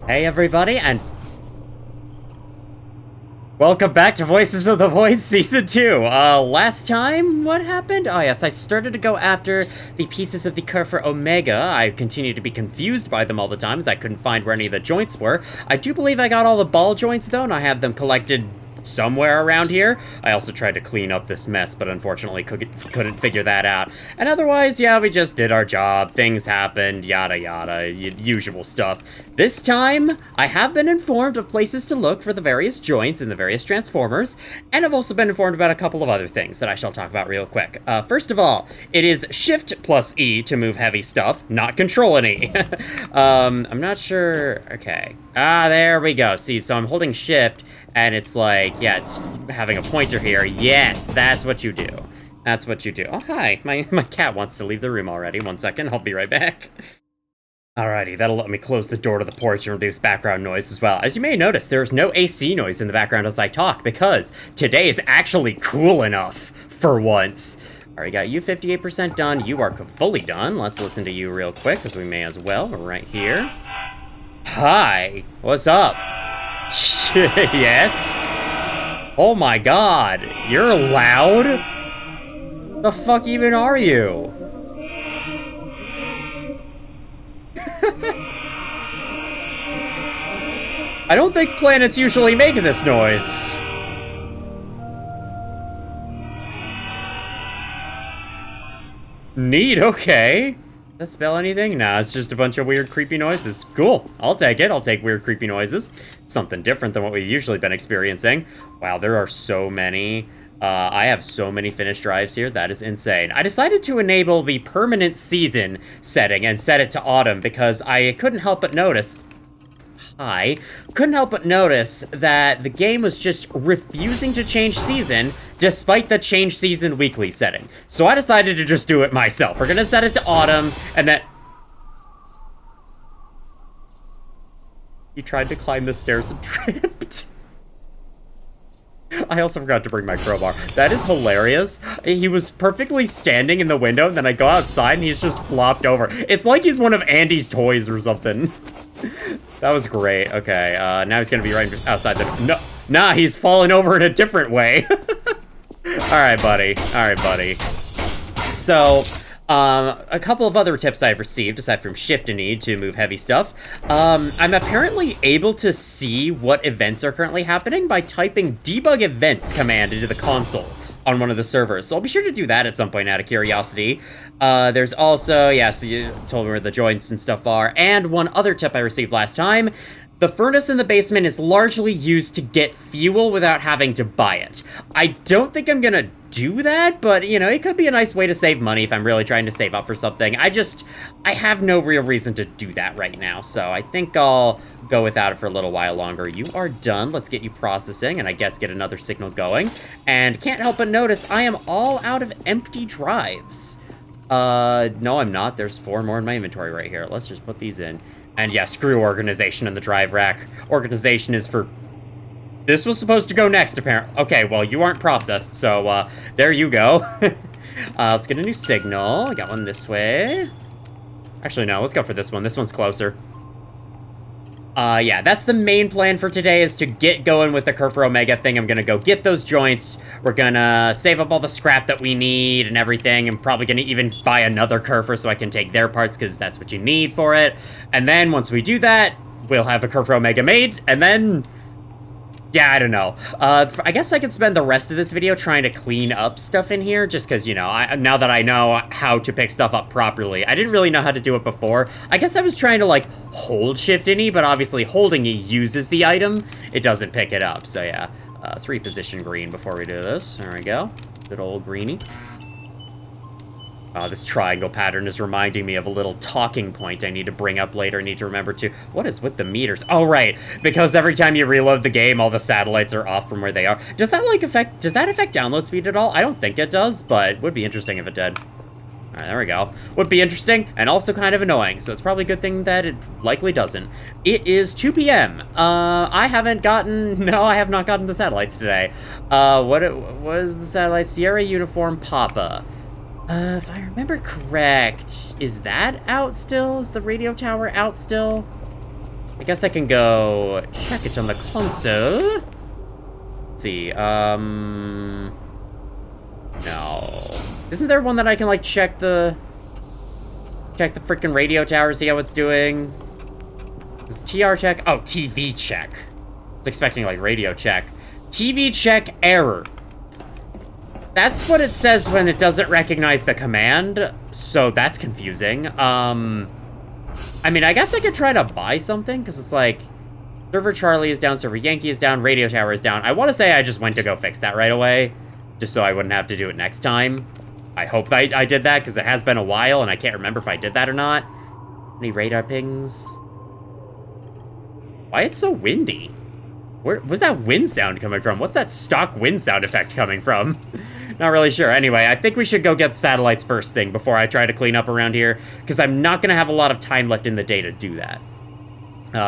Hey everybody, and welcome back to Voices of the Void Season 2. Last time, what happened? Oh yes, I started to go after the pieces of the Kerfer Omega. I continued to be confused by them all the time, as I couldn't find where any of the joints were. I do believe I got all the ball joints, though, and I have them collected somewhere around here. I also tried to clean up this mess, but unfortunately couldn't figure that out. And otherwise, yeah, we just did our job. Things happened, yada yada, usual stuff. This time, I have been informed of places to look for the various joints and the various transformers, and I've also been informed about a couple of other things that I shall talk about real quick. First of all, it is Shift plus E to move heavy stuff, not Control and E. I'm not sure. Okay. There we go. See, so I'm holding Shift, and it's like, yeah, it's having a pointer here. Yes, that's what you do. That's what you do. Oh, hi. My cat wants to leave the room already. 1 second, I'll be right back. Alrighty, that'll let me close the door to the porch and reduce background noise as well. As you may notice, there's no AC noise in the background as I talk, because today is actually cool enough, for once. Alright, got you 58% done. You are fully done. Let's listen to you real quick, because we may as well. We're right here. Hi, what's up? Yes? Oh my god, you're loud? The fuck even are you? I don't think planets usually make this noise. Neat, okay. Does that spell anything? Nah, it's just a bunch of weird, creepy noises. Cool, I'll take it. I'll take weird, creepy noises. Something different than what we've usually been experiencing. Wow, there are so many. I have so many finished drives here. That is insane. I decided to enable the permanent season setting and set it to autumn because I couldn't help but notice... I couldn't help but notice that the game was just refusing to change season despite the change season weekly setting. So I decided to just do it myself. We're gonna set it to autumn, and then... He tried to climb the stairs and tripped. I also forgot to bring my crowbar. That is hilarious. He was perfectly standing in the window, and then I go outside, and he's just flopped over. It's like he's one of Andy's toys or something. That was great. Okay, now he's gonna be right outside the... No, nah, he's fallen over in a different way. Alright, buddy. Alright, buddy. So, a couple of other tips I've received, aside from Shift and E to move heavy stuff. I'm apparently able to see what events are currently happening by typing debug events command into the console on one of the servers. So I'll be sure to do that at some point out of curiosity. There's also, yeah, so you told me where the joints and stuff are. And one other tip I received last time. The furnace in the basement is largely used to get fuel without having to buy it. I don't think I'm gonna do that, but, you know, it could be a nice way to save money if I'm really trying to save up for something. I have no real reason to do that right now, so I think I'll go without it for a little while longer. You are done. Let's get you processing, and I guess get another signal going. And can't help but notice I am all out of empty drives. No, I'm not. There's 4 more in my inventory right here. Let's just put these in. And yeah, screw organization in the drive rack. Organization is for... This was supposed to go next, apparently. Okay, well, you aren't processed, so, there you go. Let's get a new signal. I got one this way. Actually, no, let's go for this one. This one's closer. Yeah, that's the main plan for today, is to get going with the Kerfer Omega thing. I'm gonna go get those joints. We're gonna save up all the scrap that we need and everything. I'm probably gonna even buy another Kerfer so I can take their parts, because that's what you need for it. And then, once we do that, we'll have a Kerfer Omega made, and then... Yeah, I don't know. I guess I could spend the rest of this video trying to clean up stuff in here, just because, you know, now that I know how to pick stuff up properly. I didn't really know how to do it before. I guess I was trying to, like, hold Shift in E, but obviously holding E uses the item. It doesn't pick it up, so yeah. Let's reposition green before we do this. There we go. Good old greenie. This triangle pattern is reminding me of a little talking point I need to bring up later. I need to remember to... What is with the meters? Oh, right. Because every time you reload the game, all the satellites are off from where they are. Does that, like, affect... Does that affect download speed at all? I don't think it does, but would be interesting if it did. Alright, there we go. Would be interesting, and also kind of annoying, so it's probably a good thing that it likely doesn't. It is 2 p.m. I haven't gotten... No, I have not gotten the satellites today. What was the satellite? Sierra Uniform Papa. If I remember correct, is that out still? Is the radio tower out still? I guess I can go check it on the console. Let's see, no. Isn't there one that I can, like, check the freaking radio tower, see how it's doing? Is TR check? Oh, TV check. I was expecting, like, radio check. TV check error. That's what it says when it doesn't recognize the command, so that's confusing. I mean, I guess I could try to buy something, because it's like, server Charlie is down, server Yankee is down, radio tower is down. I want to say I just went to go fix that right away, just so I wouldn't have to do it next time. I hope that I did that, because it has been a while, and I can't remember if I did that or not. Any radar pings? Why it's so windy? Where was that wind sound coming from? What's that stock wind sound effect coming from? Not really sure. Anyway, I think we should go get the satellites first thing before I try to clean up around here, because I'm not going to have a lot of time left in the day to do that.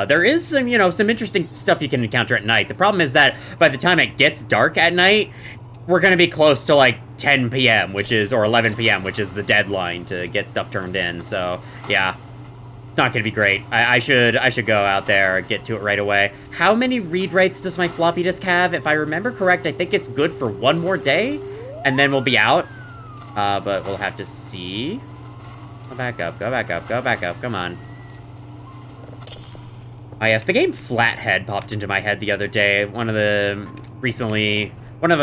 There is some, you know, some interesting stuff you can encounter at night. The problem is that by the time it gets dark at night, we're going to be close to, like, 10 p.m., or 11 p.m., which is the deadline to get stuff turned in. So, yeah. It's not going to be great. I should go out there, get to it right away. How many read writes does my floppy disk have? If I remember correct, I think it's good for one more day, and then we'll be out. But we'll have to see. Go back up, go back up, go back up. Come on. Oh, yes, the game Flathead popped into my head the other day. One of a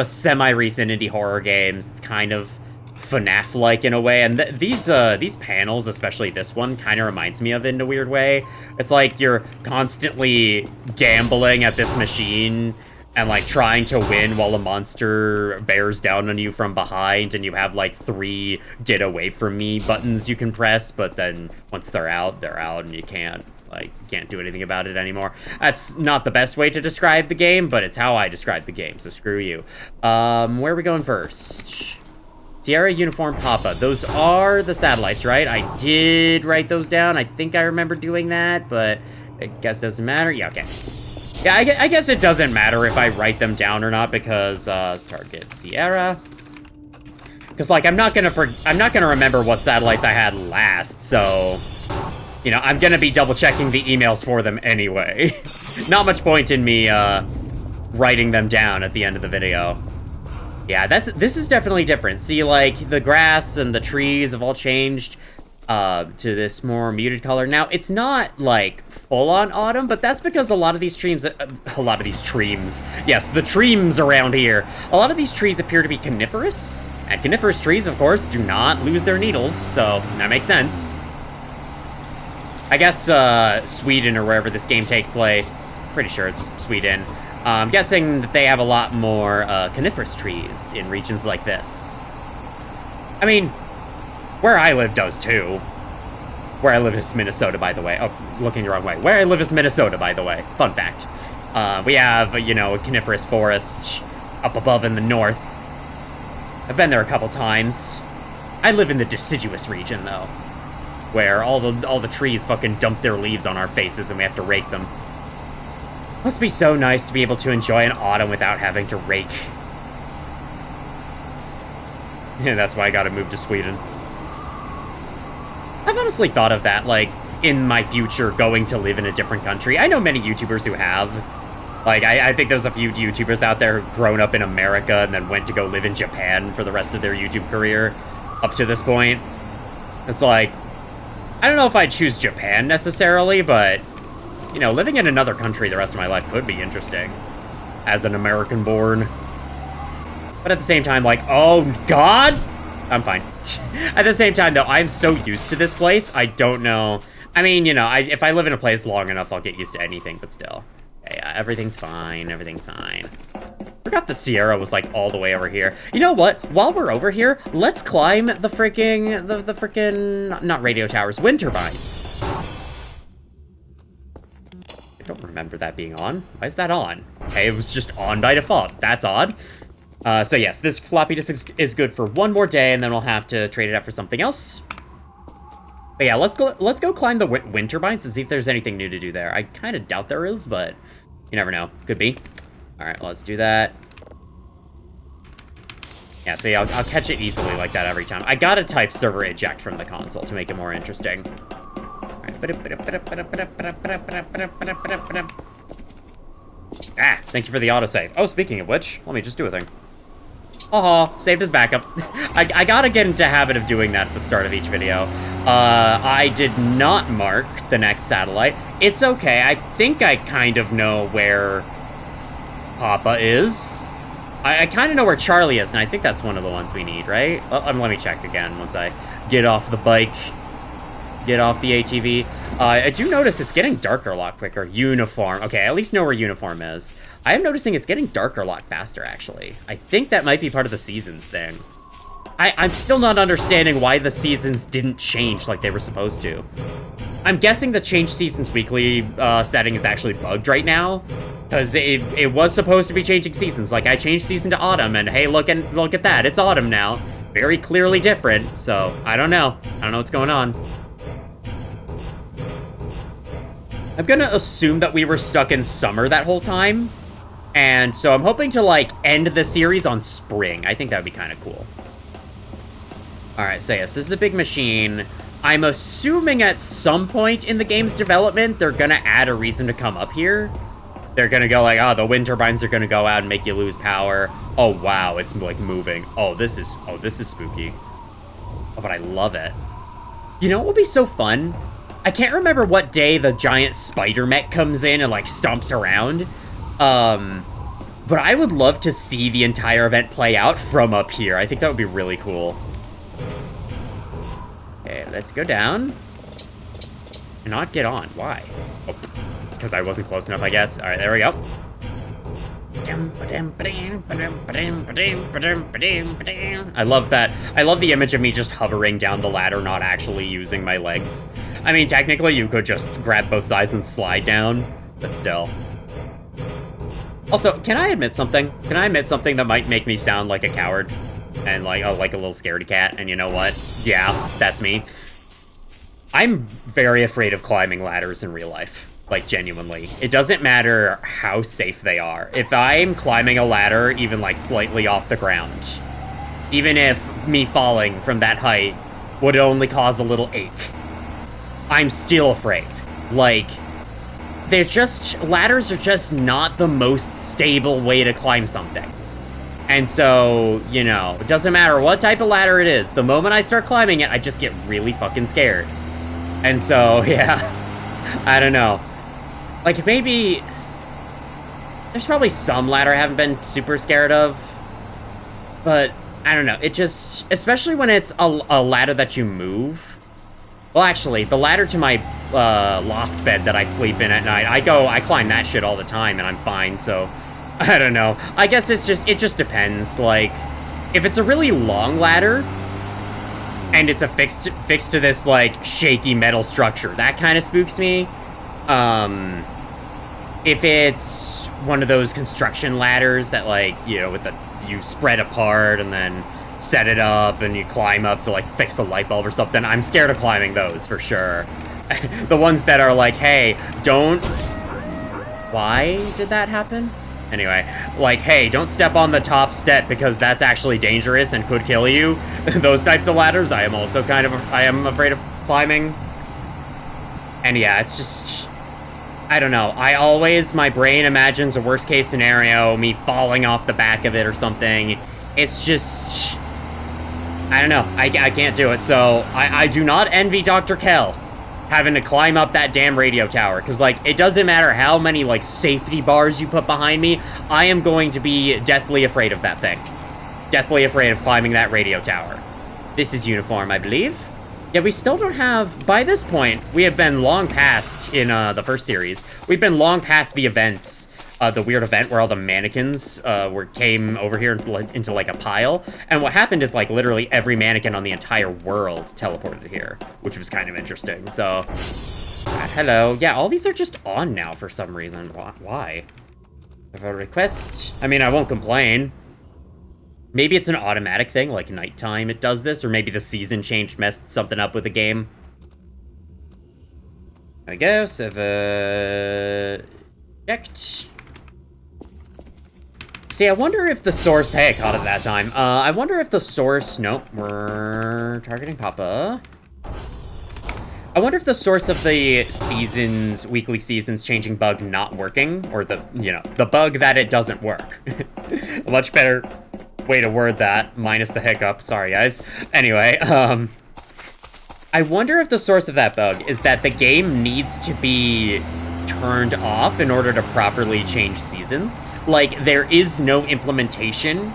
semi-recent indie horror games. It's kind of FNAF-like in a way, and these panels, especially this one, kind of reminds me of it in a weird way. It's like you're constantly gambling at this machine and, like, trying to win while a monster bears down on you from behind, and you have, like, 3 get away from me buttons you can press, but then once they're out, and you can't do anything about it anymore. That's not the best way to describe the game, but it's how I describe the game, so screw you. Where are we going first? Sierra Uniform Papa. Those are the satellites, right? I did write those down. I think I remember doing that, but I guess it doesn't matter. Yeah, okay. Yeah, I guess it doesn't matter if I write them down or not, because target Sierra. Because, like, I'm not gonna remember what satellites I had last, so, you know, I'm gonna be double checking the emails for them anyway. Not much point in me writing them down at the end of the video. Yeah, this is definitely different. See, like, the grass and the trees have all changed to this more muted color. Now, it's not, like, full-on autumn, but that's because a lot of these trees, yes, the trees around here, a lot of these trees appear to be coniferous, and coniferous trees, of course, do not lose their needles, so that makes sense. I guess, Sweden or wherever this game takes place, pretty sure it's Sweden, I'm guessing that they have a lot more coniferous trees in regions like this. I mean, where I live does too. Where I live is Minnesota, by the way. Oh, looking the wrong way. Where I live is Minnesota, by the way. Fun fact. We have, you know, coniferous forests up above in the north. I've been there a couple times. I live in the deciduous region, though, where all the trees fucking dump their leaves on our faces and we have to rake them. Must be so nice to be able to enjoy an autumn without having to rake. Yeah, that's why I gotta move to Sweden. I've honestly thought of that, like, in my future, going to live in a different country. I know many YouTubers who have. Like, I think there's a few YouTubers out there who've grown up in America and then went to go live in Japan for the rest of their YouTube career up to this point. It's like, I don't know if I'd choose Japan necessarily, but, you know, living in another country the rest of my life could be interesting as an American-born. But at the same time, like, oh, God! I'm fine. At the same time, though, I'm so used to this place, I don't know. I mean, you know, if I live in a place long enough, I'll get used to anything, but still. Yeah, everything's fine, everything's fine. Forgot the Sierra was, like, all the way over here. You know what? While we're over here, let's climb the freaking, the freaking, not radio towers, wind turbines. I don't remember that being on. Why is that on? Okay, it was just on by default. That's odd. So yes, this floppy disk is good for one more day, and then we'll have to trade it out for something else. But yeah, let's go climb the wind turbines and see if there's anything new to do there. I kind of doubt there is, but you never know. Could be. All right, let's do that. Yeah, see, I'll catch it easily like that every time. I gotta type server eject from the console to make it more interesting. All right, Ah, thank you for the autosave. Oh, speaking of which, let me just do a thing. Saved as backup. I gotta get into the habit of doing that at the start of each video. I did not mark the next satellite. It's okay. I think I kind of know where Papa is. I kind of know where Charlie is, and I think that's one of the ones we need, right? Let me check again once I get off the bike. Get off the ATV. I do notice it's getting darker a lot quicker. Uniform. Okay, I at least know where uniform is. I am noticing it's getting darker a lot faster, actually. I think that might be part of the seasons thing. I'm still not understanding why the seasons didn't change like they were supposed to. I'm guessing the change seasons weekly setting is actually bugged right now. Because it was supposed to be changing seasons. Like, I changed season to autumn, and hey, look at that. It's autumn now. Very clearly different. So, I don't know. I don't know what's going on. I'm gonna assume that we were stuck in summer that whole time. And so I'm hoping to, like, end the series on spring. I think that would be kind of cool. Alright, so yes, this is a big machine. I'm assuming at some point in the game's development, they're gonna add a reason to come up here. They're gonna go like, oh, the wind turbines are gonna go out and make you lose power. Oh, wow, it's, like, moving. Oh, this is spooky. Oh, but I love it. You know what would be so fun? I can't remember what day the giant spider mech comes in and, like, stomps around. But I would love to see the entire event play out from up here. I think that would be really cool. Okay, let's go down. And not get on. Why? Oh, because I wasn't close enough, I guess. All right, there we go. I love that. I love the image of me just hovering down the ladder, not actually using my legs. I mean, technically, you could just grab both sides and slide down, but still. Also, can I admit something? Can I admit something that might make me sound like a coward? And like a little scaredy cat, and you know what? Yeah, that's me. I'm very afraid of climbing ladders in real life. Like, genuinely. It doesn't matter how safe they are. If I'm climbing a ladder, even, like, slightly off the ground, even if me falling from that height would only cause a little ache, I'm still afraid. Like, ladders are just not the most stable way to climb something. And so, you know, it doesn't matter what type of ladder it is. The moment I start climbing it, I just get really fucking scared. And so, yeah, I don't know. Like, maybe... There's probably some ladder I haven't been super scared of. But, I don't know. It just... Especially when it's a ladder that you move. Well, actually, the ladder to my loft bed that I sleep in at night, I climb that shit all the time, and I'm fine, so... I don't know. I guess it just depends. Like, if it's a really long ladder, and it's fixed to this, like, shaky metal structure, that kind of spooks me. If it's one of those construction ladders that, like, you know, you spread apart and then set it up and you climb up to, like, fix a light bulb or something, I'm scared of climbing those for sure. The ones that are like, hey, don't... Why did that happen? Anyway, like, hey, don't step on the top step because that's actually dangerous and could kill you. Those types of ladders, I am also I am afraid of climbing. And yeah, it's just, I don't know. My brain imagines a worst case scenario, me falling off the back of it or something. It's just, I don't know. I can't do it. So I do not envy Dr. Kell having to climb up that damn radio tower. Because, like, it doesn't matter how many, like, safety bars you put behind me, I am going to be deathly afraid of that thing. Deathly afraid of climbing that radio tower. This is uniform, I believe. Yeah, we still don't have... By this point, we have been long past, in the first series, we've been long past the events, the weird event where all the mannequins came over here into, like, a pile. And what happened is, like, literally every mannequin on the entire world teleported here, which was kind of interesting, so... hello. Yeah, all these are just on now for some reason. Why? I have a request. I mean, I won't complain. Maybe it's an automatic thing, like nighttime it does this, or maybe the season change messed something up with the game. There we go, server... checked. See, I wonder if the source... Hey, I caught it that time. I wonder if the source... Nope, we're targeting Papa. I wonder if the source of the weekly seasons changing bug not working, or the bug that it doesn't work. A much better way to word that, minus the hiccup. Sorry, guys. Anyway, I wonder if the source of that bug is that the game needs to be turned off in order to properly change season. Like, there is no implementation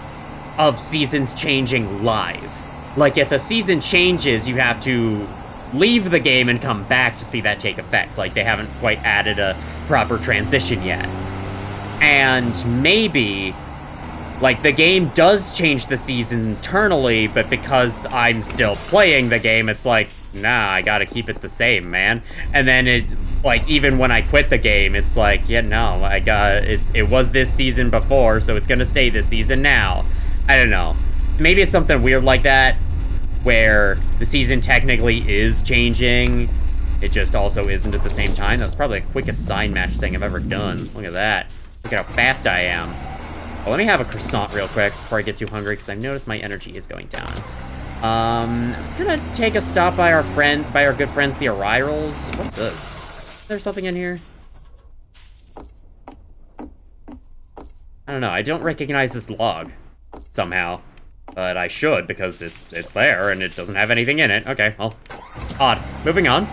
of seasons changing live. Like, if a season changes, you have to leave the game and come back to see that take effect. Like, they haven't quite added a proper transition yet. And maybe, like, the game does change the season internally, but because I'm still playing the game, it's like, nah, I gotta keep it the same, man. And then it, like, even when I quit the game, it's like, yeah, no, it was this season before, so it's gonna stay this season now. I don't know. Maybe it's something weird like that, where the season technically is changing, it just also isn't at the same time. That's probably the quickest sign match thing I've ever done. Look at that. Look at how fast I am. Well, let me have a croissant real quick before I get too hungry, because I've noticed my energy is going down. I was gonna take a stop by our good friends, the Arirals. What's this? Is there something in here? I don't know, I don't recognize this log, somehow. But I should, because it's there, and it doesn't have anything in it. Okay, well, odd. Moving on.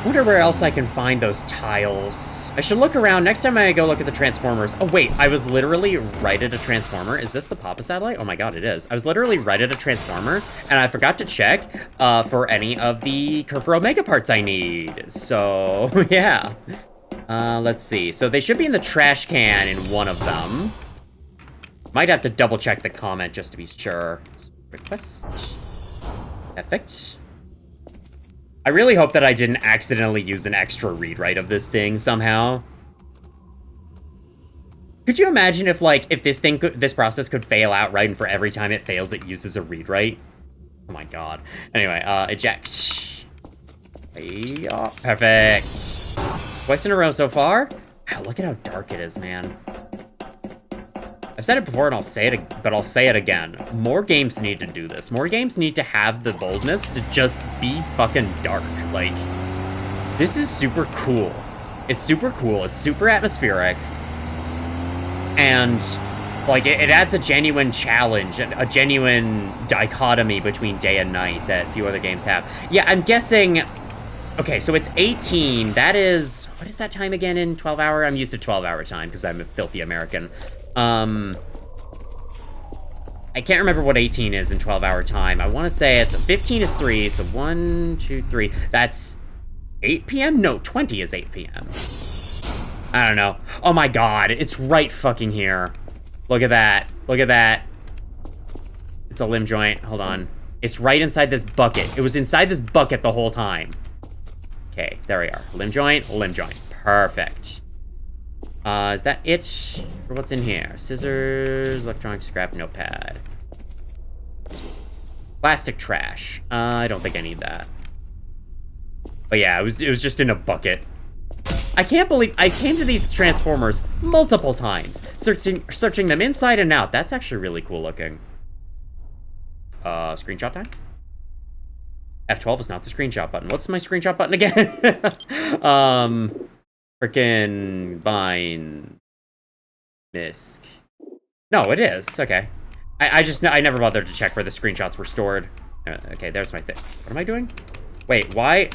Wonder where else I can find those tiles. I should look around. Next time I go look at the Transformers. Oh, wait, I was literally right at a Transformer. Is this the Papa satellite? Oh my god, it is. I was literally right at a Transformer, and I forgot to check for any of the Kerfur Omega parts I need. So, yeah. Let's see. So they should be in the trash can in one of them. Might have to double check the comment just to be sure. Request. Perfect. I really hope that I didn't accidentally use an extra read-write of this thing somehow. Could you imagine if, like, if this process could fail outright, and for every time it fails, it uses a read-write? Oh my god. Anyway, eject. Yeah, perfect. Twice in a row so far. Wow, look at how dark it is, man. I've said it before, and I'll say it again. More games need to do this. More games need to have the boldness to just be fucking dark. Like, this is super cool. It's super cool. It's super atmospheric. And, like, it adds a genuine challenge, a genuine dichotomy between day and night that few other games have. Yeah, I'm guessing... Okay, so it's 18. That is... What is that time again in 12-hour? I'm used to 12-hour time, because I'm a filthy American. I can't remember what 18 is in 12-hour time. I want to say it's 15 is 3, so 1, 2, 3. That's 8 p.m.? No, 20 is 8 p.m. I don't know. Oh my god, it's right fucking here. Look at that. Look at that. It's a limb joint. Hold on. It's right inside this bucket. It was inside this bucket the whole time. Okay, there we are. Limb joint, limb joint. Perfect. Is that it for what's in here? Scissors, electronic scrap, notepad. Plastic trash. I don't think I need that. But yeah, it was just in a bucket. I can't believe I came to these Transformers multiple times, searching them inside and out. That's actually really cool looking. Screenshot time? F12 is not the screenshot button. What's my screenshot button again? Frickin' Vine. Misc. No, it is. Okay. I never bothered to check where the screenshots were stored. Okay, there's my thing. What am I doing? Wait, why?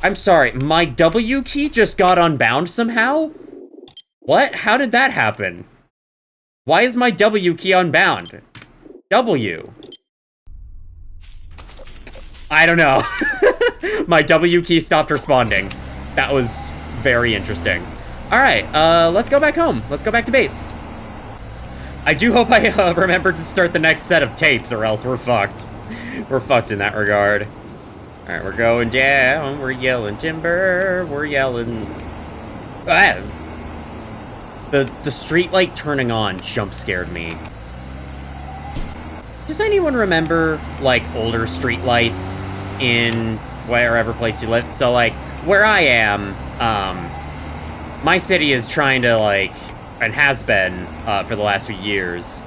I'm sorry, my W key just got unbound somehow? What? How did that happen? Why is my W key unbound? W. I don't know. My W key stopped responding. That was very interesting. Alright, let's go back home. Let's go back to base. I do hope I remembered to start the next set of tapes, or else we're fucked. We're fucked in that regard. Alright, we're going down. We're yelling timber. We're yelling... Ah! The street light turning on jump scared me. Does anyone remember, like, older street lights in wherever place you live? So, like, where I am, my city is trying to, like, and has been for the last few years,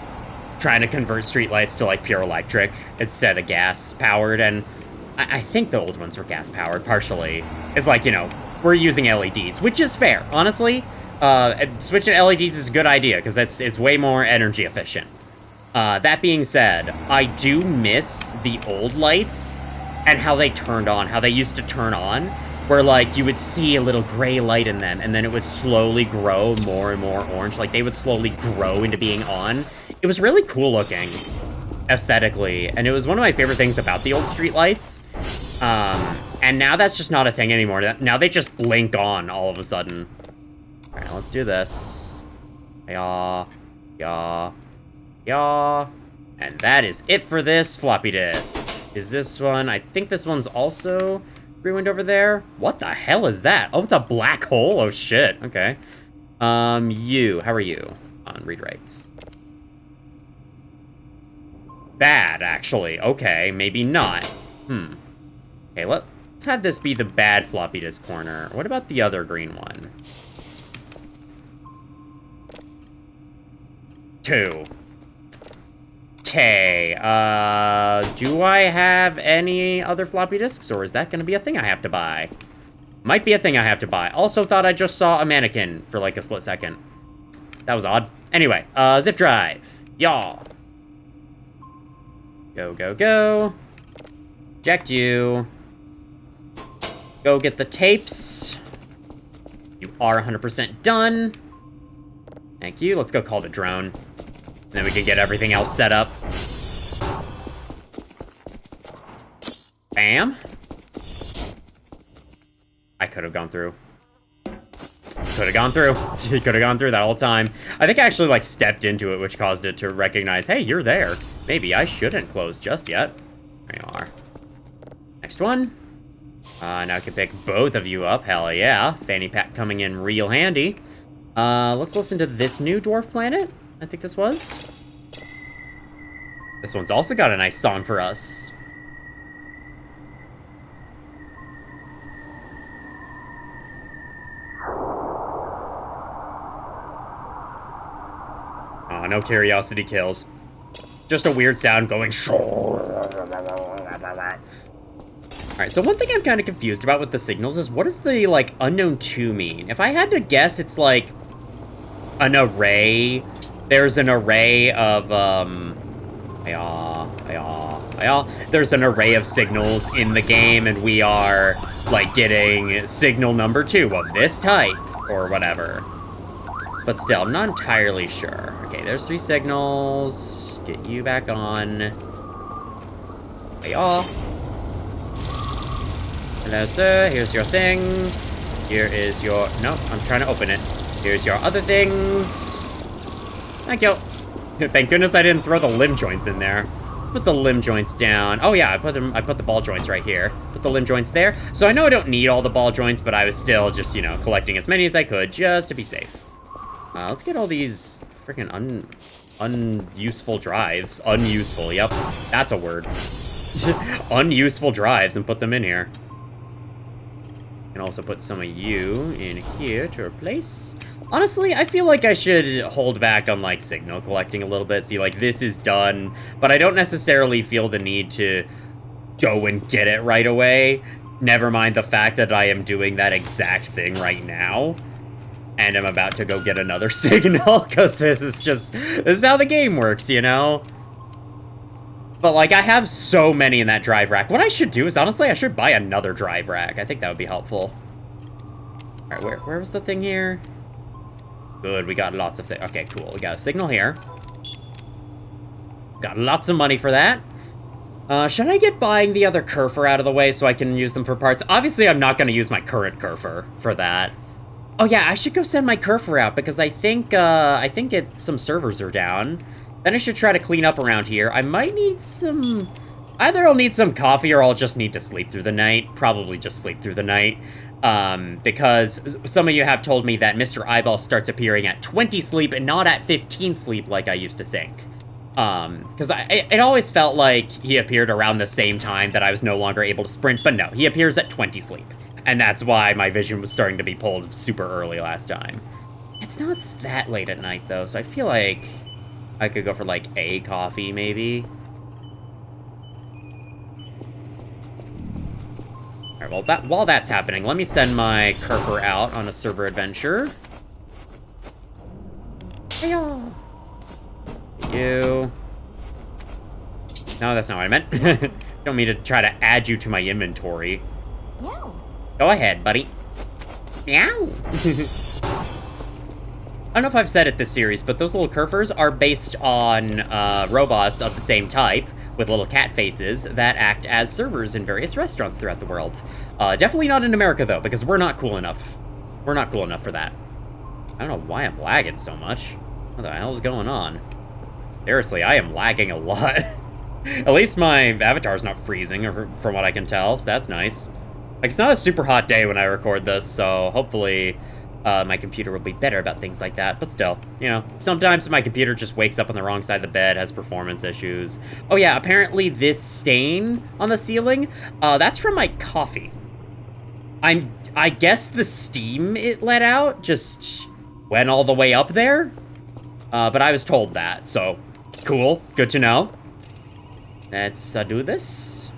trying to convert streetlights to, like, pure electric instead of gas-powered, and I think the old ones were gas-powered, partially. It's like, you know, we're using LEDs, which is fair, honestly. Switching to LEDs is a good idea, because it's way more energy efficient. That being said, I do miss the old lights and how they turned on, how they used to turn on, where, like, you would see a little gray light in them, and then it would slowly grow more and more orange. Like, they would slowly grow into being on. It was really cool looking, aesthetically, and it was one of my favorite things about the old street lights. And now that's just not a thing anymore. Now they just blink on all of a sudden. All right, let's do this. Yeah, yeah, yeah. And that is it for this floppy disk. Is this one? I think this one's also ruined over there. What the hell is that? Oh, it's a black hole? Oh, shit. Okay. How are you? On read writes. Bad, actually. Okay, maybe not. Okay, let's have this be the bad floppy disk corner. What about the other green one? 2. Okay, do I have any other floppy disks, or is that gonna be a thing I have to buy? Might be a thing I have to buy. Also thought I just saw a mannequin for like a split second. That was odd. Anyway, zip drive. Y'all. Go, go, go. Eject you. Go get the tapes. You are 100% done. Thank you. Let's go call the drone. And then we can get everything else set up. Bam. I could have gone through. Could have gone through. Could have gone through that whole time. I think I actually, like, stepped into it, which caused it to recognize, hey, you're there. Maybe I shouldn't close just yet. There you are. Next one. Now I can pick both of you up. Hell yeah. Fanny pack coming in real handy. Let's listen to this new dwarf planet. I think this was. This one's also got a nice song for us. Oh, no curiosity kills. Just a weird sound going. Alright, so one thing I'm kind of confused about with the signals is what does the, like, unknown 2 mean? If I had to guess, it's like an array. There's an array of, there's an array of signals in the game, and we are, like, getting signal number 2 of this type, or whatever. But still, I'm not entirely sure. Okay, there's 3 signals. Get you back on. Hiya. Hello, sir. Here's your thing. Here is your... No, I'm trying to open it. Here's your other things. Thank you. Thank goodness I didn't throw the limb joints in there. Let's put the limb joints down. Oh yeah, I put the ball joints right here. Put the limb joints there. So I know I don't need all the ball joints, but I was still just, you know, collecting as many as I could just to be safe. Let's get all these freaking unuseful drives. Unuseful, yep. That's a word. Unuseful drives and put them in here. Can also put some of you in here to replace. Honestly, I feel like I should hold back on, like, signal collecting a little bit. See, like, this is done, but I don't necessarily feel the need to go and get it right away. Never mind the fact that I am doing that exact thing right now. And I'm about to go get another signal, because this is how the game works, you know? But, like, I have so many in that drive rack. What I should do is, honestly, I should buy another drive rack. I think that would be helpful. Alright, where was the thing here? Good, we got lots of things. Okay, cool. We got a signal here. Got lots of money for that. Should I get buying the other Kerfer out of the way so I can use them for parts? Obviously, I'm not going to use my current Kerfer for that. Oh, yeah, I should go send my Kerfer out, because I think some servers are down. Then I should try to clean up around here. I might need some... Either I'll need some coffee or I'll just need to sleep through the night. Probably just sleep through the night. Because some of you have told me that Mr. Eyeball starts appearing at 20 sleep and not at 15 sleep like I used to think. Because it always felt like he appeared around the same time that I was no longer able to sprint, but no, he appears at 20 sleep. And that's why my vision was starting to be pulled super early last time. It's not that late at night, though, so I feel like I could go for, like, a coffee, maybe. Alright, well, while that's happening, let me send my Kerfer out on a server adventure. Hey-ya! You. No, that's not what I meant. Don't mean to try to add you to my inventory. Meow. Go ahead, buddy. Meow! I don't know if I've said it this series, but those little Kerfers are based on robots of the same type, with little cat faces, that act as servers in various restaurants throughout the world. Definitely not in America, though, because we're not cool enough. We're not cool enough for that. I don't know why I'm lagging so much. What the hell is going on? Seriously, I am lagging a lot. At least my avatar's not freezing, from what I can tell, so that's nice. Like, it's not a super hot day when I record this, so hopefully my computer will be better about things like that. But still, you know, sometimes my computer just wakes up on the wrong side of the bed, has performance issues. Oh yeah, apparently this stain on the ceiling, that's from my coffee. I guess the steam it let out just went all the way up there. But I was told that, so cool, good to know. Let's do this.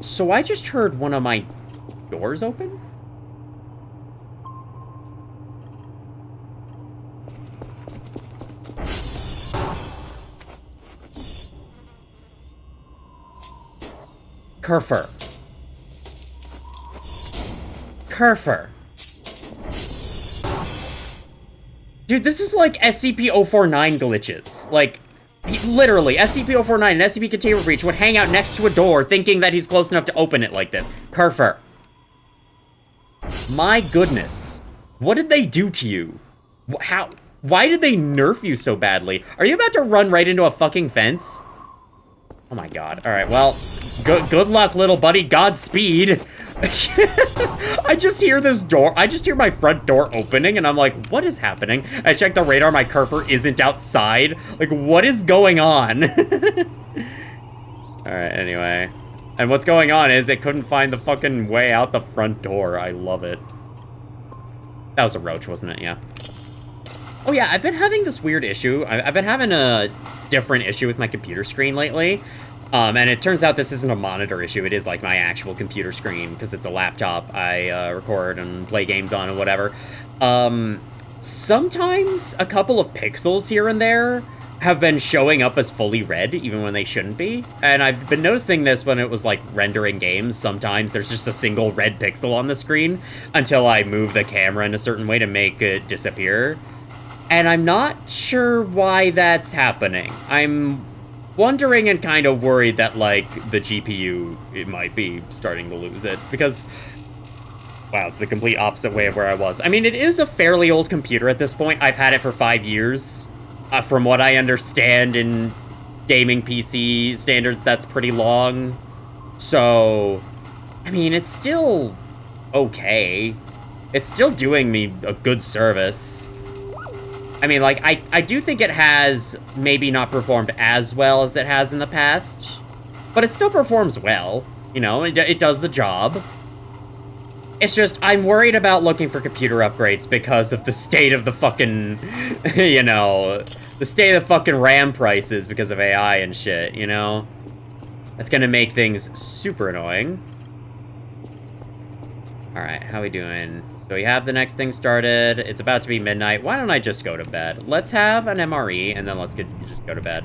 So I just heard one of my doors open? Kerfer. Kerfer. Dude, this is like SCP-049 glitches. Like, literally, SCP-049 and SCP Containment Breach would hang out next to a door thinking that he's close enough to open it like this. Kerfer. My goodness. What did they do to you? How? Why did they nerf you so badly? Are you about to run right into a fucking fence? Oh my god. Alright, well, good luck, little buddy. Godspeed. I just hear this door. I just hear my front door opening, and I'm like, what is happening? I check the radar. My Kerfer isn't outside. Like, what is going on? Alright, anyway. And what's going on is it couldn't find the fucking way out the front door. I love it. That was a roach, wasn't it? Yeah. Oh, yeah, I've been having this weird issue. I've been having a different issue with my computer screen lately. And it turns out this isn't a monitor issue. It is like my actual computer screen because it's a laptop I record and play games on and whatever. Sometimes a couple of pixels here and there have been showing up as fully red, even when they shouldn't be. And I've been noticing this when it was like rendering games. Sometimes there's just a single red pixel on the screen until I move the camera in a certain way to make it disappear. And I'm not sure why that's happening. I'm wondering and kind of worried that, like, the GPU, it might be starting to lose it. Because, wow, it's the complete opposite way of where I was. I mean, it is a fairly old computer at this point. I've had it for 5 years. From what I understand in gaming PC standards, that's pretty long. So, I mean, it's still okay. It's still doing me a good service. I mean, like, I do think it has maybe not performed as well as it has in the past, but it still performs well. You know, it does the job. It's just, I'm worried about looking for computer upgrades because of the state of the fucking, you know, the state of the fucking RAM prices because of AI and shit, you know? That's gonna make things super annoying. Alright, how we doing? So we have the next thing started. It's about to be midnight. Why don't I just go to bed? Let's have an MRE, and then let's just go to bed.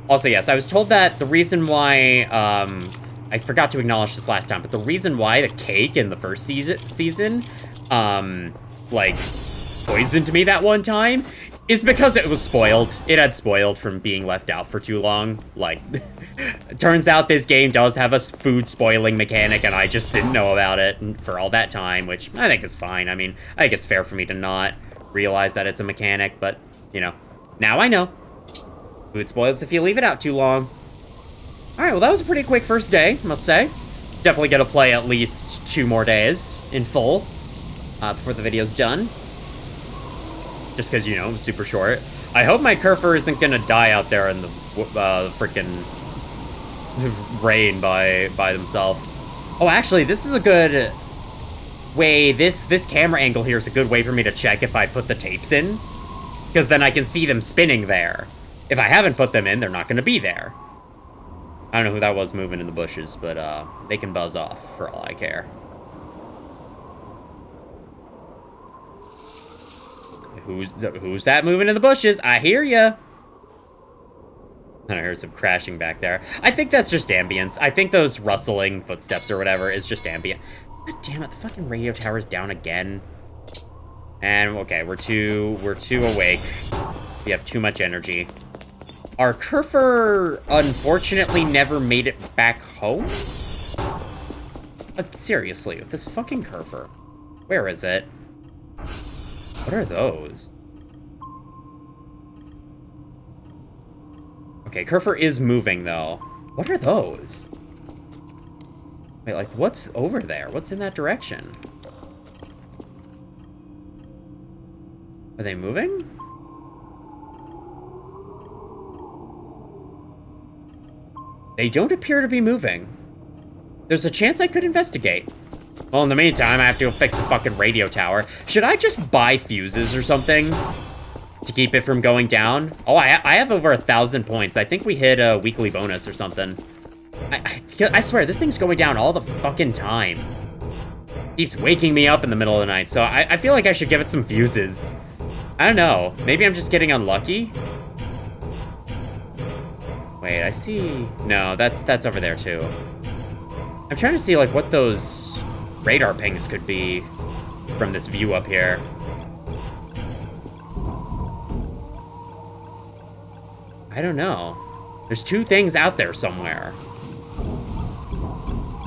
Also, yes, I was told that the reason why, I forgot to acknowledge this last time, but the reason why the cake in the first season, like, poisoned me that one time is because it was spoiled. It had spoiled from being left out for too long. Like, it turns out this game does have a food spoiling mechanic, and I just didn't know about it for all that time, which I think is fine. I mean, I think it's fair for me to not realize that it's a mechanic, but, you know, now I know. Food spoils if you leave it out too long. Alright, well, that was a pretty quick first day, I must say. Definitely gonna play at least 2 more days in full before the video's done. Just because, you know, it was super short. I hope my Kerfer isn't gonna die out there in the freaking rain by themselves. Oh, actually, this is a good Wait, this camera angle here is a good way for me to check if I put the tapes in. Because then I can see them spinning there. If I haven't put them in, they're not going to be there. I don't know who that was moving in the bushes, but they can buzz off for all I care. Who's that moving in the bushes? I hear ya. And I heard some crashing back there. I think that's just ambience. I think those rustling footsteps or whatever is just ambient. God damn it, the fucking radio tower's down again. And okay, we're too awake. We have too much energy. Our Kerfer, unfortunately, never made it back home? Seriously, with this fucking Kerfer. Where is it? What are those? Okay, Kerfer is moving, though. What are those? Wait, like, what's over there? What's in that direction? Are they moving? They don't appear to be moving. There's a chance I could investigate. Well, in the meantime, I have to go fix the fucking radio tower. Should I just buy fuses or something to keep it from going down? Oh, I have over 1,000 points. I think we hit a weekly bonus or something. I swear, this thing's going down all the fucking time. Keeps waking me up in the middle of the night, so I feel like I should give it some fuses. I don't know. Maybe I'm just getting unlucky? Wait, I see... No, that's over there, too. I'm trying to see, like, what those radar pings could be from this view up here. I don't know. There's two things out there somewhere.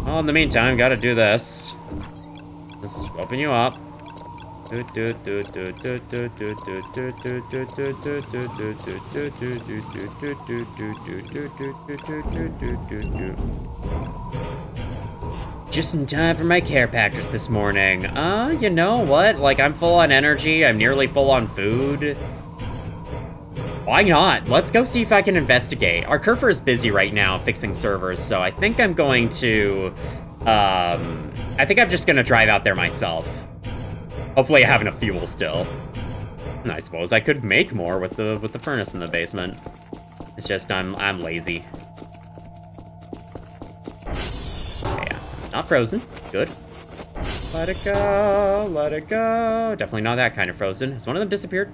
Well, in the meantime, gotta do this. Just open you up. Just in time for my care packers this morning. You know what? Like, I'm full on energy. I'm nearly full on food. Why not? Let's go see if I can investigate. Our Kerfer is busy right now fixing servers, so I think I'm going to... I think I'm just gonna drive out there myself. Hopefully I have enough fuel still. And I suppose I could make more with the furnace in the basement. It's just I'm lazy. Yeah, not frozen. Good. Let it go, let it go. Definitely not that kind of frozen. Has one of them disappeared?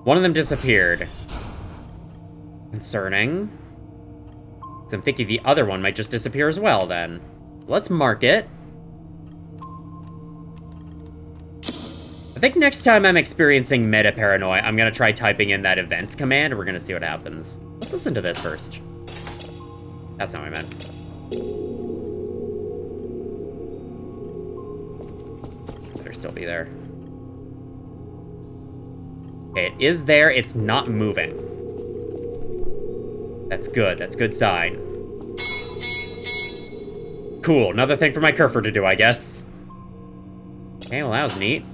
One of them disappeared. Concerning. So I'm thinking the other one might just disappear as well then. Let's mark it. I think next time I'm experiencing meta paranoia, I'm gonna try typing in that events command, and we're gonna see what happens. Let's listen to this first. That's not what I meant. Better still be there. Okay, it is there, it's not moving. That's good, that's a good sign. Cool, another thing for my Kerfer to do, I guess. Okay, well that was neat.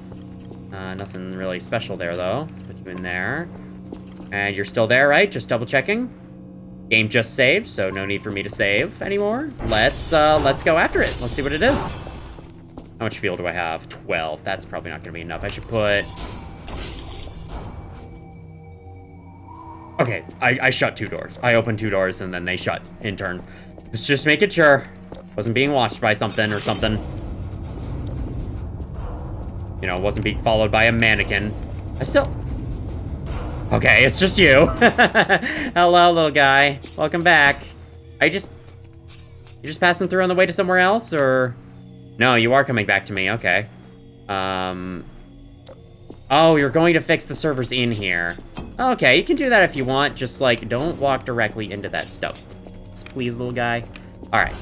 Nothing really special there, though. Let's put you in there. And you're still there, right? Just double checking. Game just saved, so no need for me to save anymore. Let's go after it. Let's see what it is. How much fuel do I have? 12. That's probably not gonna be enough. I should put... Okay, I shut 2 doors. I opened 2 doors, and then they shut in turn. Just making sure. Wasn't being watched by something or something. You know, wasn't being followed by a mannequin. Okay, it's just you. Hello, little guy. Welcome back. You just passing through on the way to somewhere else, or? No, you are coming back to me, okay. Oh, you're going to fix the servers in here. Okay, you can do that if you want, just, like, don't walk directly into that stuff. Please, little guy. Alright.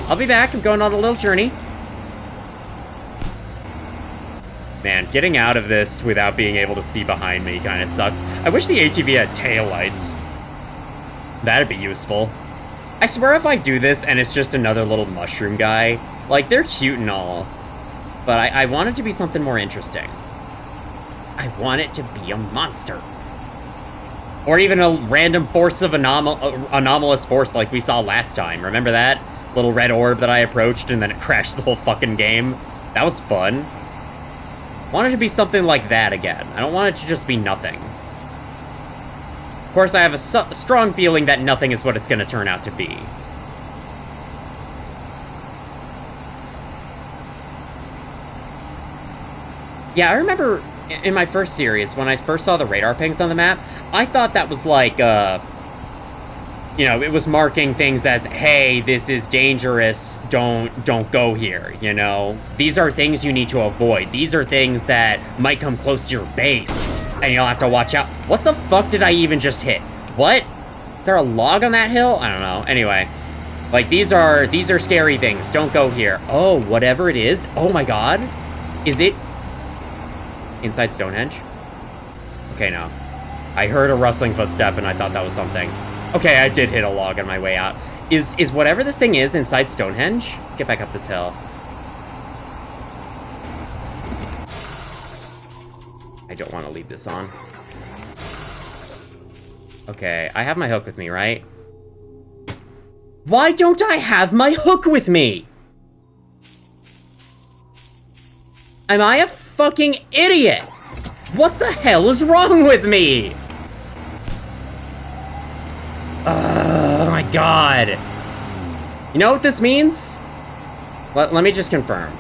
I'll be back. I'm going on a little journey. Man, getting out of this without being able to see behind me kind of sucks. I wish the ATV had taillights. That'd be useful. I swear if I do this and it's just another little mushroom guy, like, they're cute and all, but I want it to be something more interesting. I want it to be a monster. Or even a random force of anomalous force like we saw last time. Remember that? Little red orb that I approached and then it crashed the whole fucking game? That was fun. I want it to be something like that again. I don't want it to just be nothing. Of course, I have a strong feeling that nothing is what it's going to turn out to be. Yeah, I remember in my first series, when I first saw the radar pings on the map, I thought that was like, you know, it was marking things as, hey, this is dangerous, don't go here, you know? These are things you need to avoid. These are things that might come close to your base, and you'll have to watch out. What the fuck did I even just hit? What? Is there a log on that hill? I don't know. Anyway, like, these are scary things. Don't go here. Oh, whatever it is. Oh my god. Is it inside Stonehenge? Okay, no. I heard a rustling footstep, and I thought that was something. Okay, I did hit a log on my way out. Is whatever this thing is inside Stonehenge? Let's get back up this hill. I don't want to leave this on. Okay, I have my hook with me, right? Why don't I have my hook with me? Am I a fucking idiot? What the hell is wrong with me? Oh my god. You know what this means? Let me just confirm.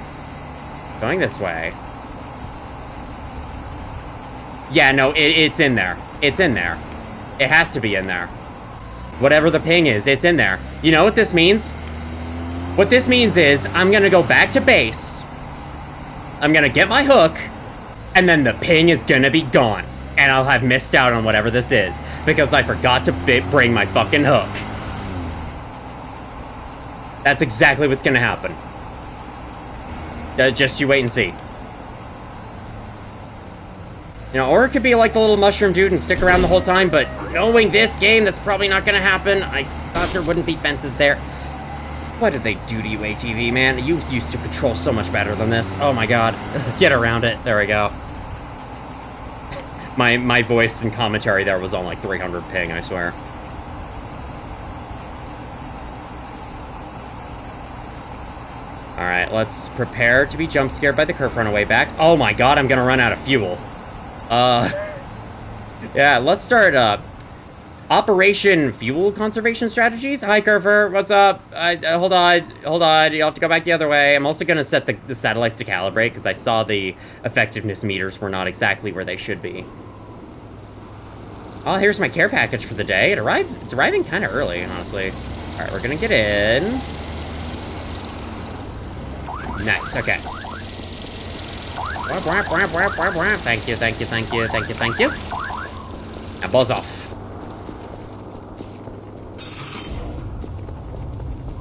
Going this way. Yeah, no, it's in there. It's in there. It has to be in there. Whatever the ping is, it's in there. You know what this means? What this means is I'm gonna go back to base. I'm gonna get my hook, and then the ping is gonna be gone. And I'll have missed out on whatever this is, because I forgot to bring my fucking hook. That's exactly what's gonna happen. Just you wait and see. You know, or it could be like the little mushroom dude and stick around the whole time, but knowing this game, that's probably not gonna happen. I thought there wouldn't be fences there. What did they do to you, ATV, man? You used to control so much better than this. Oh my god. Get around it. There we go. My voice and commentary there was on like 300 ping, I swear. Alright, let's prepare to be jump scared by the curve runaway back. Oh my god, I'm gonna run out of fuel. Yeah, let's start, Operation Fuel Conservation Strategies. Hi, Curfer, what's up? Hold on, you have to go back the other way. I'm also gonna set the satellites to calibrate, because I saw the effectiveness meters were not exactly where they should be. Oh, here's my care package for the day. It's arriving kind of early, honestly. All right, we're gonna get in. Nice, okay. Thank you, thank you, thank you, thank you, thank you. Now buzz off.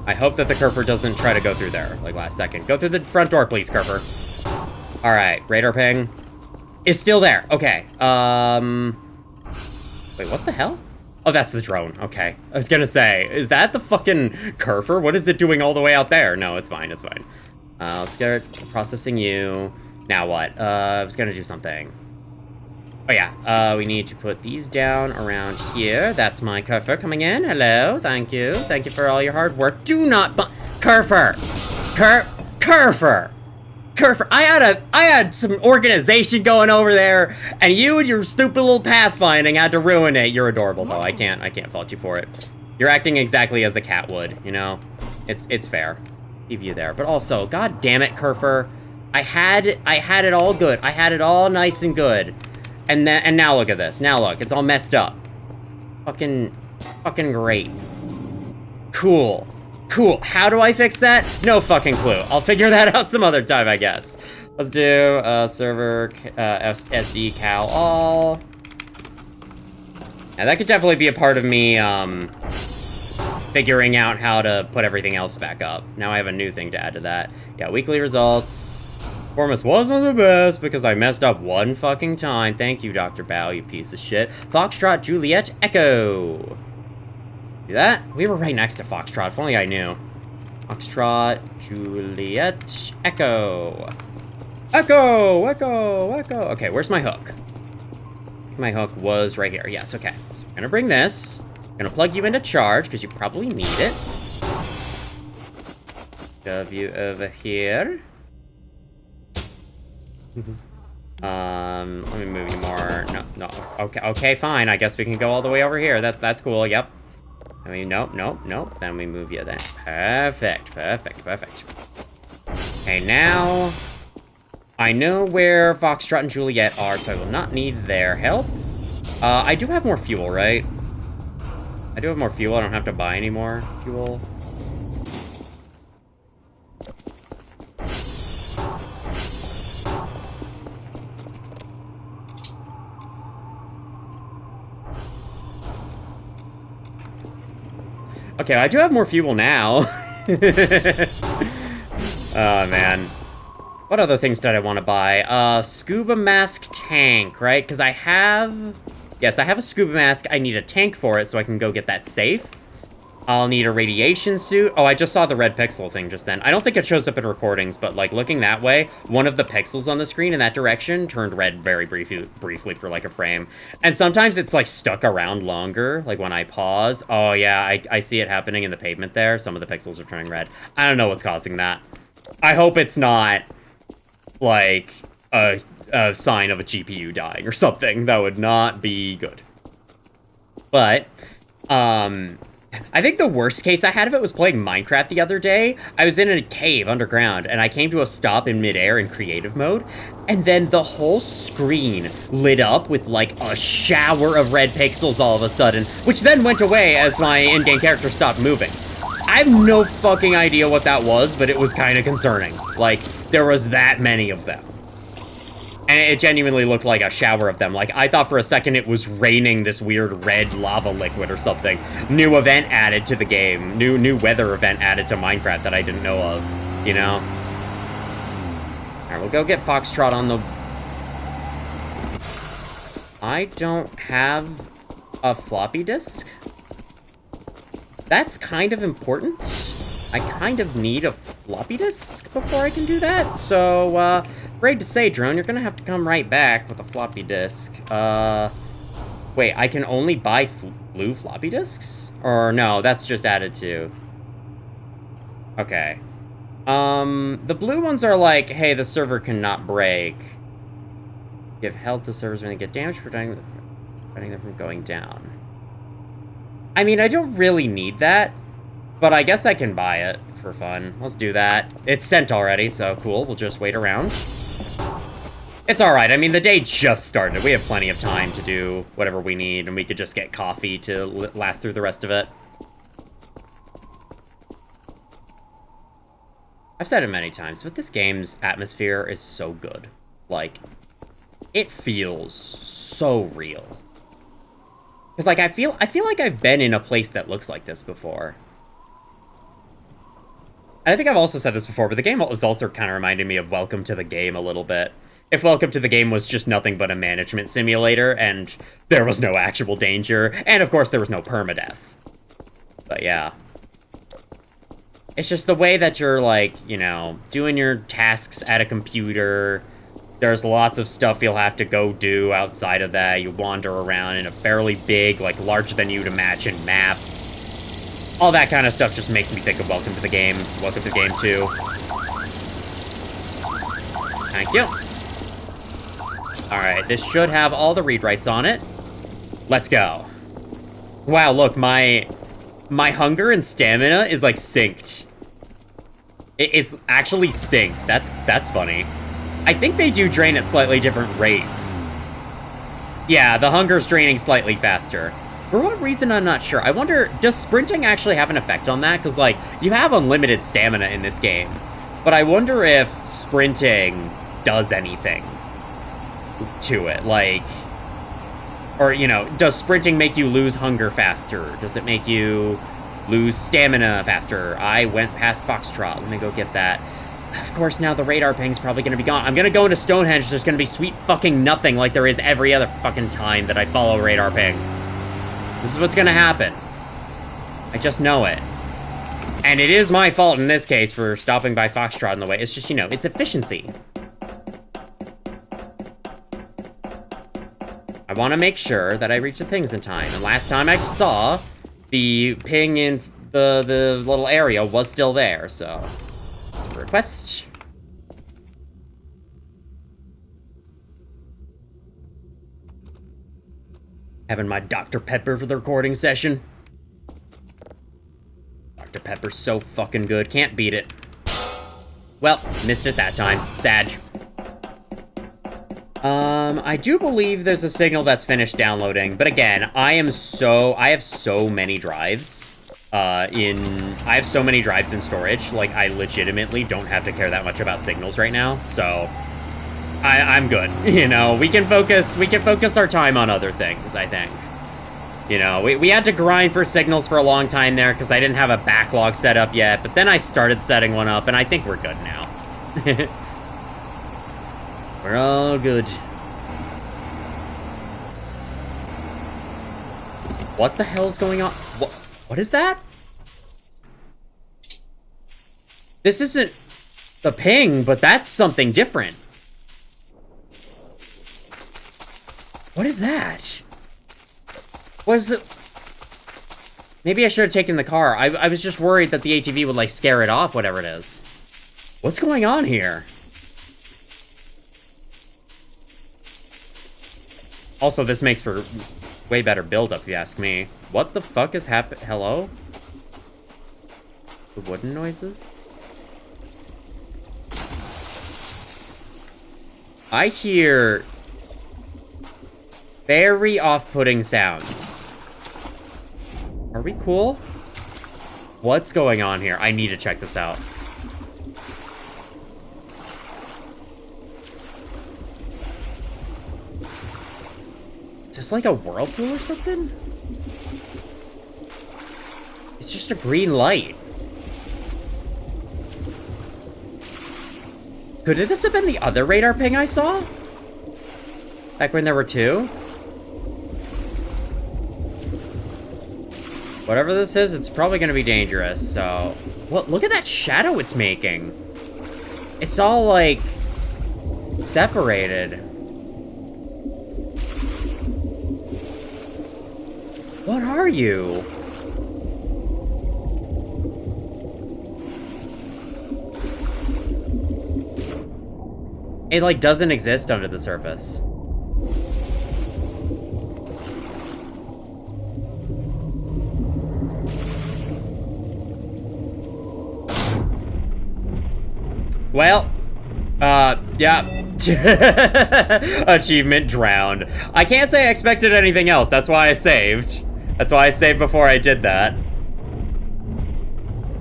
I hope that the Curfer doesn't try to go through there, like last second. Go through the front door, please, Curfer. All right, radar ping is still there. Okay, wait, what the hell? Oh, that's the drone. Okay. I was gonna say, is that the fucking Curfer? What is it doing all the way out there? No, it's fine, it's fine. Let's start processing you. Now what? I was gonna do something. Oh yeah, we need to put these down around here. That's my Curfer coming in. Hello, thank you. Thank you for all your hard work. Do not Curfer! Curfer! Curfer, I had some organization going over there, and you and your stupid little pathfinding had to ruin it. You're adorable though. I can't fault you for it. You're acting exactly as a cat would, you know? It's fair. Leave you there. But also, god damn it, Curfer. I had it all good. I had it all nice and good. And now look at this. Now look, it's all messed up. Fucking great. Cool. Cool. How do I fix that? No fucking clue. I'll figure that out some other time, I guess. Let's do server SD cal all. And that could definitely be a part of me figuring out how to put everything else back up. Now I have a new thing to add to that. Yeah, weekly results. Performance wasn't the best because I messed up one fucking time. Thank you, Dr. Bao, you piece of shit. Foxtrot, Juliet, Echo. See that? We were right next to Foxtrot, if only I knew. Foxtrot, Juliet, Echo. Echo, Echo, Echo. Okay, where's my hook? My hook was right here. Yes, okay. So I'm gonna bring this. I'm gonna plug you into charge, because you probably need it. Shove you over here. Let me move you more. No. Okay, fine. I guess we can go all the way over here. That's cool. Yep. I mean, nope. Then we move you then. Perfect. Okay, now I know where Foxtrot and Juliet are, so I will not need their help. I do have more fuel, right? I do have more fuel. I don't have to buy any more fuel. Okay, I do have more fuel now. Oh, man. What other things did I want to buy? Scuba mask tank, right? Because I have... Yes, I have a scuba mask. I need a tank for it so I can go get that safe. I'll need a radiation suit. Oh, I just saw the red pixel thing just then. I don't think it shows up in recordings, but, like, looking that way, one of the pixels on the screen in that direction turned red very briefly for, like, a frame. And sometimes it's, like, stuck around longer, like, when I pause. Oh, yeah, I see it happening in the pavement there. Some of the pixels are turning red. I don't know what's causing that. I hope it's not, like, a sign of a GPU dying or something. That would not be good. But, I think the worst case I had of it was playing Minecraft the other day. I was in a cave underground, and I came to a stop in midair in creative mode, and then the whole screen lit up with, like, a shower of red pixels all of a sudden, which then went away as my in-game character stopped moving. I have no fucking idea what that was, but it was kind of concerning. Like, there was that many of them. And it genuinely looked like a shower of them. Like, I thought for a second it was raining this weird red lava liquid or something. New event added to the game. New weather event added to Minecraft that I didn't know of, you know? Alright, we'll go get Foxtrot on the... I don't have a floppy disk. That's kind of important. I kind of need a floppy disk before I can do that, so, afraid to say, Drone, you're gonna have to come right back with a floppy disk. Wait, I can only buy blue floppy disks? Or no, that's just added to. Okay. The blue ones are like, hey, the server cannot break. Give health to servers when they get damaged, preventing them from going down. I mean, I don't really need that. But I guess I can buy it for fun. Let's do that. It's sent already, so cool. We'll just wait around. It's alright. I mean, the day just started. We have plenty of time to do whatever we need, and we could just get coffee to last through the rest of it. I've said it many times, but this game's atmosphere is so good. Like, it feels so real. Because, like, I feel like I've been in a place that looks like this before. I think I've also said this before, but the game was also kind of reminding me of Welcome to the Game a little bit. If Welcome to the Game was just nothing but a management simulator, and there was no actual danger, and of course there was no permadeath. But yeah. It's just the way that you're, like, you know, doing your tasks at a computer. There's lots of stuff you'll have to go do outside of that. You wander around in a fairly big, like, larger than you'd imagine map. All that kind of stuff just makes me think of Welcome to the Game. Welcome to Game 2. Thank you. Alright, this should have all the read writes on it. Let's go. Wow, look, my hunger and stamina is, like, synced. It's actually synced. That's funny. I think they do drain at slightly different rates. Yeah, the hunger's draining slightly faster. For what reason, I'm not sure. I wonder, does sprinting actually have an effect on that? Because, like, you have unlimited stamina in this game. But I wonder if sprinting does anything to it. Like, or, you know, does sprinting make you lose hunger faster? Does it make you lose stamina faster? I went past Foxtrot. Let me go get that. Of course, now the radar ping's probably going to be gone. I'm going to go into Stonehenge. There's going to be sweet fucking nothing like there is every other fucking time that I follow radar ping. This is what's gonna happen. I just know it. And it is my fault in this case for stopping by Foxtrot in the way. It's just, you know, it's efficiency. I want to make sure that I reach the things in time. And last time I saw, the ping in the little area was still there, so... Request. Having my Dr. Pepper for the recording session. Dr. Pepper's so fucking good. Can't beat it. Well, missed it that time. Sag. I do believe there's a signal that's finished downloading, but again, I have so many drives. I have so many drives in storage, like, I legitimately don't have to care that much about signals right now, so I'm good. You know, we can focus our time on other things, I think. You know, we had to grind for signals for a long time there because I didn't have a backlog set up yet, but then I started setting one up, and I think we're good now. We're all good. What the hell's going on? What is that? This isn't the ping, but that's something different. What is that? What is it? Maybe I should have taken the car. I was just worried that the ATV would, like, scare it off, whatever it is. What's going on here? Also, this makes for way better build-up, if you ask me. What the fuck is happening? Hello? The wooden noises? I hear very off-putting sounds. Are we cool? What's going on here? I need to check this out. Is this like a whirlpool or something? It's just a green light. Could this have been the other radar ping I saw? Back when there were two? Whatever this is, it's probably gonna be dangerous, so... Well, look at that shadow it's making. It's all, like, separated. What are you? It, like, doesn't exist under the surface. Well, yeah. Achievement drowned. I can't say I expected anything else. That's why I saved. That's why I saved before I did that.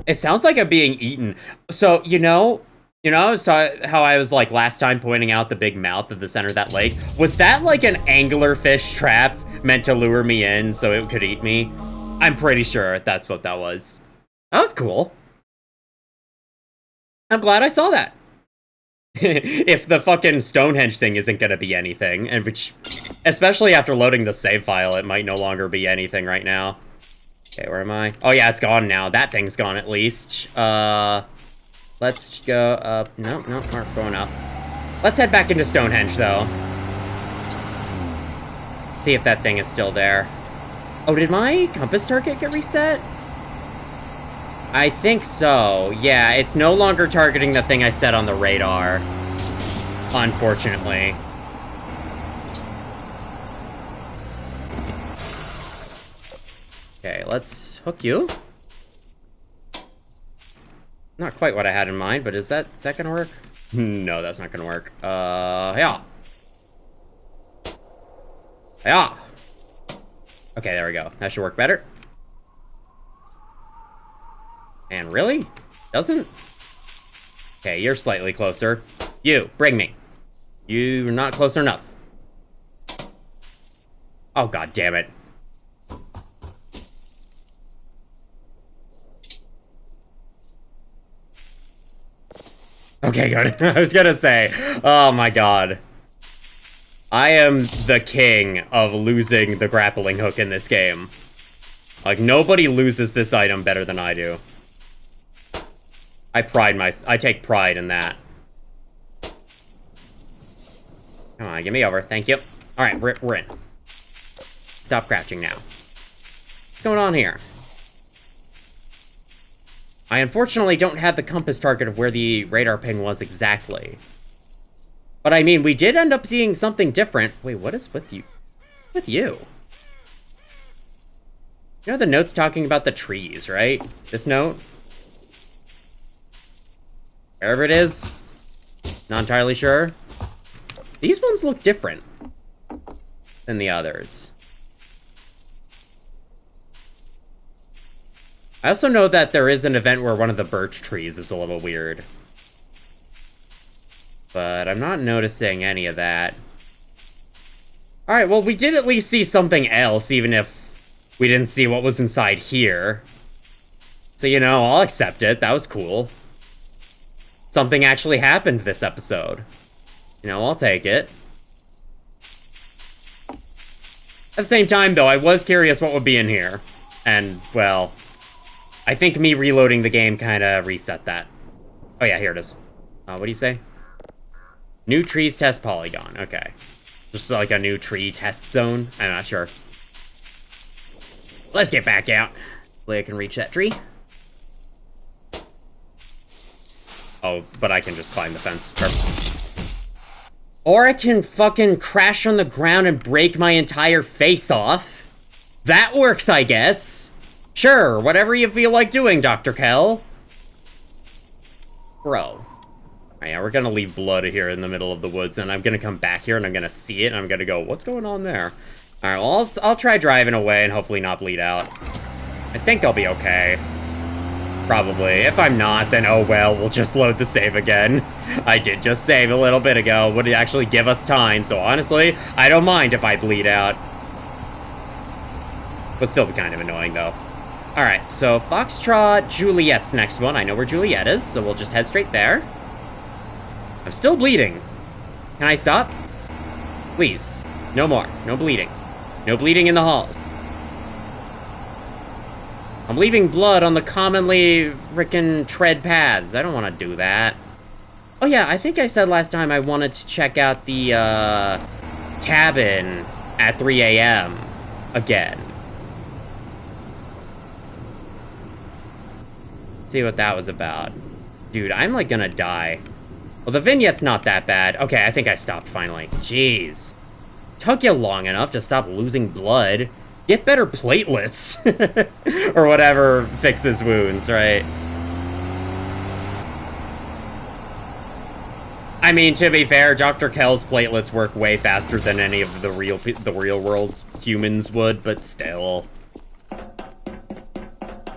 It sounds like I'm being eaten. So, you know, I was how I was, like, last time pointing out the big mouth at the center of that lake. Was that, like, an anglerfish trap meant to lure me in so it could eat me? I'm pretty sure that's what that was. That was cool. I'm glad I saw that. If the fucking Stonehenge thing isn't gonna be anything, and which, especially after loading the save file, it might no longer be anything right now. Okay, where am I? Oh yeah, it's gone now. That thing's gone at least. Let's go up. No, we're going up. Let's head back into Stonehenge, though. See if that thing is still there. Oh, did my compass target get reset? I think so. Yeah, it's no longer targeting the thing I set on the radar. Unfortunately. Okay, let's hook you. Not quite what I had in mind, but is that gonna work? No, that's not gonna work. Yeah. Yeah. Okay, there we go. That should work better. And really? Doesn't? Okay, you're slightly closer. You, bring me. You're not close enough. Oh, god damn it. Okay, good. I was gonna say, oh my god. I am the king of losing the grappling hook in this game. Like, nobody loses this item better than I do. I take pride in that. Come on, get me over. Thank you. Alright, we're in. Stop crouching now. What's going on here? I unfortunately don't have the compass target of where the radar ping was exactly. But I mean, we did end up seeing something different. Wait, what is with you? With you? You know the note's talking about the trees, right? This note? Wherever it is. Not entirely sure. These ones look different than the others. I also know that there is an event where one of the birch trees is a little weird. But I'm not noticing any of that. Alright, well, we did at least see something else, even if we didn't see what was inside here. So, you know, I'll accept it. That was cool. Something actually happened this episode. You know, I'll take it. At the same time, though, I was curious what would be in here. And, well, I think me reloading the game kind of reset that. Oh, yeah, here it is. What do you say? New trees test polygon. Okay. Just like a new tree test zone. I'm not sure. Let's get back out. Hopefully I can reach that tree. Oh, but I can just climb the fence. Perfect. Or I can fucking crash on the ground and break my entire face off. That works, I guess. Sure, whatever you feel like doing, Dr. Kell. Bro. Alright, yeah, we're gonna leave blood here in the middle of the woods, and I'm gonna come back here, and I'm gonna see it, and I'm gonna go, what's going on there? Alright, well, I'll try driving away and hopefully not bleed out. I think I'll be okay. Probably. If I'm not, then oh well, we'll just load the save again. I did just save a little bit ago. Would actually give us time, so honestly, I don't mind if I bleed out. Would still be kind of annoying, though. Alright, so Foxtrot, Juliet's next one. I know where Juliet is, so we'll just head straight there. I'm still bleeding. Can I stop? Please. No more. No bleeding. No bleeding in the halls. I'm leaving blood on the commonly frickin' tread paths. I don't want to do that. Oh yeah, I think I said last time I wanted to check out the, cabin at 3 a.m. again. See what that was about. Dude, I'm, like, gonna die. Well, the vignette's not that bad. Okay, I think I stopped finally. Jeez. Took you long enough to stop losing blood. Get better platelets. Or whatever fixes wounds, right? I mean, to be fair, Dr. Kell's platelets work way faster than any of the real world's humans would, but still.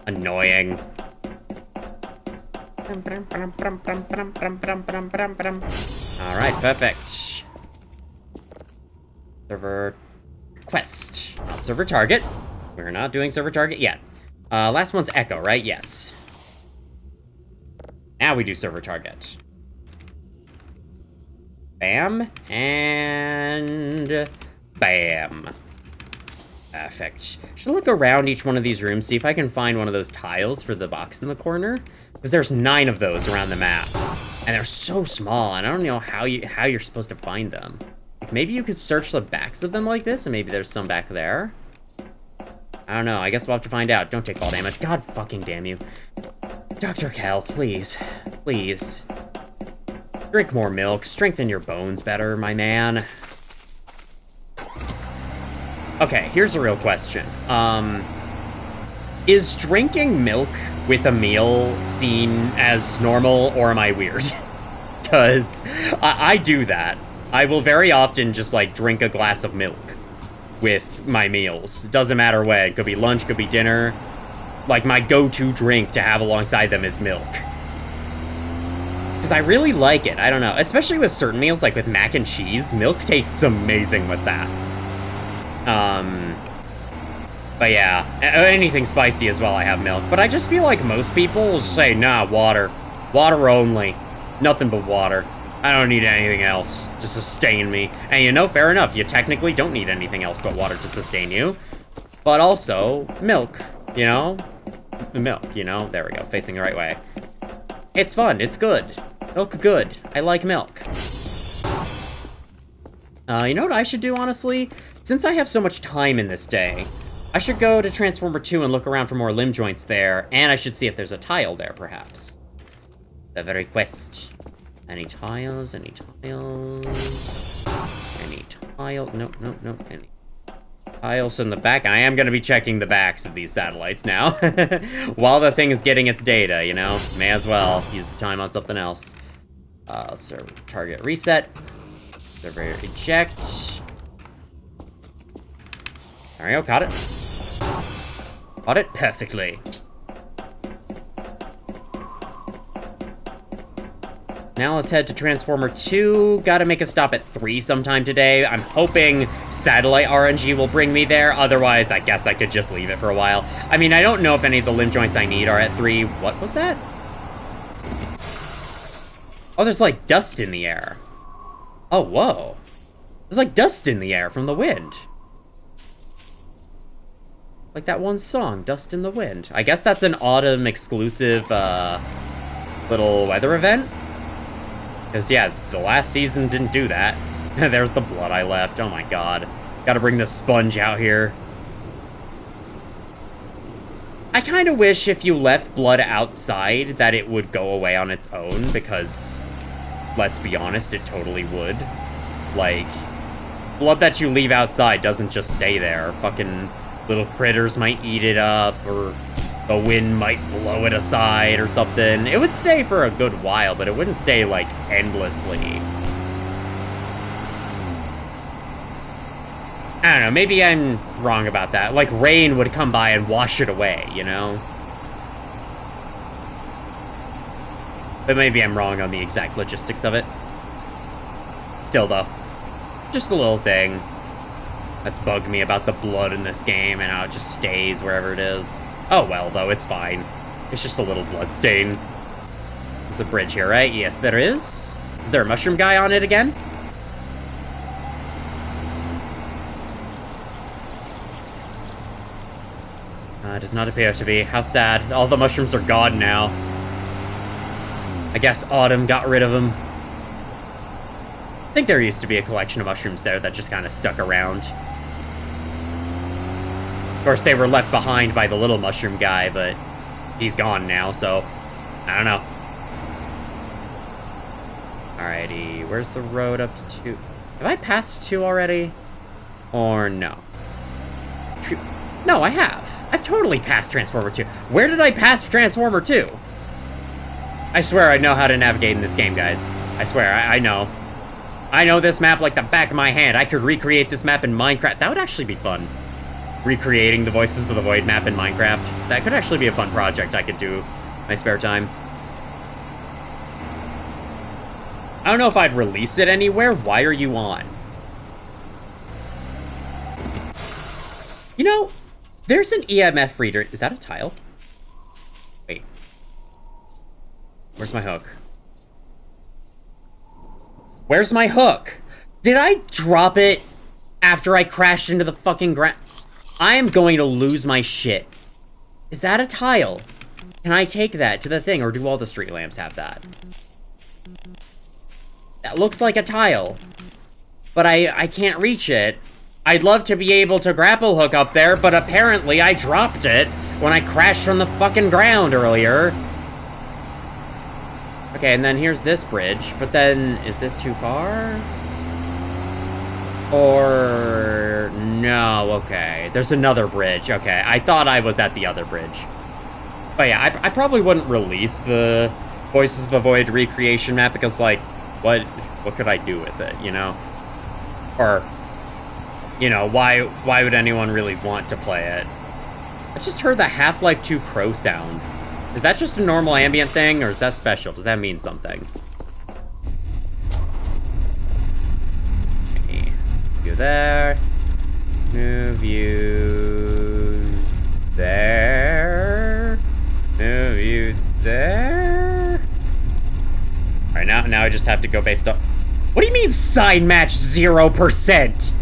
Annoying. Alright, perfect. Server quest. Not server target. We're not doing server target yet. Last one's Echo, right? Yes. Now we do server target. Bam. And bam. Perfect. Should look around each one of these rooms, see if I can find one of those tiles for the box in the corner. Because there's 9 of those around the map. And they're so small, and I don't know how you're supposed to find them. Like, maybe you could search the backs of them like this, and maybe there's some back there. I don't know, I guess we'll have to find out. Don't take fall damage. God fucking damn you. Dr. Kell, please. Please. Drink more milk. Strengthen your bones better, my man. Okay, here's a real question. Is drinking milk with a meal seen as normal, or am I weird? Because I do that. I will very often just, like, drink a glass of milk with my meals. It doesn't matter when. It could be lunch, could be dinner. Like, my go-to drink to have alongside them is milk. Because I really like it. I don't know. Especially with certain meals, like with mac and cheese. Milk tastes amazing with that. But yeah, anything spicy as well, I have milk. But I just feel like most people will say, nah, water. Water only. Nothing but water. I don't need anything else to sustain me. And you know, fair enough, you technically don't need anything else but water to sustain you. But also, milk, you know? The milk, you know? There we go, facing the right way. It's fun, it's good. Milk good. I like milk. You know what I should do, honestly? Since I have so much time in this day, I should go to Transformer 2 and look around for more limb joints there, and I should see if there's a tile there, perhaps. The very quest. Any tiles? Any tiles? Any tiles? Nope, nope, nope. Any. Also in the back, I am going to be checking the backs of these satellites now. While the thing is getting its data, you know? May as well use the time on something else. Server target reset. Server eject. There we go, caught it. Caught it perfectly. Now let's head to Transformer 2. Gotta make a stop at 3 sometime today. I'm hoping satellite RNG will bring me there. Otherwise, I guess I could just leave it for a while. I mean, I don't know if any of the limb joints I need are at 3. What was that? Oh, there's like dust in the air. Oh, whoa. There's like dust in the air from the wind. Like that one song, Dust in the Wind. I guess that's an autumn exclusive little weather event. Because, yeah, the last season didn't do that. There's the blood I left. Oh, my God. Gotta bring the sponge out here. I kind of wish if you left blood outside that it would go away on its own, because, let's be honest, it totally would. Like, blood that you leave outside doesn't just stay there. Fucking little critters might eat it up, or the wind might blow it aside or something. It would stay for a good while, but it wouldn't stay, like, endlessly. I don't know, maybe I'm wrong about that. Like, rain would come by and wash it away, you know? But maybe I'm wrong on the exact logistics of it. Still, though, just a little thing that's bugged me about the blood in this game and how it just stays wherever it is. Oh well, though, it's fine. It's just a little blood stain. There's a bridge here, right? Yes, there is. Is there a mushroom guy on it again? Does not appear to be. How sad. All the mushrooms are gone now. I guess autumn got rid of them. I think there used to be a collection of mushrooms there that just kind of stuck around. Of course, they were left behind by the little mushroom guy, but he's gone now, so I don't know. Alrighty, where's the road up to 2? Have I passed 2 already? Or no? No, I have. I've totally passed Transformer 2. Where did I pass Transformer 2? I swear I know how to navigate in this game, guys. I swear, I know. I know this map like the back of my hand. I could recreate this map in Minecraft. That would actually be fun. Recreating the Voices of the Void map in Minecraft. That could actually be a fun project I could do in my spare time. I don't know if I'd release it anywhere. Why are you on? You know, there's an EMF reader. Is that a tile? Wait. Where's my hook? Where's my hook? Did I drop it after I crashed into the fucking ground? I am going to lose my shit. Is that a tile? Can I take that to the thing, or do all the street lamps have that? That looks like a tile. But I can't reach it. I'd love to be able to grapple hook up there, but apparently I dropped it when I crashed from the fucking ground earlier. Okay, and then here's this bridge, but then, is this too far? Or, no, okay. There's another bridge, okay. I thought I was at the other bridge. But yeah, I probably wouldn't release the Voices of the Void recreation map, because, like, what could I do with it, you know? Or, you know, why would anyone really want to play it? I just heard the Half-Life 2 crow sound. Is that just a normal ambient thing, or is that special? Does that mean something? Okay. You there. Move you there. Move you there. Alright, now I just have to go based on... What do you mean sign match 0%?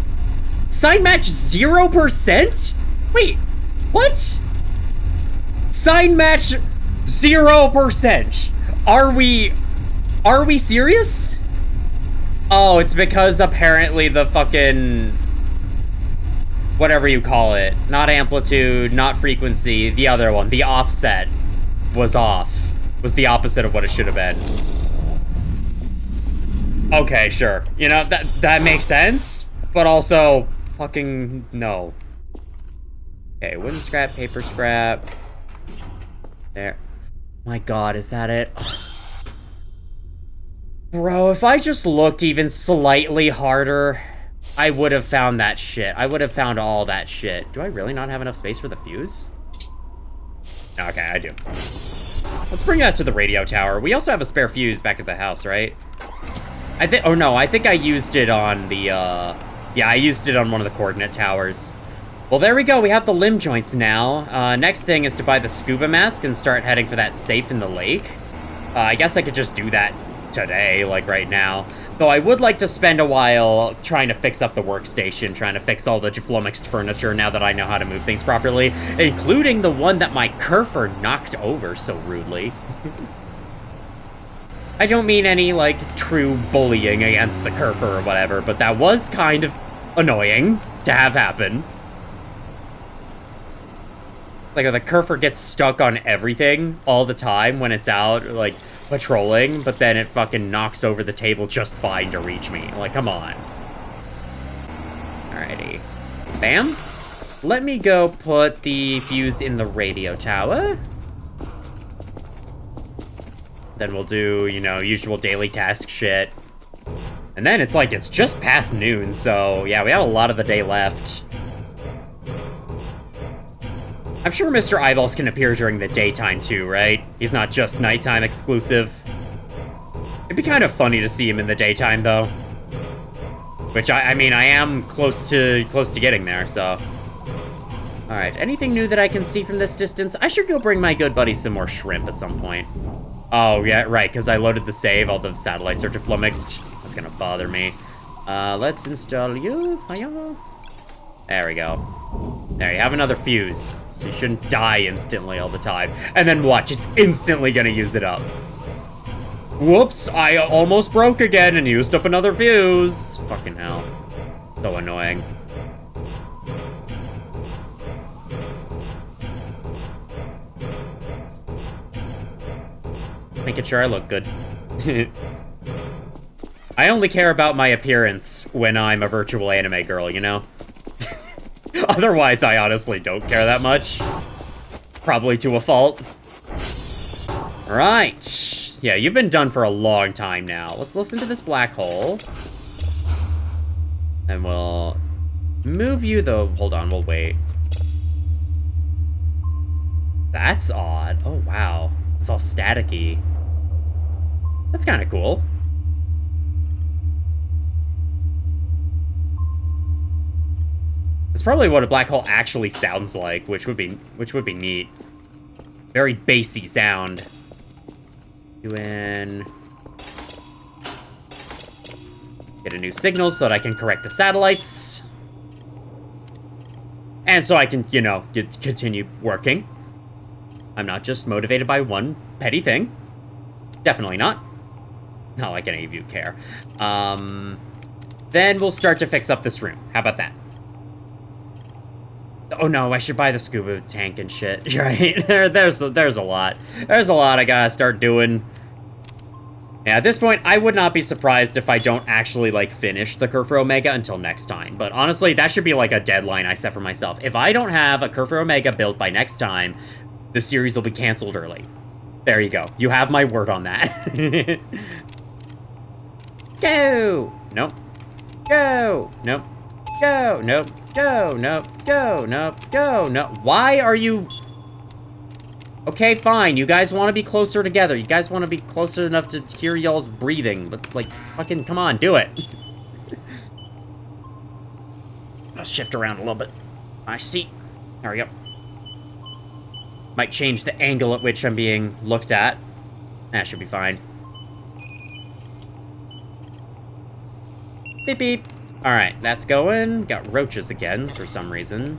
Sign match 0%? Wait, what? Sign match 0%. Are we serious? Oh, it's because apparently the fucking, whatever you call it, not amplitude, not frequency, the other one, the offset was off. Was the opposite of what it should have been. Okay, sure. You know, that makes sense, but also fucking no. Okay, wooden scrap, paper scrap. There. My god, is that it? Bro, if I just looked even slightly harder, I would have found that shit. I would have found all that shit. Do I really not have enough space for the fuse? Okay, I do. Let's bring that to the radio tower. We also have a spare fuse back at the house, right? I think, oh no, I think I used it on the, yeah, I used it on one of the coordinate towers. Well, there we go. We have the limb joints now. Next thing is to buy the scuba mask and start heading for that safe in the lake. I guess I could just do that today, like right now. Though I would like to spend a while trying to fix up the workstation, trying to fix all the flummoxed furniture now that I know how to move things properly, including the one that my Kerfer knocked over so rudely. I don't mean any, like, true bullying against the Kerfer or whatever, but that was kind of annoying to have happen. Like, the Kerfer gets stuck on everything all the time when it's out, like, patrolling, but then it fucking knocks over the table just fine to reach me. Like, come on. Alrighty. Bam. Let me go put the fuse in the radio tower. Then we'll do, you know, usual daily task shit. And then it's like, it's just past noon, so yeah, we have a lot of the day left. I'm sure Mr. Eyeballs can appear during the daytime too, right? He's not just nighttime exclusive. It'd be kind of funny to see him in the daytime, though. Which, I mean, I am close to getting there, so... Alright, anything new that I can see from this distance? I should go bring my good buddy some more shrimp at some point. Oh, yeah, right, because I loaded the save, all the satellites are flummoxed. That's gonna bother me. Let's install you. There we go. There, you have another fuse, so you shouldn't die instantly all the time. And then watch, it's instantly gonna use it up. Whoops, I almost broke again and used up another fuse. Fucking hell. So annoying. Making sure I look good. I only care about my appearance when I'm a virtual anime girl, you know? Otherwise, I honestly don't care that much. Probably to a fault. Right. Yeah, you've been done for a long time now. Let's listen to this black hole. And we'll move you, though. Hold on, we'll wait. That's odd. Oh, wow. It's all staticky. That's kind of cool. It's probably what a black hole actually sounds like, which would be neat. Very bassy sound. Get a new signal so that I can correct the satellites. And so I can, you know, continue working. I'm not just motivated by one petty thing. Definitely not. Not like any of you care. Then we'll start to fix up this room. How about that? Oh no, I should buy the scuba tank and shit. Right? There's a lot. There's a lot I gotta start doing. Yeah, at this point, I would not be surprised if I don't actually, like, finish the Kerfer Omega until next time. But honestly, that should be, like, a deadline I set for myself. If I don't have a Kerfer Omega built by next time, the series will be canceled early. There you go. You have my word on that. Go! Nope. Go! Nope. Go! Nope. Go! Nope. Go! Nope. Go! Nope. Why are you... Okay, fine. You guys want to be closer together. You guys want to be closer enough to hear y'all's breathing. But, like, fucking come on, do it. I'll shift around a little bit. My seat. There we go. Might change the angle at which I'm being looked at. That should be fine. Beep, beep. Alright, that's going. Got roaches again, for some reason.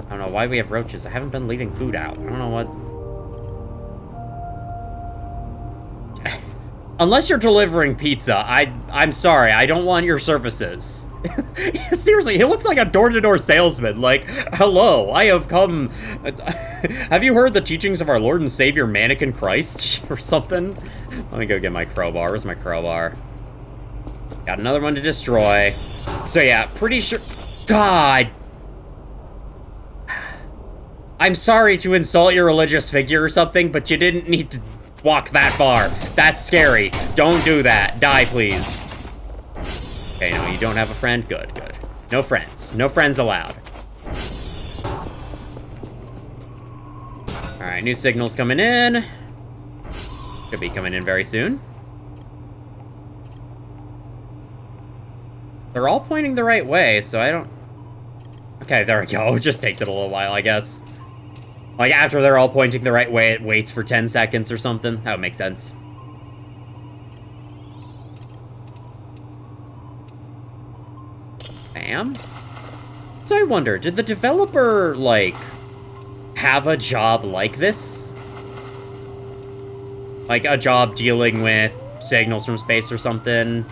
I don't know why we have roaches. I haven't been leaving food out. I don't know what... Unless you're delivering pizza, I'm sorry. I don't want your services. Seriously, he looks like a door-to-door salesman. Like, hello, I have come... Have you heard the teachings of our Lord and Savior Mannequin Christ? Or something? Let me go get my crowbar. Where's my crowbar? Got another one to destroy. So yeah, pretty sure... God! I'm sorry to insult your religious figure or something, but you didn't need to walk that far. That's scary. Don't do that. Die, please. Okay, no, you don't have a friend? Good, good. No friends. No friends allowed. Alright, new signals coming in. Should be coming in very soon. They're all pointing the right way, so I don't... Okay, there we go. It just takes it a little while, I guess. Like, after they're all pointing the right way, it waits for 10 seconds or something. That would make sense. Bam. So I wonder, did the developer, like, have a job like this? Like, a job dealing with signals from space or something?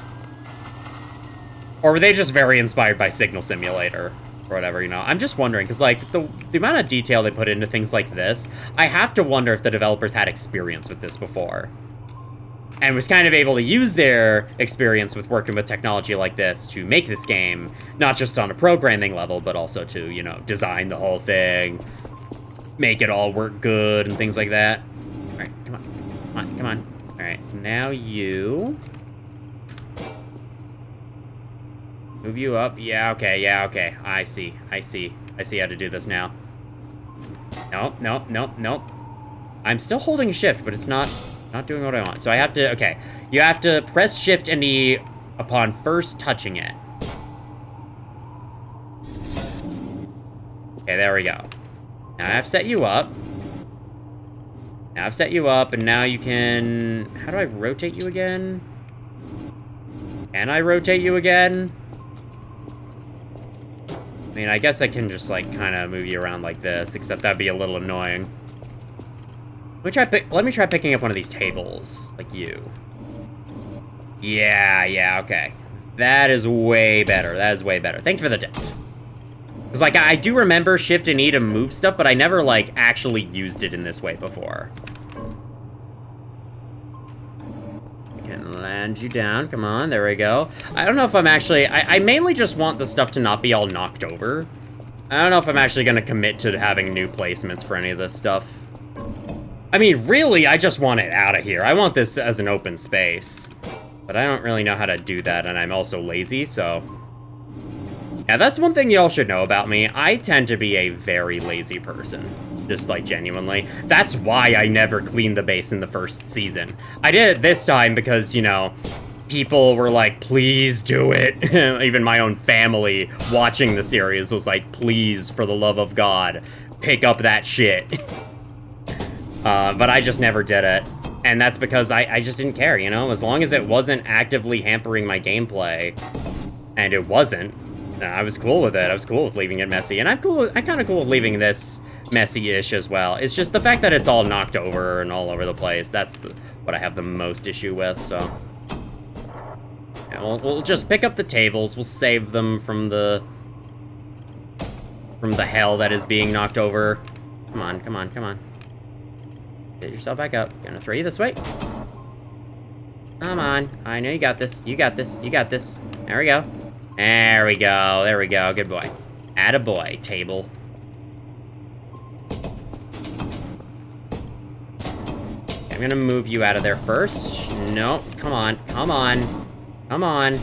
Or were they just very inspired by Signal Simulator? Or whatever, you know? I'm just wondering, because, like, the amount of detail they put into things like this, I have to wonder if the developers had experience with this before. And was kind of able to use their experience with working with technology like this to make this game, not just on a programming level, but also to, you know, design the whole thing, make it all work good, and things like that. Alright, come on. Come on, come on. Alright, now you... Move you up. Yeah, okay, yeah, okay. I see, I see. I see how to do this now. Nope, nope, nope, nope. I'm still holding shift, but it's not doing what I want. So I have to, okay. You have to press shift and E upon first touching it. Okay, there we go. Now I've set you up. Now I've set you up, and now you can... How do I rotate you again? Can I rotate you again? I mean, I guess I can just, like, kind of move you around like this, except that'd be a little annoying. Let me try picking up one of these tables, like you. Yeah, yeah, okay. That is way better. That is way better. Thank you for the tip. Because, like, I do remember Shift and E to move stuff, but I never, like, actually used it in this way before. Land you down. Come on, there we go. I don't know if I'm actually... I mainly just want the stuff to not be all knocked over. I don't know if I'm actually going to commit to having new placements for any of this stuff. I mean, really, I just want it out of here. I want this as an open space. But I don't really know how to do that, and I'm also lazy, so... Yeah, that's one thing y'all should know about me. I tend to be a very lazy person. Just, like, genuinely. That's why I never cleaned the base in the first season. I did it this time because, you know, people were like, please do it. Even my own family watching the series was like, please, for the love of God, pick up that shit. But I just never did it. And that's because I just didn't care, you know? As long as it wasn't actively hampering my gameplay, and it wasn't, I was cool with it. I was cool with leaving it messy. And I'm kind of cool with leaving this messy-ish as well. It's just the fact that it's all knocked over and all over the place. That's what I have the most issue with, so... Yeah, we'll just pick up the tables. We'll save them from the hell that is being knocked over. Come on, come on, come on. Get yourself back up. Gonna throw you this way. Come on. I know you got this. You got this. You got this. There we go. There we go. There we go. Good boy. Attaboy, table. I'm gonna move you out of there first. No, come on, come on, come on.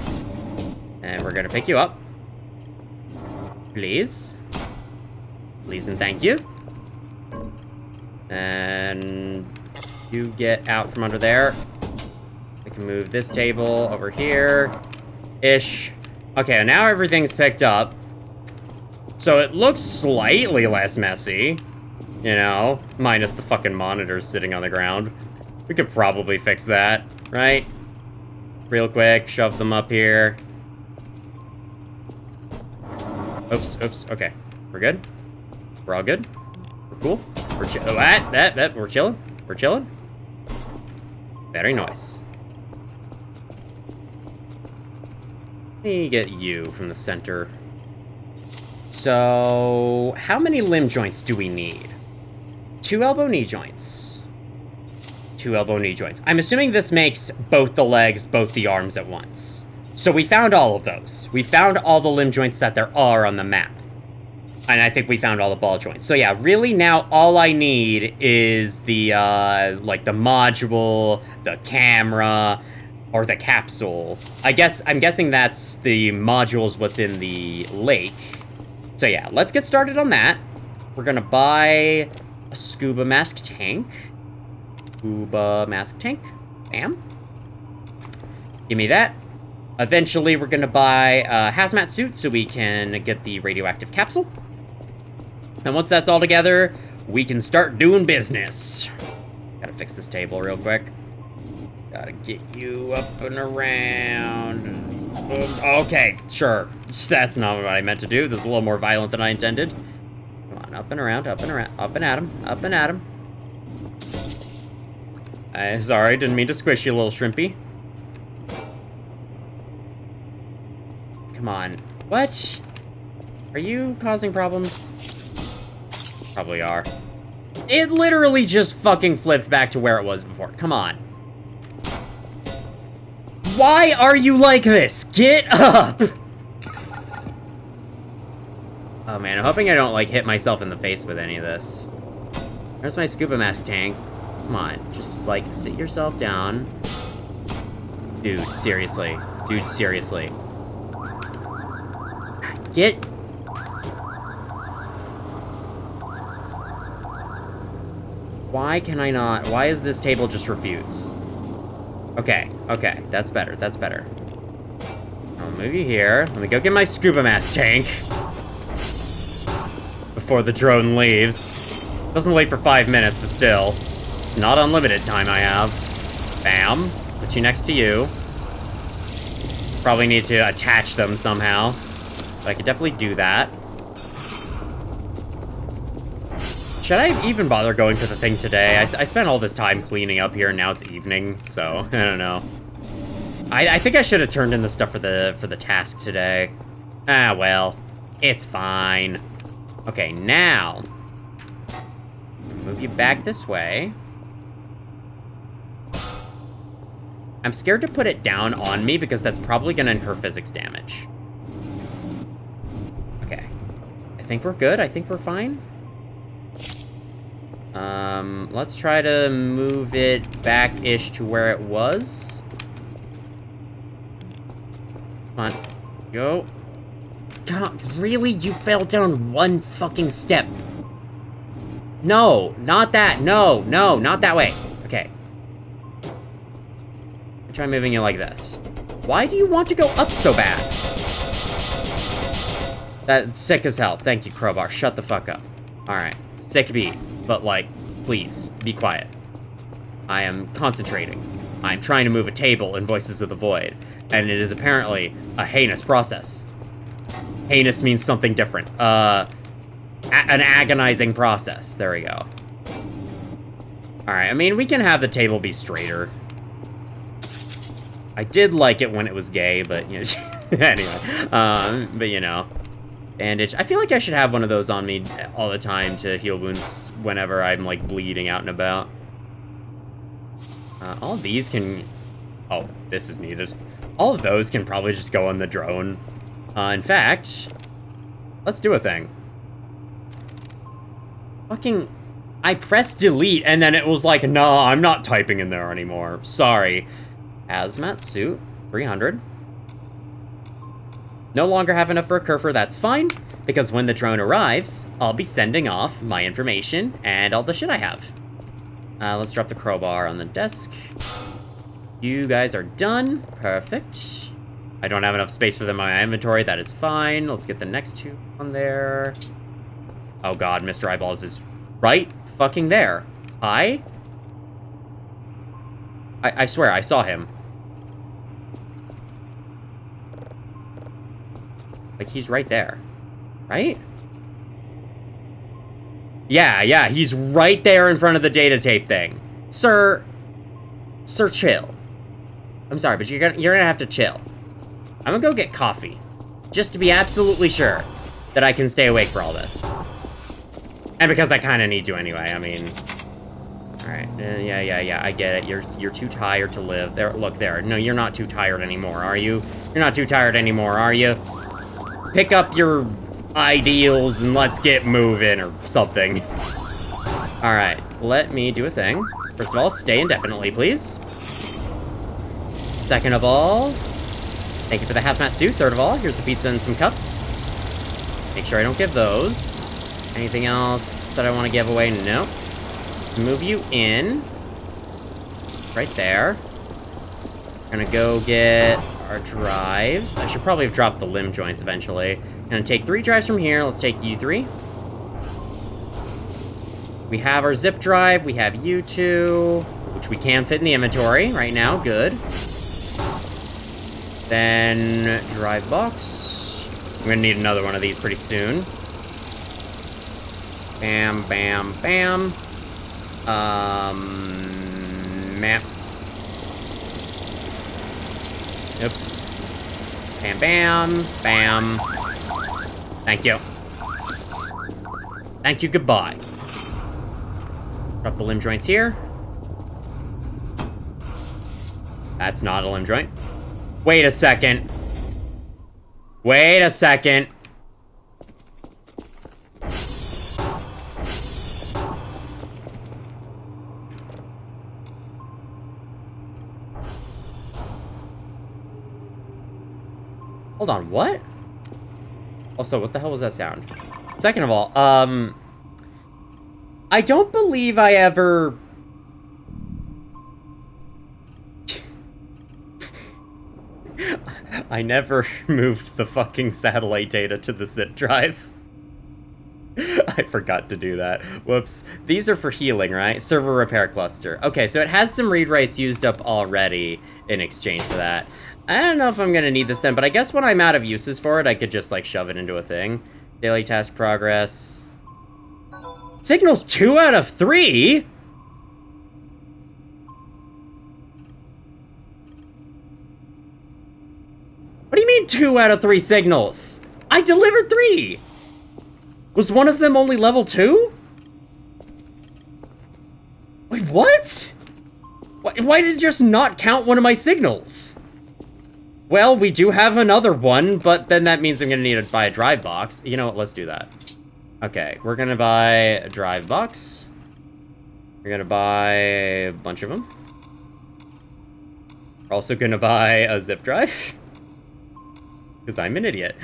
And we're gonna pick you up. Please. Please and thank you. And you get out from under there. We can move this table over here. Ish. Okay, now everything's picked up. So it looks slightly less messy. You know, minus the fucking monitors sitting on the ground. We could probably fix that, right? Real quick, shove them up here. Oops, oops, okay. We're good? We're all good? We're cool? We're we're chilling? We're chilling? Very nice. Let me get you from the center. So, how many limb joints do we need? 2 elbow knee joints. 2 elbow knee joints. I'm assuming this makes both the legs, both the arms at once. So we found all of those. We found all the limb joints that there are on the map. And I think we found all the ball joints. So yeah, really now all I need is the, like the module, the camera, or the capsule. I'm guessing that's the modules what's in the lake. So yeah, let's get started on that. We're gonna buy a scuba mask tank. Bam. Give me that. Eventually, we're gonna buy a hazmat suit so we can get the radioactive capsule. And once that's all together, we can start doing business. Gotta fix this table real quick. Gotta get you up and around. Okay, sure. That's not what I meant to do. This is a little more violent than I intended. Come on, up and around, up and around, up and at him, up and at him. Sorry, didn't mean to squish you, little shrimpy. Come on. What? Are you causing problems? Probably are. It literally just fucking flipped back to where it was before. Come on. Why are you like this? Get up! Oh man, I'm hoping I don't like hit myself in the face with any of this. Where's my scuba mask tank? Come on, just like sit yourself down. Dude, seriously. Dude, seriously. Get... Why can I not? Why is this table just refuse? Okay, okay, that's better, that's better. I'll move you here. Let me go get my scuba mask tank. Before the drone leaves. Doesn't wait for 5 minutes, but still. It's not unlimited time I have. Bam. Put you next to you. Probably need to attach them somehow. But I could definitely do that. Should I even bother going to the thing today? I spent all this time cleaning up here, and now it's evening, so I don't know. I think I should have turned in the stuff for the task today. Ah, well, it's fine. Okay, now move you back this way. I'm scared to put it down on me because that's probably going to incur physics damage. Okay, I think we're good. I think we're fine. Let's try to move it back-ish to where it was. Come on, go. God, really? You fell down one fucking step. No, not that. No, no, not that way. Okay. Try moving it like this. Why do you want to go up so bad? That's sick as hell. Thank you, Crowbar. Shut the fuck up. Alright. Sick beat. But, like, please, be quiet. I am concentrating. I'm trying to move a table in Voices of the Void. And it is apparently a heinous process. Heinous means something different. An agonizing process. There we go. Alright, I mean, we can have the table be straighter. I did like it when it was gay, but, you know, anyway. But, you know. Bandage. I feel like I should have one of those on me all the time to heal wounds whenever I'm, like, bleeding out and about. All these can... Oh, this is needed. All of those can probably just go on the drone. In fact, let's do a thing. Fucking... I pressed delete, and then it was like, no, I'm not typing in there anymore. Sorry. Hazmat suit, 300. No longer have enough for a Kerfer, that's fine, because when the drone arrives, I'll be sending off my information and all the shit I have. Let's drop the crowbar on the desk. You guys are done. Perfect. I don't have enough space for them in my inventory, that is fine. Let's get the next two on there. Oh god, Mr. Eyeballs is right fucking there. I swear, I saw him. Like, he's right there. Right? Yeah, he's right there in front of the data tape thing. Sir, chill. I'm sorry, but you're gonna have to chill. I'm gonna go get coffee. Just to be absolutely sure that I can stay awake for all this. And because I kind of need to anyway, I mean... Alright, yeah, I get it. You're too tired to live. There, look there. No, you're not too tired anymore, are you? You're not too tired anymore, are you? Pick up your ideals and let's get moving or something. Alright, let me do a thing. First of all, stay indefinitely, please. Second of all, thank you for the hazmat suit. Third of all, here's the pizza and some cups. Make sure I don't give those. Anything else that I want to give away? No. Move you in. Right there. We're gonna go get our drives. I should probably have dropped the limb joints eventually. Gonna take 3 drives from here. Let's take you 3. We have our zip drive. We have you 2, which we can fit in the inventory right now. Good. Then drive box. I'm gonna need another one of these pretty soon. Bam, bam, bam. Map. Oops. Bam, bam, bam. Thank you. Thank you, goodbye. Drop the limb joints here. That's not a limb joint. Wait a second. Wait a second. Hold on, what? Also, what the hell was that sound? Second of all, I don't believe I ever... I never moved the fucking satellite data to the zip drive. I forgot to do that. Whoops. These are for healing, right? Server repair cluster. Okay, so it has some read writes used up already in exchange for that. I don't know if I'm gonna need this then, but I guess when I'm out of uses for it, I could just, like, shove it into a thing. Daily task progress. Signals 2 out of 3? What do you mean 2 out of 3 signals? I delivered 3! Was one of them only level 2? Wait, what? Why did it just not count one of my signals? Well, we do have another one, but then that means I'm gonna need to buy a drive box. You know what, let's do that. Okay, we're gonna buy a drive box. We're gonna buy a bunch of them. We're also gonna buy a zip drive. Because I'm an idiot.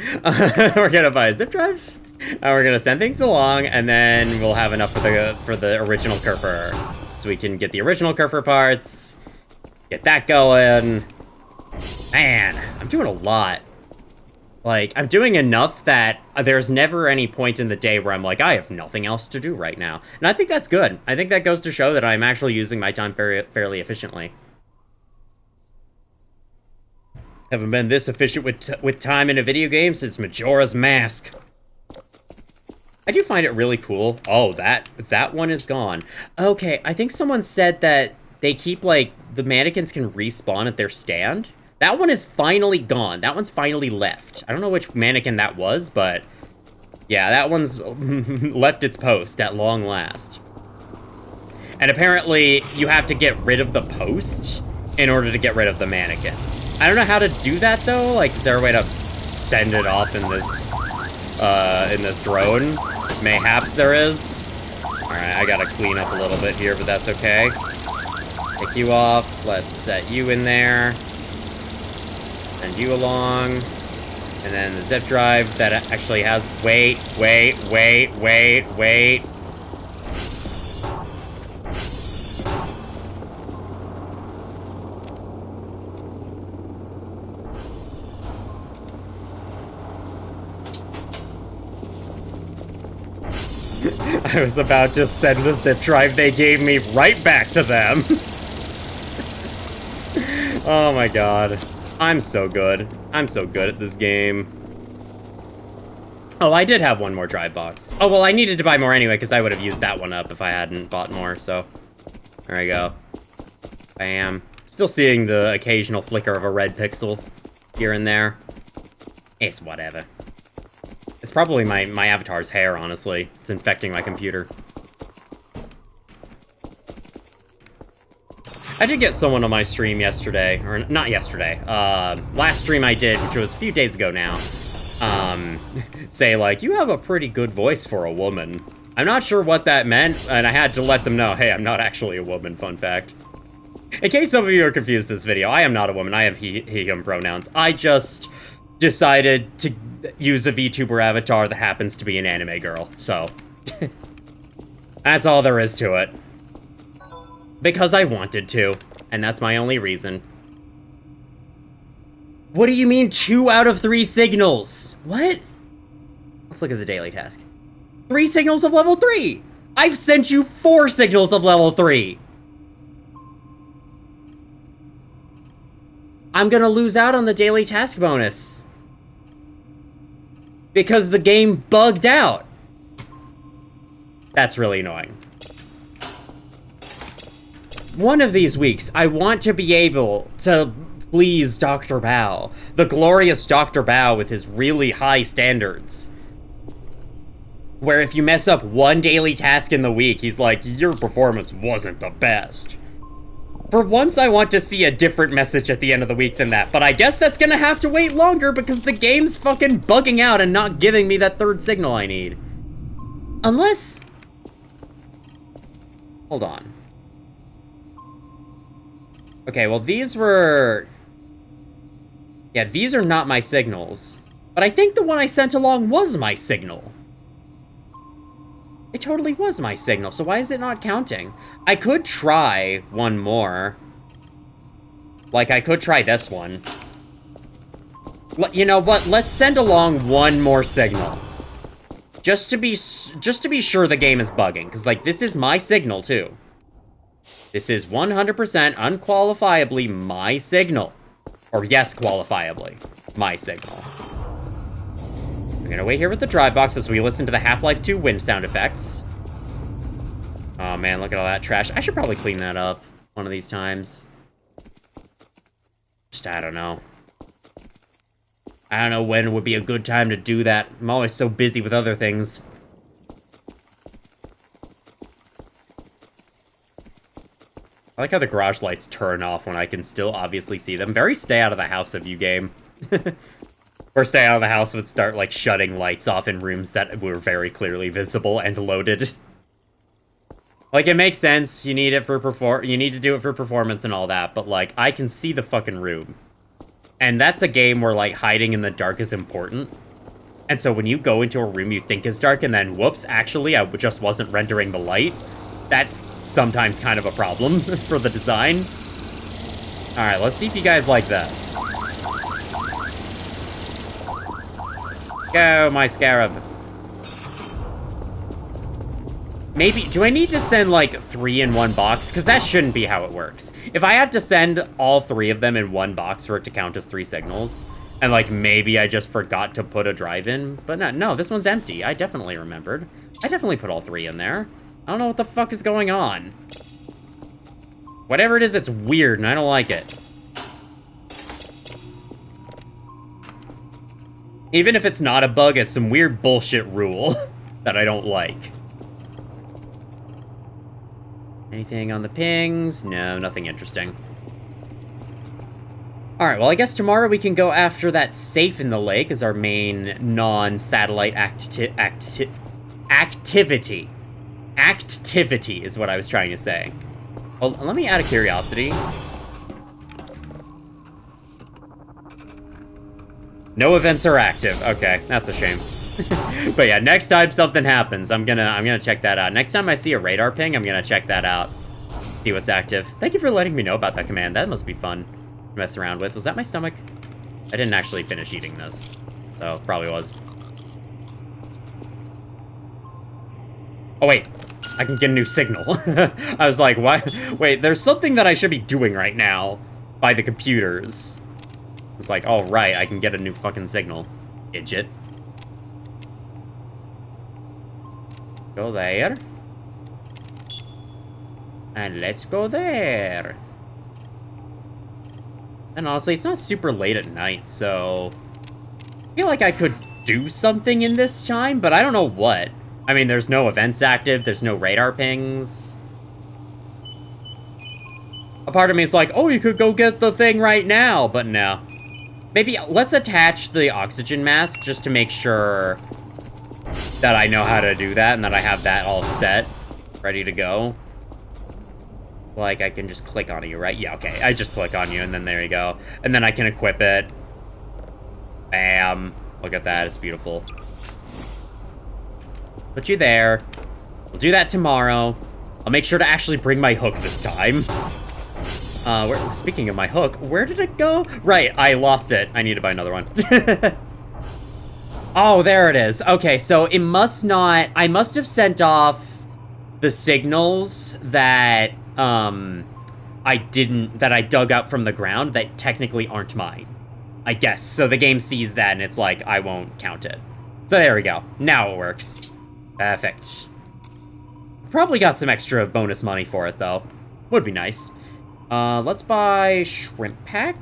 We're gonna buy a zip drive. And we're gonna send things along, and then we'll have enough for the original Kerfer. So we can get the original Kerfer parts, get that going. Man, I'm doing a lot. Like, I'm doing enough that there's never any point in the day where I'm like, I have nothing else to do right now. And I think that's good. I think that goes to show that I'm actually using my time fairly efficiently. Haven't been this efficient with time in a video game since Majora's Mask. I do find it really cool. Oh, that one is gone. Okay, I think someone said that they keep, like, the mannequins can respawn at their stand. That one is finally gone. That one's finally left. I don't know which mannequin that was, but yeah, that one's left its post at long last. And apparently, you have to get rid of the post in order to get rid of the mannequin. I don't know how to do that, though. Like, is there a way to send it off in this drone? Mayhaps there is. Alright, I gotta clean up a little bit here, but that's okay. Take you off. Let's set you in there. Send you along. And then the zip drive that actually has... Wait. I was about to send the zip drive they gave me right back to them. Oh my god. I'm so good. I'm so good at this game. Oh, I did have one more drive box. Oh, well, I needed to buy more anyway, because I would have used that one up if I hadn't bought more, so... There we go. Bam. Still seeing the occasional flicker of a red pixel here and there. It's whatever. It's probably my avatar's hair, honestly. It's infecting my computer. I did get someone on my stream yesterday, or not yesterday, last stream I did, which was a few days ago now, say like, you have a pretty good voice for a woman. I'm not sure what that meant, and I had to let them know, hey, I'm not actually a woman, fun fact. In case some of you are confused this video, I am not a woman, I have he, him pronouns. I just decided to use a VTuber avatar that happens to be an anime girl, so. That's all there is to it. Because I wanted to, and that's my only reason. What do you mean 2 out of 3 signals? What? Let's look at the daily task. 3 signals of level 3! I've sent you 4 signals of level 3! I'm gonna lose out on the daily task bonus. Because the game bugged out. That's really annoying. One of these weeks, I want to be able to please Dr. Bao. The glorious Dr. Bao with his really high standards. Where if you mess up one daily task in the week, he's like, your performance wasn't the best. For once, I want to see a different message at the end of the week than that, but I guess that's gonna have to wait longer because the game's fucking bugging out and not giving me that 3rd signal I need. Unless... Hold on. Okay, well these were... Yeah, these are not my signals. But I think the one I sent along was my signal. It totally was my signal, so why is it not counting? I could try one more. Like, I could try this one. You know what? Let's send along one more signal. Just to be sure the game is bugging, because, like, this is my signal, too. This is 100% unqualifiably my signal. Or, yes, qualifiably, my signal. We're gonna wait here with the drive box as we listen to the Half-Life 2 wind sound effects. Oh, man, look at all that trash. I should probably clean that up one of these times. Just, I don't know. I don't know when would be a good time to do that. I'm always so busy with other things. I like how the garage lights turn off when I can still obviously see them. Very stay out of the house of you game. Or stay out of the house would start, like, shutting lights off in rooms that were very clearly visible and loaded. Like, it makes sense. You need it for you need to do it for performance and all that, but, like, I can see the fucking room. And that's a game where, like, hiding in the dark is important. And so when you go into a room you think is dark and then, whoops, actually, I just wasn't rendering the light, that's sometimes kind of a problem for the design. Alright, let's see if you guys like this. Go, my scarab. Maybe, do I need to send, like, 3 in one box? Because that shouldn't be how it works. If I have to send all 3 of them in one box for it to count as 3 signals, and, like, maybe I just forgot to put a drive in, but no, this one's empty. I definitely remembered. I definitely put all 3 in there. I don't know what the fuck is going on. Whatever it is, it's weird, and I don't like it. Even if it's not a bug, it's some weird bullshit rule that I don't like. Anything on the pings? No, nothing interesting. Alright, well, I guess tomorrow we can go after that safe in the lake as our main non-satellite activity. Activity is what I was trying to say. Well, let me add a curiosity. No events are active. Okay, that's a shame. But yeah, next time something happens, I'm gonna check that out. Next time I see a radar ping, I'm gonna check that out. See what's active. Thank you for letting me know about that command. That must be fun to mess around with. Was that my stomach? I didn't actually finish eating this, so probably was. Oh wait, I can get a new signal. I was like, what? Wait, there's something that I should be doing right now by the computers. It's like, oh right, I can get a new fucking signal. Idiot. Go there. And let's go there. And honestly, it's not super late at night, so... I feel like I could do something in this time, but I don't know what. I mean, there's no events active, there's no radar pings. A part of me is like, oh, you could go get the thing right now, but no. Maybe let's attach the oxygen mask just to make sure that I know how to do that and that I have that all set, ready to go. Like, I can just click on you, right? Yeah, okay. I just click on you, and then there you go. And then I can equip it. Bam. Look at that. It's beautiful. Put you there. We'll do that tomorrow. I'll make sure to actually bring my hook this time. Speaking of my hook, where did it go? Right, I lost it. I need to buy another one. Oh, there it is. Okay, so it must not... I must have sent off the signals that, I dug up from the ground that technically aren't mine. I guess. So the game sees that and it's like, I won't count it. So there we go. Now it works. Perfect. Probably got some extra bonus money for it, though. Would be nice. Let's buy shrimp pack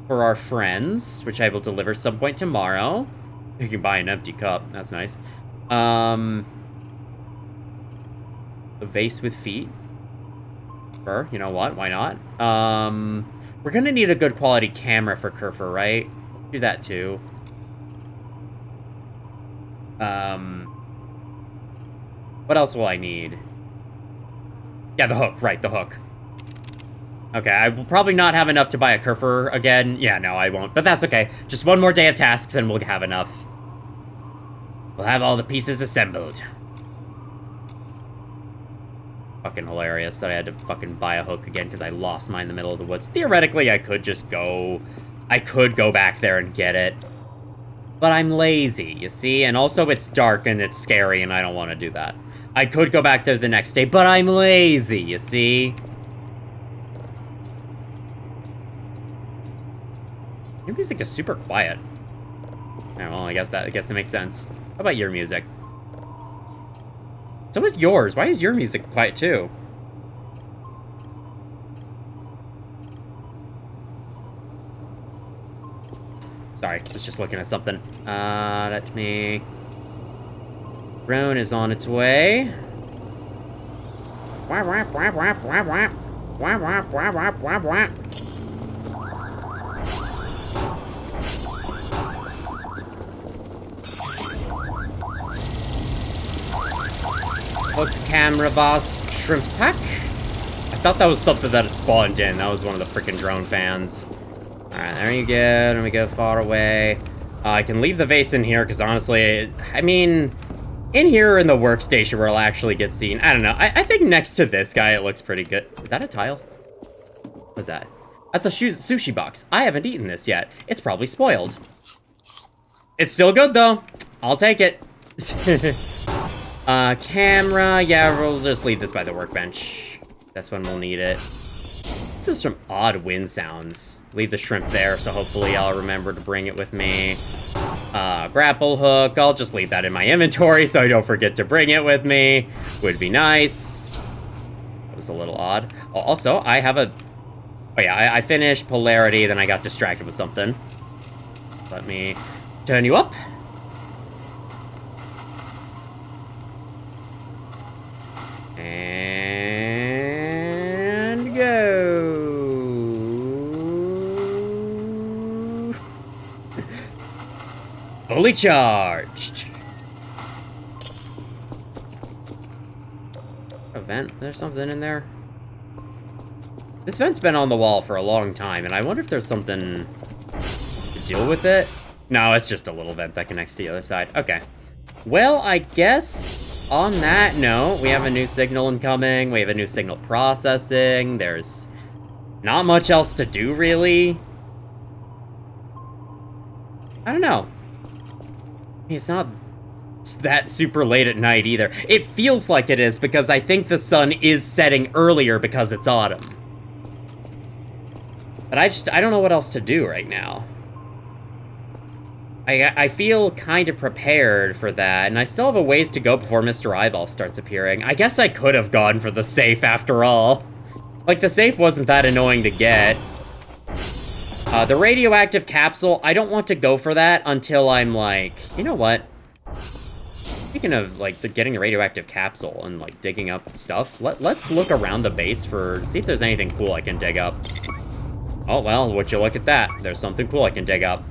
for our friends, which I will deliver some point tomorrow. You can buy an empty cup. That's nice. A vase with feet. Sure, you know what? Why not? We're gonna need a good quality camera for Kerfer, right? Do that too. What else will I need? Yeah, the hook. Right, the hook. Okay, I will probably not have enough to buy a Kerfer again. Yeah, no, I won't. But that's okay. Just one more day of tasks and we'll have enough. We'll have all the pieces assembled. Fucking hilarious that I had to fucking buy a hook again because I lost mine in the middle of the woods. Theoretically, I could just go... I could go back there and get it. But I'm lazy, you see? And also it's dark and it's scary and I don't want to do that. I could go back there the next day, but I'm lazy, you see? Your music is super quiet. Yeah, well, I guess that makes sense. How about your music? So is yours. Why is your music quiet too? Sorry, was just looking at something. Let me... Drone is on its way. Wap, wap, wap, wap, wap, wap. Wap, wap, wap, wap, wap, wap. Hook camera vase shrimps pack. I thought that was something that had spawned in. That was one of the freaking drone fans. Alright, there you go. Let me go far away. I can leave the vase in here, because honestly, I mean, in here in the workstation where I'll actually get seen. I don't know. I think next to this guy, it looks pretty good. Is that a tile? What's that? That's a sushi box. I haven't eaten this yet. It's probably spoiled. It's still good, though. I'll take it. Camera. Yeah, we'll just leave this by the workbench. That's when we'll need it. This is some odd wind sounds. Leave the shrimp there, so hopefully I'll remember to bring it with me. Grapple hook. I'll just leave that in my inventory so I don't forget to bring it with me. Would be nice. That was a little odd. Oh, also, I have a... Oh yeah, I finished polarity, then I got distracted with something. Let me turn you up. And go. Fully charged. A vent? There's something in there. This vent's been on the wall for a long time, and I wonder if there's something to deal with it. No, it's just a little vent that connects to the other side. Okay. Well, I guess on that note, we have a new signal incoming. We have a new signal processing. There's not much else to do, really. I don't know. It's not that super late at night either. It feels like it is because I think the sun is setting earlier because it's autumn. But I don't know what else to do right now. I feel kind of prepared for that, and I still have a ways to go before Mr. Eyeball starts appearing. I guess I could have gone for the safe after all. Like, the safe wasn't that annoying to get. The radioactive capsule, I don't want to go for that until I'm like, you know what? Speaking of, like, getting the radioactive capsule and, like, digging up stuff, let's look around the base see if there's anything cool I can dig up. Oh, well, would you look at that? There's something cool I can dig up.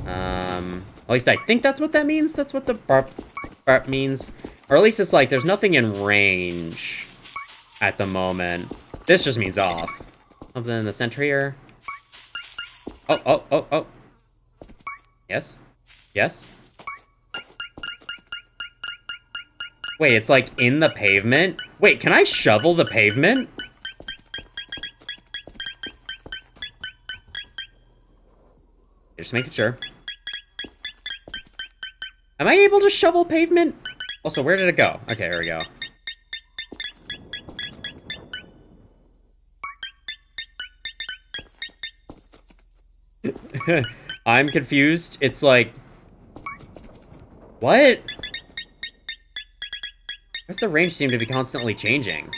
At least I think that's what that means. That's what the burp means. Or at least it's like, there's nothing in range at the moment. This just means off. Something in the center here. Oh. Yes? Yes? Wait, it's like in the pavement? Wait, can I shovel the pavement? Just making sure. Am I able to shovel pavement? Also, where did it go? Okay, here we go. I'm confused. It's like... What? Why's the range seem to be constantly changing?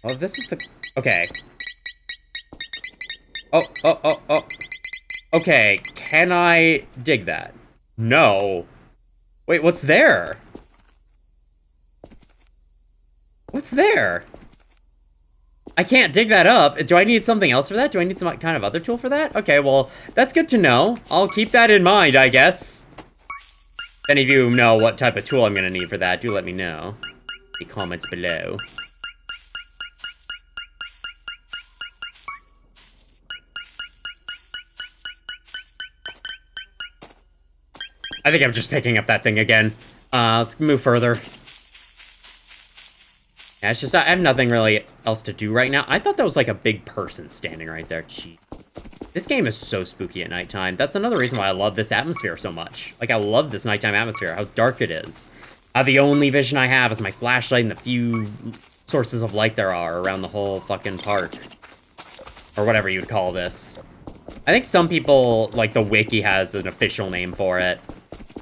Oh, this is the... Okay. Oh. Okay, can I dig that? No. Wait, what's there? What's there? I can't dig that up. Do I need something else for that? Do I need some kind of other tool for that? Okay, well, that's good to know. I'll keep that in mind, I guess. If any of you know what type of tool I'm gonna need for that, do let me know in the comments below. I think I'm just picking up that thing again. Let's move further. Yeah, it's just, I have nothing really else to do right now. I thought that was like a big person standing right there. Gee. This game is so spooky at nighttime. That's another reason why I love this atmosphere so much. Like, I love this nighttime atmosphere, how dark it is. The only vision I have is my flashlight and the few sources of light there are around the whole fucking park. Or whatever you'd call this. I think some people, like, the wiki has an official name for it.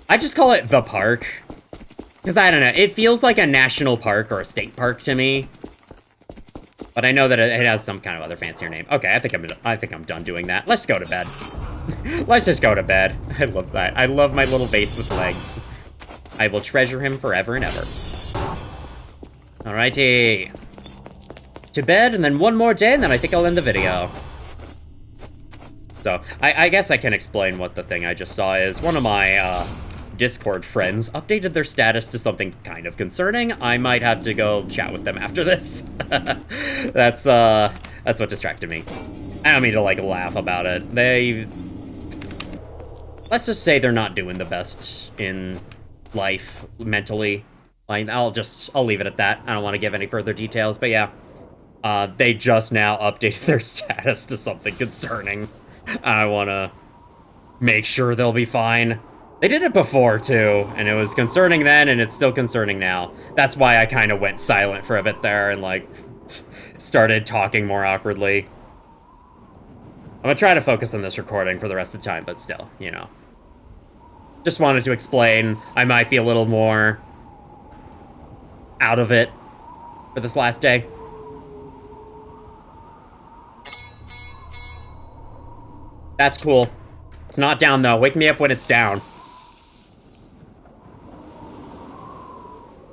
I just call it the park. Because, I don't know, it feels like a national park or a state park to me. But I know that it has some kind of other fancier name. Okay, I think I'm done doing that. Let's go to bed. Let's just go to bed. I love that. I love my little vase with legs. I will treasure him forever and ever. Alrighty. To bed, and then one more day, and then I think I'll end the video. So, I guess I can explain what the thing I just saw is. One of my, Discord friends updated their status to something kind of concerning. I might have to go chat with them after this. That's what distracted me. I don't mean to, like, laugh about it. Let's just say they're not doing the best in life, mentally. Like, I'll leave it at that. I don't want to give any further details, but yeah. They just now updated their status to something concerning. I want to make sure they'll be fine. They did it before, too, and it was concerning then, and it's still concerning now. That's why I kind of went silent for a bit there and, like, started talking more awkwardly. I'm gonna try to focus on this recording for the rest of the time, but still, you know. Just wanted to explain I might be a little more out of it for this last day. That's cool. It's not down, though. Wake me up when it's down.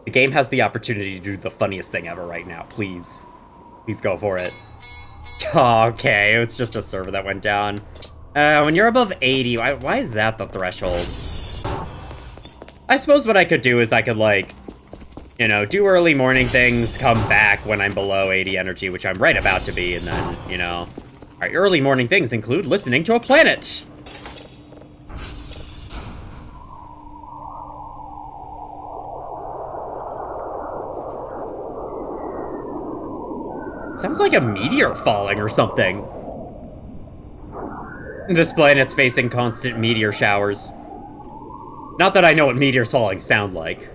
The game has the opportunity to do the funniest thing ever right now. Please. Please go for it. Okay, it's just a server that went down. When you're above 80, why is that the threshold? I suppose what I could do is I could, like, you know, do early morning things, come back when I'm below 80 energy, which I'm right about to be, and then, you know. Alright, early morning things include listening to a planet. Sounds like a meteor falling or something. This planet's facing constant meteor showers. Not that I know what meteors falling sound like.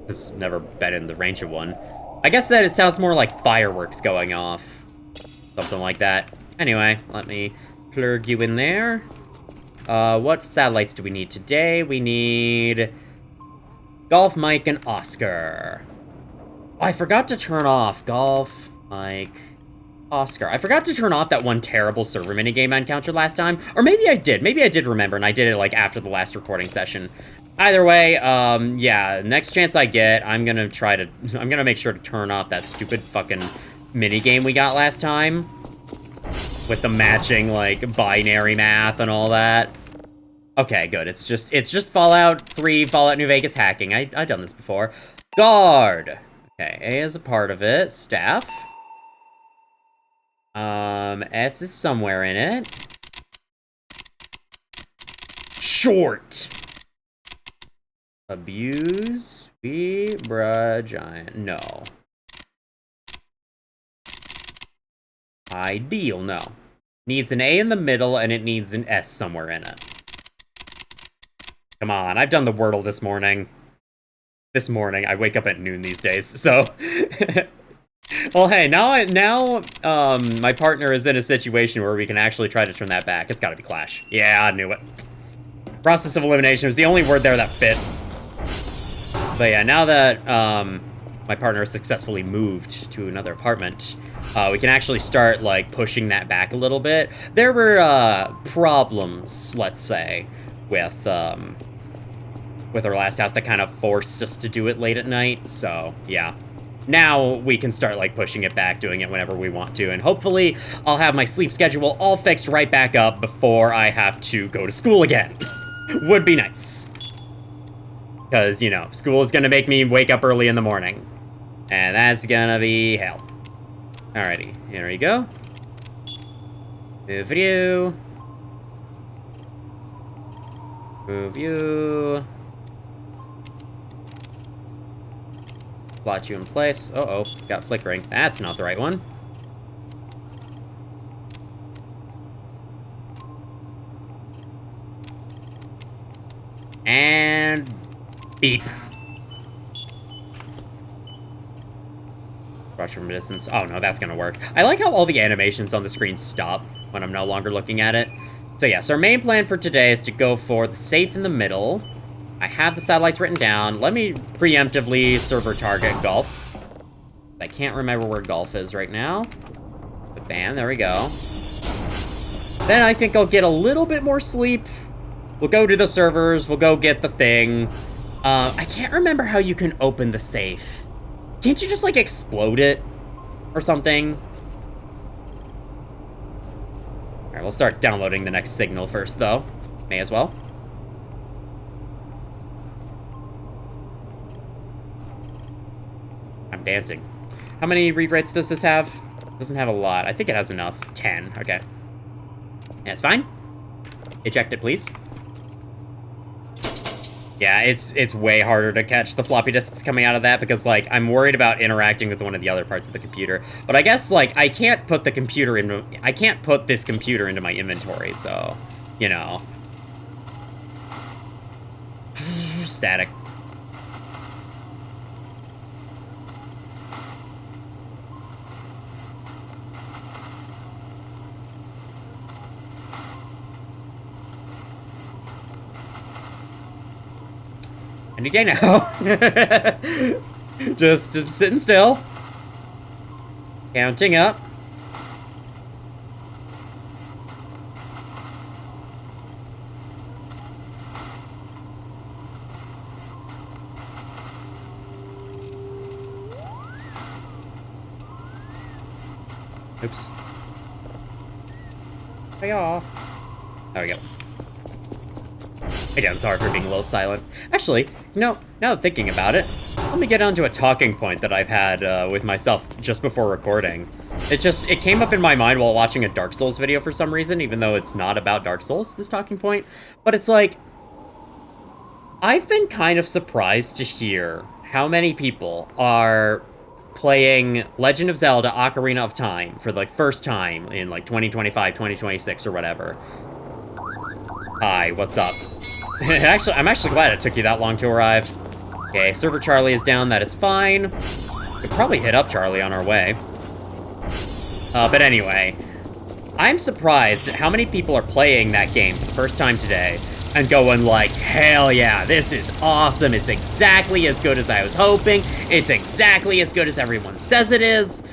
I've never been in the range of one. I guess that it sounds more like fireworks going off. Something like that. Anyway, let me plug you in there. What satellites do we need today? We need Golf, Mike, and Oscar. Oh, I forgot to turn off Golf, Mike, Oscar. I forgot to turn off that one terrible server minigame I encountered last time. Or maybe I did. Maybe I did remember, and I did it, like, after the last recording session. Either way, yeah, next chance I get, I'm gonna make sure to turn off that stupid fucking minigame we got last time. With the matching, like, binary math and all that. Okay, good. It's just Fallout 3, Fallout New Vegas hacking. I've done this before. Guard! Okay, A is a part of it. Staff. S is somewhere in it. Short! Abuse. B. Bruh. Giant. No. Ideal. No. Needs an A in the middle, and it needs an S somewhere in it. Come on, I've done the Wordle this morning. This morning. I wake up at noon these days, so... Well, hey, now my partner is in a situation where we can actually try to turn that back. It's gotta be Clash. Yeah, I knew it. Process of elimination was the only word there that fit. But yeah, now that my partner has successfully moved to another apartment, we can actually start, like, pushing that back a little bit. There were problems, let's say, with our last house that kind of forced us to do it late at night, so yeah. Now we can start, like, pushing it back, doing it whenever we want to, and hopefully I'll have my sleep schedule all fixed right back up before I have to go to school again. Would be nice. Because, you know, school is gonna make me wake up early in the morning. And that's gonna be hell. Alrighty, here we go. Move you. Move you. Plot you in place. Uh-oh, got flickering. That's not the right one. And... beep. Rush from a distance. Oh, no, that's gonna work. I like how all the animations on the screen stop when I'm no longer looking at it. So yes, our main plan for today is to go for the safe in the middle. I have the satellites written down. Let me preemptively server target golf. I can't remember where golf is right now. But bam, there we go. Then I think I'll get a little bit more sleep. We'll go to the servers. We'll go get the thing. I can't remember how you can open the safe. Can't you just, like, explode it? Or something? Alright, we'll start downloading the next signal first, though. May as well. I'm dancing. How many read rates does this have? Doesn't have a lot. I think it has enough. 10. Okay. Yeah, it's fine. Eject it, please. Yeah, it's way harder to catch the floppy disks coming out of that because, like, I'm worried about interacting with one of the other parts of the computer. But I guess, like, I can't put this computer into my inventory, so, you know. Static. Any day now. Just sitting still. Counting up. Oops. Hiya. There we go. Again, sorry for being a little silent. Actually, no, now that thinking about it, let me get onto a talking point that I've had with myself just before recording. It came up in my mind while watching a Dark Souls video for some reason, even though it's not about Dark Souls, this talking point. But it's like, I've been kind of surprised to hear how many people are playing Legend of Zelda Ocarina of Time for, like, first time in, like, 2025, 2026, or whatever. Hi, what's up? I'm actually glad it took you that long to arrive. Okay, server Charlie is down, that is fine. Could probably hit up Charlie on our way. But anyway, I'm surprised at how many people are playing that game for the first time today and going like, hell yeah, this is awesome. It's exactly as good as I was hoping. It's exactly as good as everyone says it is.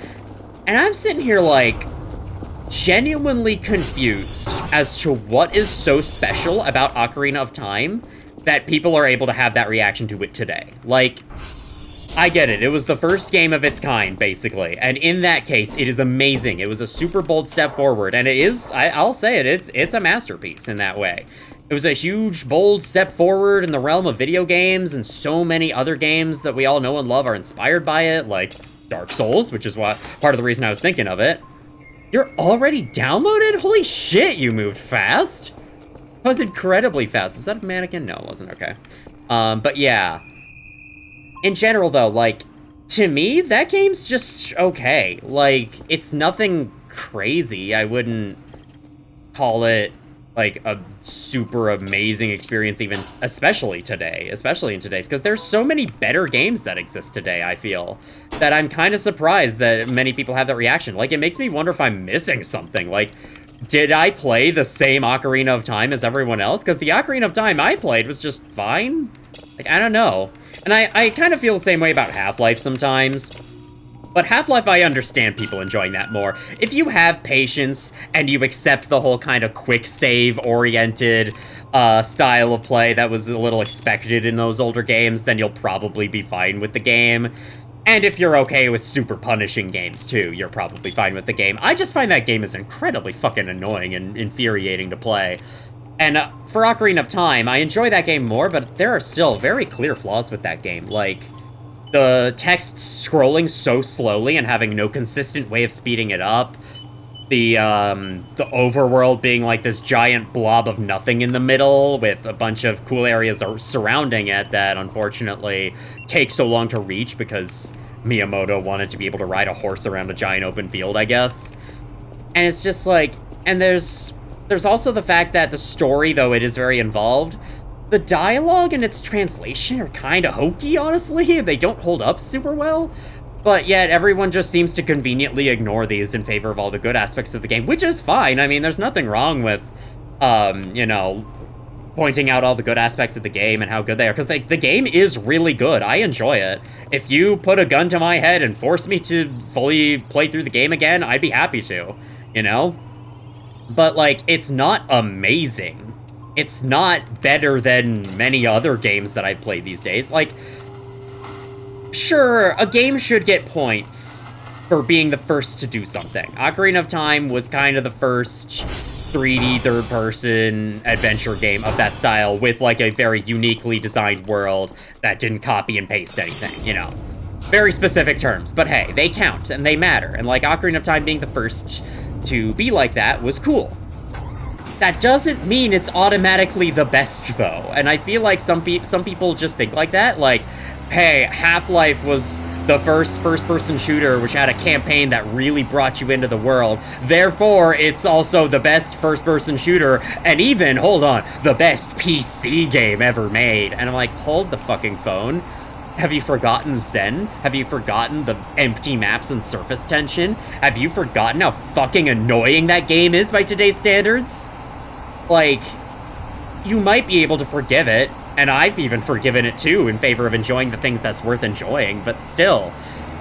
And I'm sitting here like, genuinely confused as to what is so special about Ocarina of Time that people are able to have that reaction to it today. Like, I get it. It was the first game of its kind, basically. And in that case, it is amazing. It was a super bold step forward. And it is, I'll say it, it's a masterpiece in that way. It was a huge, bold step forward in the realm of video games, and so many other games that we all know and love are inspired by it, like Dark Souls, which is what part of the reason I was thinking of it. You're already downloaded? Holy shit, you moved fast. That was incredibly fast. Was that a mannequin? No, it wasn't. Okay. But yeah. In general, though, like, to me, that game's just okay. Like, it's nothing crazy. I wouldn't call it, like, a super amazing experience, even, especially in today's, because there's so many better games that exist today, I feel, that I'm kind of surprised that many people have that reaction. Like, it makes me wonder if I'm missing something. Like, did I play the same Ocarina of Time as everyone else? Because the Ocarina of Time I played was just fine. Like, I don't know. And I kind of feel the same way about Half-Life sometimes. But Half-Life, I understand people enjoying that more. If you have patience and you accept the whole kind of quick save-oriented style of play that was a little expected in those older games, then you'll probably be fine with the game. And if you're okay with super punishing games, too, you're probably fine with the game. I just find that game is incredibly fucking annoying and infuriating to play. And for Ocarina of Time, I enjoy that game more, but there are still very clear flaws with that game. Like, the text scrolling so slowly and having no consistent way of speeding it up. The overworld being like this giant blob of nothing in the middle with a bunch of cool areas surrounding it that unfortunately take so long to reach because Miyamoto wanted to be able to ride a horse around a giant open field, I guess. And it's just like, and there's also the fact that the story, though it is very involved, the dialogue and its translation are kind of hokey, honestly. They don't hold up super well. But yet, everyone just seems to conveniently ignore these in favor of all the good aspects of the game, which is fine. I mean, there's nothing wrong with, you know, pointing out all the good aspects of the game and how good they are, because the game is really good. I enjoy it. If you put a gun to my head and force me to fully play through the game again, I'd be happy to, you know? But, like, it's not amazing. It's not better than many other games that I've played these days. Like, sure, a game should get points for being the first to do something. Ocarina of Time was kind of the first 3D third-person adventure game of that style with, like, a very uniquely designed world that didn't copy and paste anything, you know. Very specific terms, but hey, they count, and they matter. And, like, Ocarina of Time being the first to be like that was cool. That doesn't mean it's automatically the best, though. And I feel like some people just think like that, like, hey, Half-Life was the first first-person shooter which had a campaign that really brought you into the world. Therefore, it's also the best first-person shooter, and even, hold on, the best PC game ever made. And I'm like, hold the fucking phone. Have you forgotten Zen? Have you forgotten the empty maps and surface tension? Have you forgotten how fucking annoying that game is by today's standards? Like, you might be able to forgive it, and I've even forgiven it too in favor of enjoying the things that's worth enjoying, but still,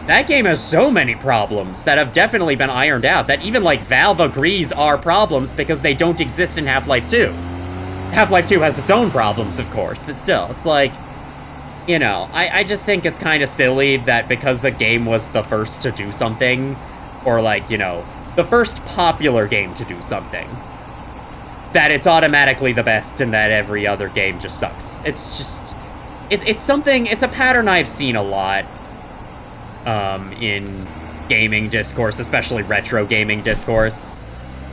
that game has so many problems that have definitely been ironed out that even, like, Valve agrees are problems because they don't exist in Half-Life 2. Half-Life 2 has its own problems, of course, but still, it's like, you know, I just think it's kind of silly that because the game was the first to do something, or, like, you know, the first popular game to do something, that it's automatically the best and that every other game just sucks. It's just, it's a pattern I've seen a lot in gaming discourse, especially retro gaming discourse.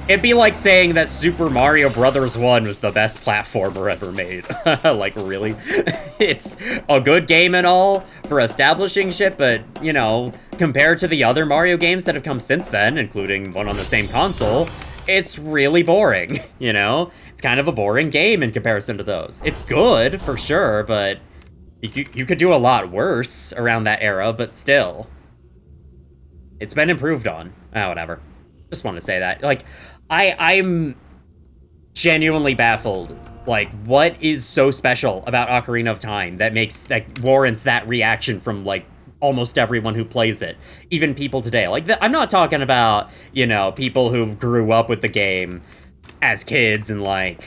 It'd be like saying that Super Mario Bros. 1 was the best platformer ever made. Like, really? It's a good game and all for establishing shit, but, you know, compared to the other Mario games that have come since then, including one on the same console, it's really boring, you know? It's kind of a boring game in comparison to those. It's good, for sure, but you could do a lot worse around that era, but still. It's been improved on. Ah, whatever. Just want to say that. Like, I'm genuinely baffled. Like, what is so special about Ocarina of Time that warrants that reaction from, like, almost everyone who plays it, even people today. Like, I'm not talking about, you know, people who grew up with the game as kids and, like,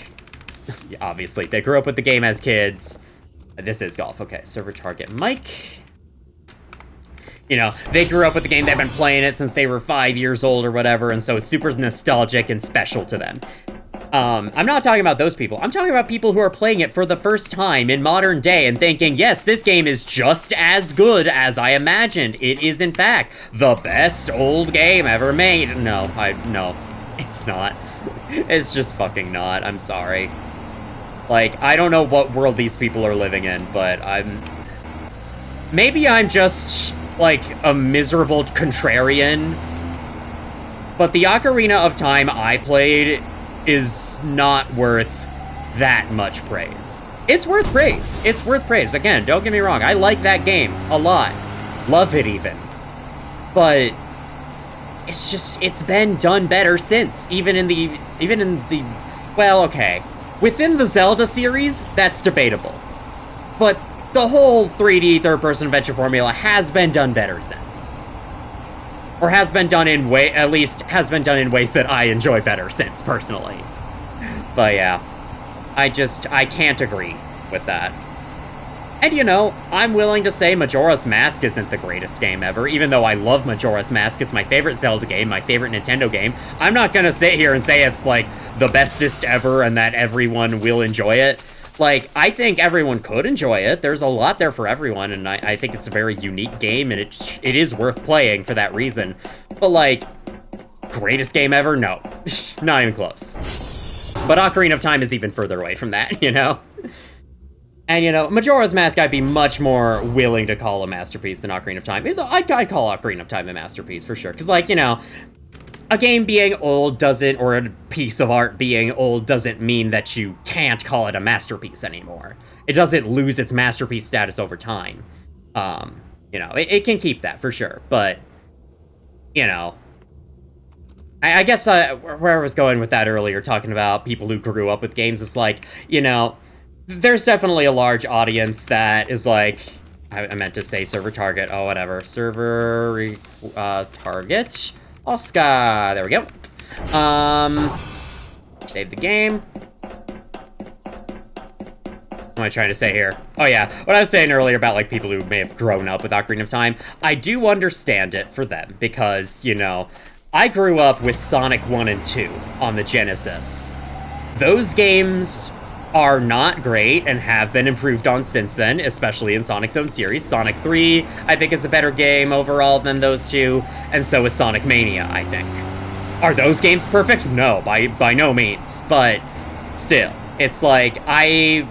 obviously, they grew up with the game as kids. This is golf. Okay, server target mic. You know, they grew up with the game, they've been playing it since they were 5 years old or whatever, and so it's super nostalgic and special to them. I'm not talking about those people. I'm talking about people who are playing it for the first time in modern day and thinking, yes, this game is just as good as I imagined. It is, in fact, the best old game ever made. No, it's not. It's just fucking not. I'm sorry. Like, I don't know what world these people are living in, but maybe I'm just, like, a miserable contrarian. But the Ocarina of Time I played is not worth that much praise. It's worth praise. It's worth praise. Again, don't get me wrong. I like that game a lot. Love it even. But it's just, it's been done better since. Even in the, well, okay. Within the Zelda series, that's debatable. But the whole 3D third-person adventure formula has been done better since. Or has been done in at least has been done in ways that I enjoy better since, personally. But yeah, I can't agree with that. And you know, I'm willing to say Majora's Mask isn't the greatest game ever, even though I love Majora's Mask. It's my favorite Zelda game, my favorite Nintendo game. I'm not gonna sit here and say it's like the bestest ever and that everyone will enjoy it. Like, I think everyone could enjoy it. There's a lot there for everyone, and I think it's a very unique game, and it is worth playing for that reason. But, like, greatest game ever? No. Not even close. But Ocarina of Time is even further away from that, you know? And, you know, Majora's Mask I'd be much more willing to call a masterpiece than Ocarina of Time. I'd call Ocarina of Time a masterpiece, for sure. Because, like, you know, a game being old doesn't, or a piece of art being old doesn't mean that you can't call it a masterpiece anymore. It doesn't lose its masterpiece status over time. You know, it can keep that for sure, but, you know, I guess where I was going with that earlier, talking about people who grew up with games, it's like, you know, there's definitely a large audience that is like, I meant to say server target, oh, whatever, server target. Oscar, there we go. Save the game. What am I trying to say here? Oh yeah, what I was saying earlier about like people who may have grown up with Ocarina of Time, I do understand it for them because, you know, I grew up with Sonic 1 and 2 on the Genesis. Those games are not great and have been improved on since then, especially in Sonic's own series. Sonic 3, I think, is a better game overall than those two, and so is Sonic Mania, I think. Are those games perfect? No, by no means, but still, it's like, I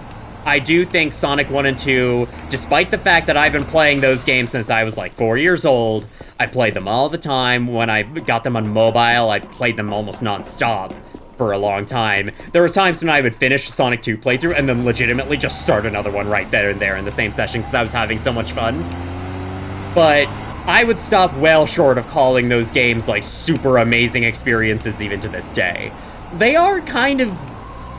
do think Sonic 1 and 2, despite the fact that I've been playing those games since I was like 4 years old, I played them all the time. When I got them on mobile, I played them almost non-stop for a long time. There were times when I would finish Sonic 2 playthrough and then legitimately just start another one right there and there in the same session because I was having so much fun. But I would stop well short of calling those games like super amazing experiences even to this day. They are kind of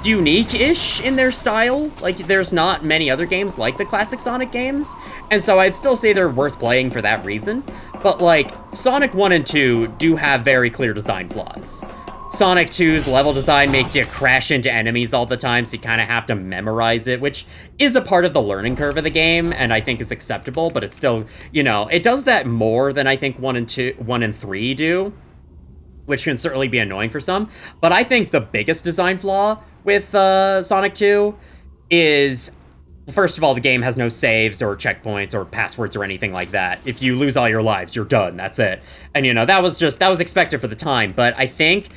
unique-ish in their style. Like, there's not many other games like the classic Sonic games, and so I'd still say they're worth playing for that reason. But like, Sonic 1 and 2 do have very clear design flaws. Sonic 2's level design makes you crash into enemies all the time, so you kind of have to memorize it, which is a part of the learning curve of the game, and I think is acceptable, but it's still, you know, it does that more than I think 1 and 3 do, which can certainly be annoying for some. But I think the biggest design flaw with Sonic 2 is, first of all, the game has no saves or checkpoints or passwords or anything like that. If you lose all your lives, you're done. That's it. And, you know, that was expected for the time. But I think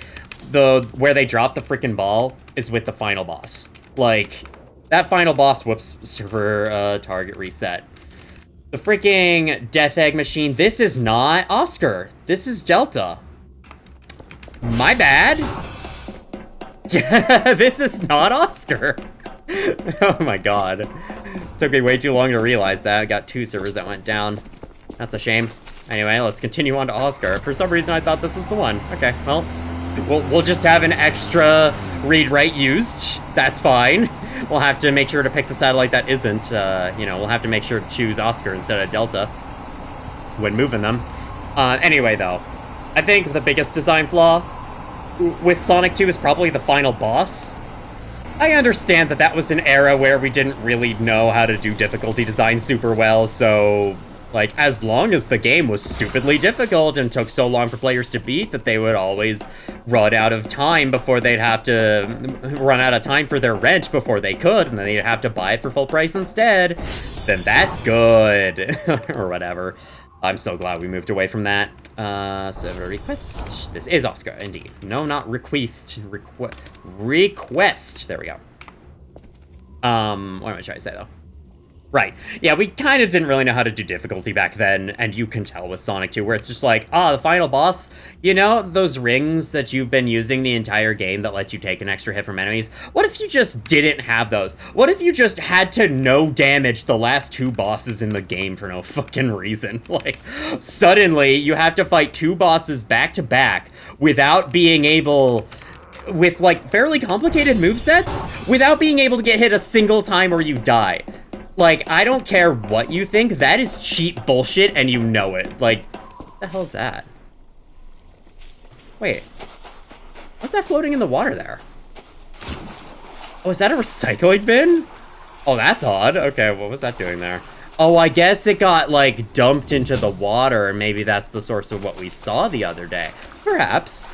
where they drop the freaking ball is with the final boss. Like, that final boss, whoops, server target reset. The freaking Death Egg machine. This is not Oscar. This is Delta. My bad. This is not Oscar. Oh my god. Took me way too long to realize that. I got 2 servers that went down. That's a shame. Anyway, let's continue on to Oscar. For some reason, I thought this was the one. Okay, well, we'll just have an extra read-write used. That's fine. We'll have to make sure to pick the satellite that isn't. You know, we'll have to make sure to choose Oscar instead of Delta when moving them. Anyway, though, I think the biggest design flaw with Sonic 2 is probably the final boss. I understand that was an era where we didn't really know how to do difficulty design super well, so Like, as long as the game was stupidly difficult and took so long for players to beat that they would always run out of time before they'd have to run out of time for their rent before they could, and then they'd have to buy it for full price instead, then that's good. Or whatever. I'm so glad we moved away from that. Server request. This is Oscar, indeed. No, not request. Request. There we go. What am I trying to say, though? Right. Yeah, we kind of didn't really know how to do difficulty back then, and you can tell with Sonic 2, where it's just like, the final boss, you know, those rings that you've been using the entire game that let you take an extra hit from enemies? What if you just didn't have those? What if you just had to no damage the last 2 bosses in the game for no fucking reason? Like, suddenly, you have to fight 2 bosses back to back without being able... with, like, fairly complicated movesets, without being able to get hit a single time or you die. Like, I don't care what you think, that is cheap bullshit, and you know it. Like, what the hell's that? Wait. What's that floating in the water there? Oh, is that a recycling bin? Oh, that's odd. Okay, what was that doing there? Oh, I guess it got, like, dumped into the water, and maybe that's the source of what we saw the other day. Perhaps.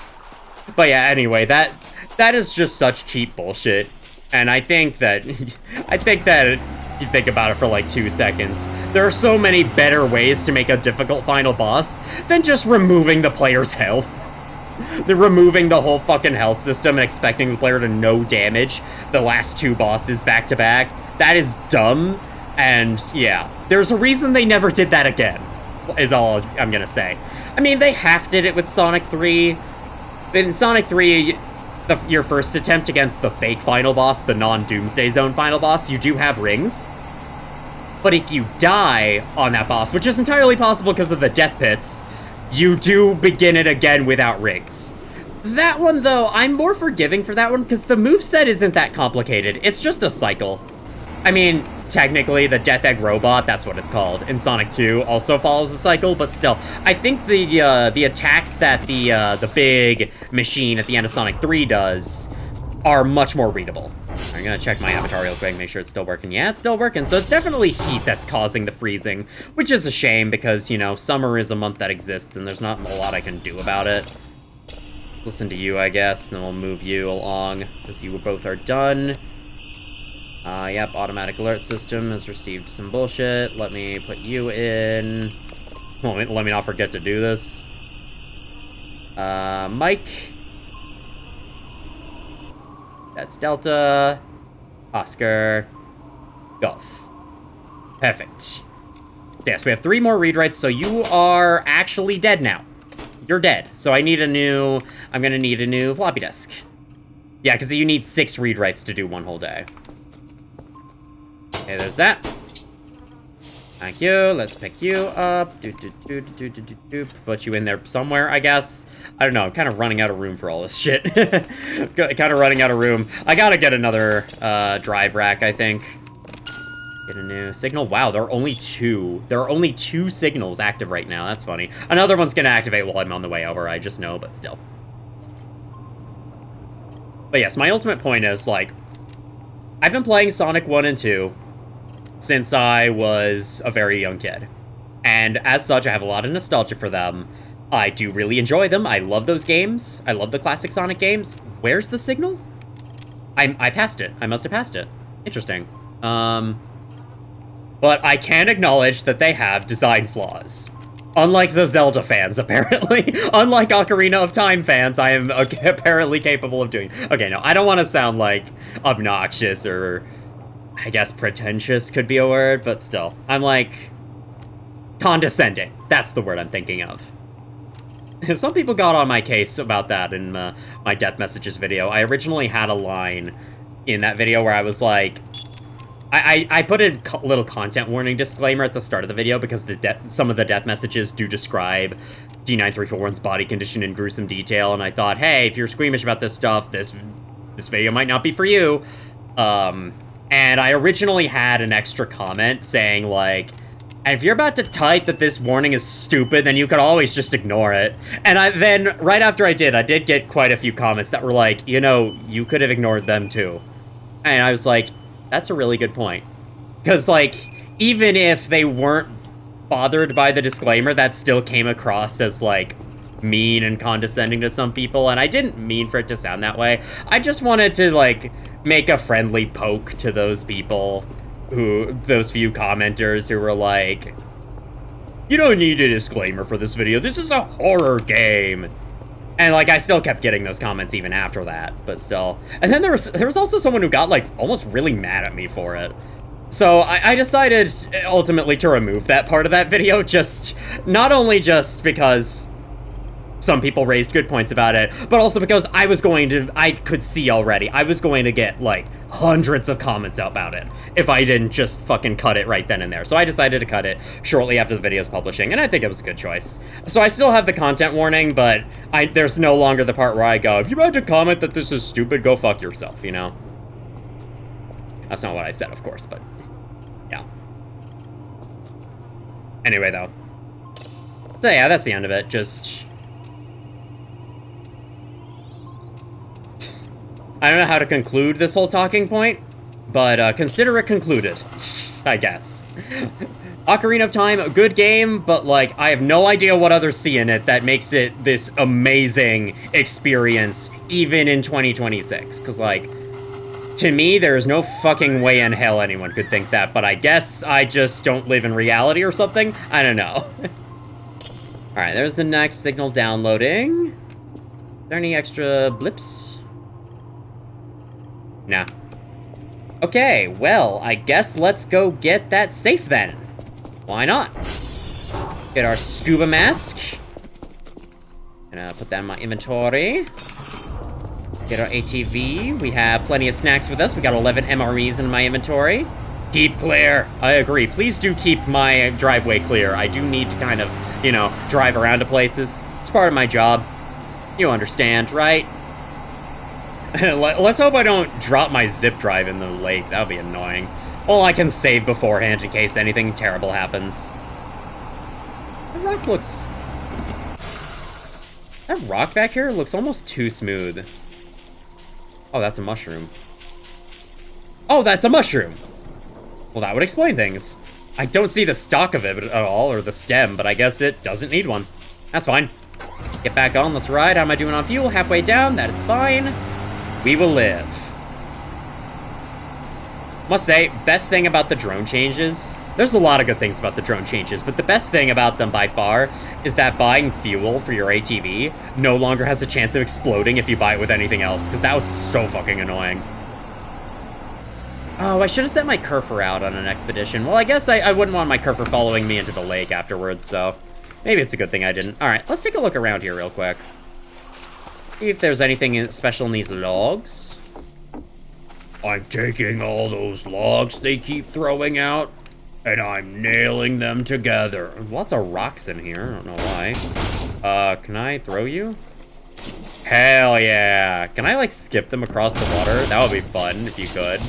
But yeah, anyway, that is just such cheap bullshit. And I think that... you think about it for like 2 seconds. There are so many better ways to make a difficult final boss than just removing the player's health. They're removing the whole fucking health system and expecting the player to no damage the last 2 bosses back to back. That is dumb. And yeah, there's a reason they never did that again, is all I'm gonna say. I mean, they half did it with Sonic 3. In Sonic 3, your first attempt against the fake final boss, the non-Doomsday Zone final boss, you do have rings. But if you die on that boss, which is entirely possible because of the death pits, you do begin it again without rings. That one, though, I'm more forgiving for that one because the moveset isn't that complicated. It's just a cycle. I mean, technically, the Death Egg Robot, that's what it's called, in Sonic 2 also follows a cycle, but still, I think the attacks that the big machine at the end of Sonic 3 does are much more readable. I'm gonna check my avatar real quick, make sure it's still working. Yeah, it's still working, so it's definitely heat that's causing the freezing, which is a shame because, you know, summer is a month that exists and there's not a lot I can do about it. Listen to you, I guess, and then we'll move you along, because you both are done. Yep, automatic alert system has received some bullshit. Let me put you in. Let me not forget to do this. Mike. That's Delta. Oscar. Golf. Perfect. Yes, we have 3 more read writes, so you are actually dead now. You're dead. So I'm gonna need a new floppy disk. Yeah, because you need 6 read writes to do 1 whole day. Okay, there's that. Thank you. Let's pick you up. Put you in there somewhere, I guess. I don't know. I'm kind of running out of room for all this shit. Kind of running out of room. I gotta get another drive rack, I think. Get a new signal. Wow, there are only 2. There are only 2 signals active right now. That's funny. Another one's gonna activate while I'm on the way over. I just know, but still. But yes, my ultimate point is, like, I've been playing Sonic 1 and 2 since I was a very young kid. And as such, I have a lot of nostalgia for them. I do really enjoy them. I love those games. I love the classic Sonic games. Where's the signal? I passed it. I must have passed it. Interesting. But I can acknowledge that they have design flaws. Unlike the Zelda fans, apparently. Unlike Ocarina of Time fans, I am apparently capable of doing... Okay, no, I don't want to sound, like, obnoxious or... I guess pretentious could be a word, but still. I'm, like... condescending. That's the word I'm thinking of. Some people got on my case about that in my Death Messages video. I originally had a line in that video where I was like... I put a little content warning disclaimer at the start of the video because some of the death messages do describe D9341's body condition in gruesome detail, and I thought, hey, if you're squeamish about this stuff, this video might not be for you. And I originally had an extra comment saying, like, if you're about to type that this warning is stupid, then you could always just ignore it. And then, right after I did get quite a few comments that were like, you know, you could have ignored them too. And I was like, that's a really good point. Because, like, even if they weren't bothered by the disclaimer, that still came across as, like, mean and condescending to some people, and I didn't mean for it to sound that way. I just wanted to, like, make a friendly poke to those people those few commenters who were like, you don't need a disclaimer for this video, this is a horror game. And, like, I still kept getting those comments even after that, but still. And then there was also someone who got, like, almost really mad at me for it. So I decided ultimately to remove that part of that video, not only just because some people raised good points about it, but also because I could see already, I was going to get, like, hundreds of comments about it if I didn't just fucking cut it right then and there. So I decided to cut it shortly after the video's publishing, and I think it was a good choice. So I still have the content warning, but there's no longer the part where I go, if you had to comment that this is stupid, go fuck yourself, you know? That's not what I said, of course, but yeah. Anyway, though. So yeah, that's the end of it. I don't know how to conclude this whole talking point, but consider it concluded, I guess. Ocarina of Time, a good game, but, like, I have no idea what others see in it that makes it this amazing experience, even in 2026. Because, like, to me, there is no fucking way in hell anyone could think that, but I guess I just don't live in reality or something? I don't know. Alright, there's the next signal downloading. Are there any extra blips? Nah. Okay, well, I guess let's go get that safe then. Why not? Get our scuba mask. Gonna put that in my inventory. Get our ATV. We have plenty of snacks with us. We got 11 MREs in my inventory. Keep clear. I agree. Please do keep my driveway clear. I do need to kind of, you know, drive around to places. It's part of my job. You understand, right? Let's hope I don't drop my zip drive in the lake. That would be annoying. Well, I can save beforehand in case anything terrible happens. That rock back here looks almost too smooth. Oh, that's a mushroom. Oh, that's a mushroom! Well, that would explain things. I don't see the stalk of it at all, or the stem, but I guess it doesn't need one. That's fine. Get back on, let's ride. How am I doing on fuel? Halfway down, that is fine. We will live. Must say, best thing about the drone changes, there's a lot of good things about the drone changes, but the best thing about them by far is that buying fuel for your ATV no longer has a chance of exploding if you buy it with anything else, because that was so fucking annoying. Oh, I should have set my Kerfer out on an expedition. Well, I guess I wouldn't want my Kerfer following me into the lake afterwards, so maybe it's a good thing I didn't. All right, let's take a look around here real quick. See if there's anything special in these logs. I'm taking all those logs they keep throwing out, and I'm nailing them together. Lots of rocks in here, I don't know why. Can I throw you? Hell yeah. Can I, like, skip them across the water? That would be fun if you could.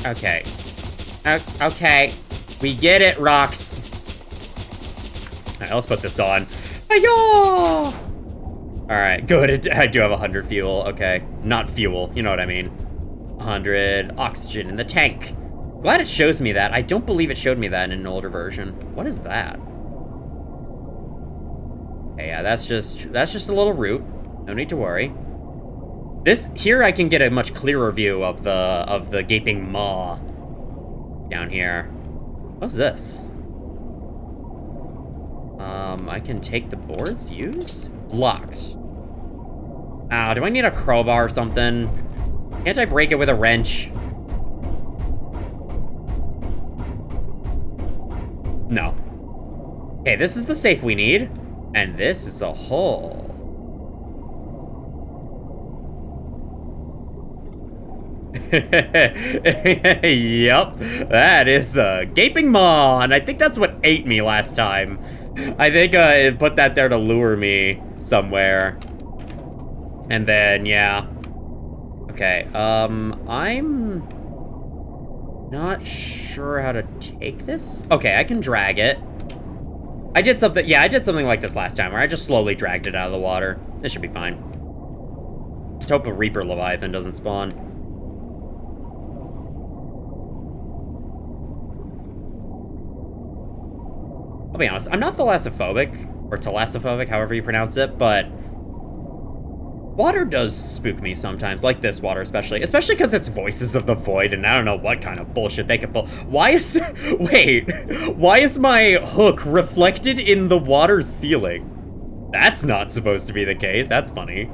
Okay. Okay. We get it, rocks. Alright, let's put this on. Hi-yah! Alright, good. I do have 100 fuel. Okay. Not fuel. You know what I mean. 100 oxygen in the tank. Glad it shows me that. I don't believe it showed me that in an older version. What is that? Okay, yeah, that's just a little root. No need to worry. Here I can get a much clearer view of the gaping maw down here. What's this? I can take the boards to use? Blocked. Ah, do I need a crowbar or something? Can't I break it with a wrench? No. Okay, this is the safe we need. And this is a hole. Yep, that is a gaping maw, and I think that's what ate me last time. I think it put that there to lure me somewhere. And then, yeah. Okay, I'm not sure how to take this. Okay, I can drag it. I did something like this last time, where I just slowly dragged it out of the water. This should be fine. Just hope a Reaper Leviathan doesn't spawn. I'll be honest, I'm not thalassophobic, or thalassophobic, however you pronounce it, but water does spook me sometimes, like this water especially. Especially because it's Voices of the Void, and I don't know what kind of bullshit they could pull. Why is... Wait. Why is my hook reflected in the water ceiling? That's not supposed to be the case. That's funny.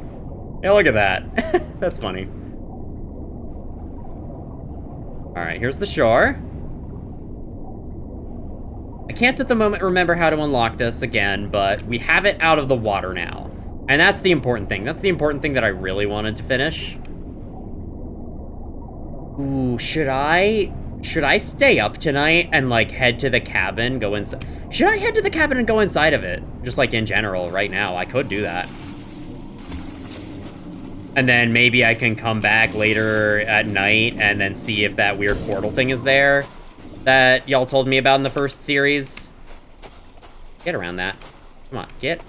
Yeah, look at that. That's funny. Alright, here's the shore. I can't at the moment remember how to unlock this again, but we have it out of the water now. And that's the important thing. That's the important thing that I really wanted to finish. Ooh, should I stay up tonight and, like, head to the cabin, go inside? Should I head to the cabin and go inside of it? Just, like, in general, right now. I could do that. And then maybe I can come back later at night and then see if that weird portal thing is there that y'all told me about in the first series. Get around that. Come on, get...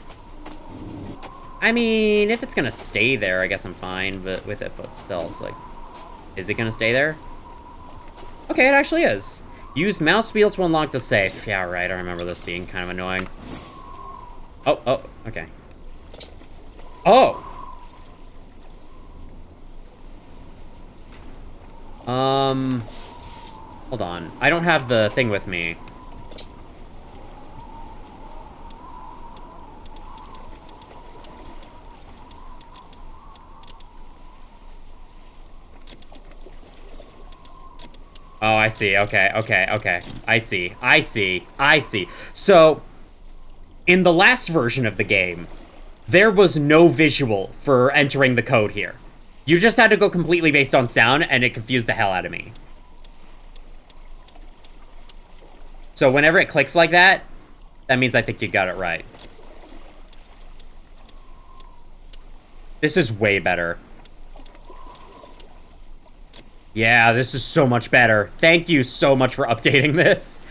I mean, if it's gonna stay there, I guess I'm fine, but with it, but still, it's like, is it gonna stay there? Okay, it actually is. Use mouse wheel to unlock the safe. Yeah, right, I remember this being kind of annoying. Oh, okay. Oh! Hold on. I don't have the thing with me. Oh, I see. Okay. I see. So, in the last version of the game, there was no visual for entering the code here. You just had to go completely based on sound, and it confused the hell out of me. So whenever it clicks like that, that means I think you got it right. This is way better. Yeah, this is so much better. Thank you so much for updating this.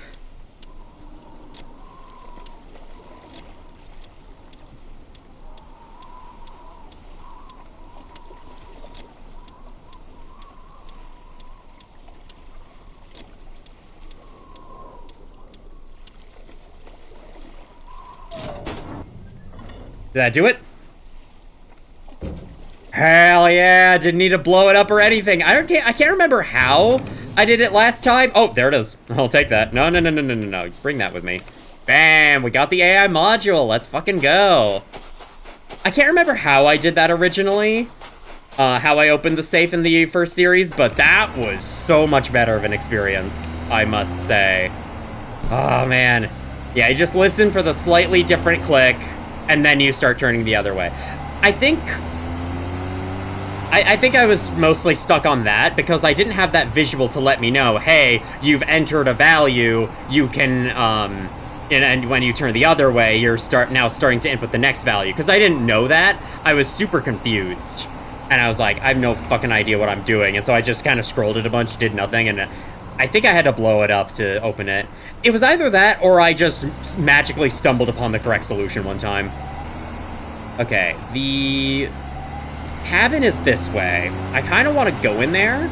Did that do it? Hell yeah, didn't need to blow it up or anything. I can't remember how I did it last time. Oh, there it is. I'll take that. No. Bring that with me. Bam, we got the AI module. Let's fucking go. I can't remember how I did that originally. How I opened the safe in the first series, but that was so much better of an experience, I must say. Oh, man. Yeah, you just listen for the slightly different click, and then you start turning the other way. I think I was mostly stuck on that because I didn't have that visual to let me know, hey, you've entered a value, you can, and when you turn the other way, you're now starting to input the next value. Because I didn't know that, I was super confused. And I was like, I have no fucking idea what I'm doing. And so I just kind of scrolled it a bunch, did nothing, and I think I had to blow it up to open it. It was either that, or I just magically stumbled upon the correct solution one time. Okay, the cabin is this way. I kind of want to go in there.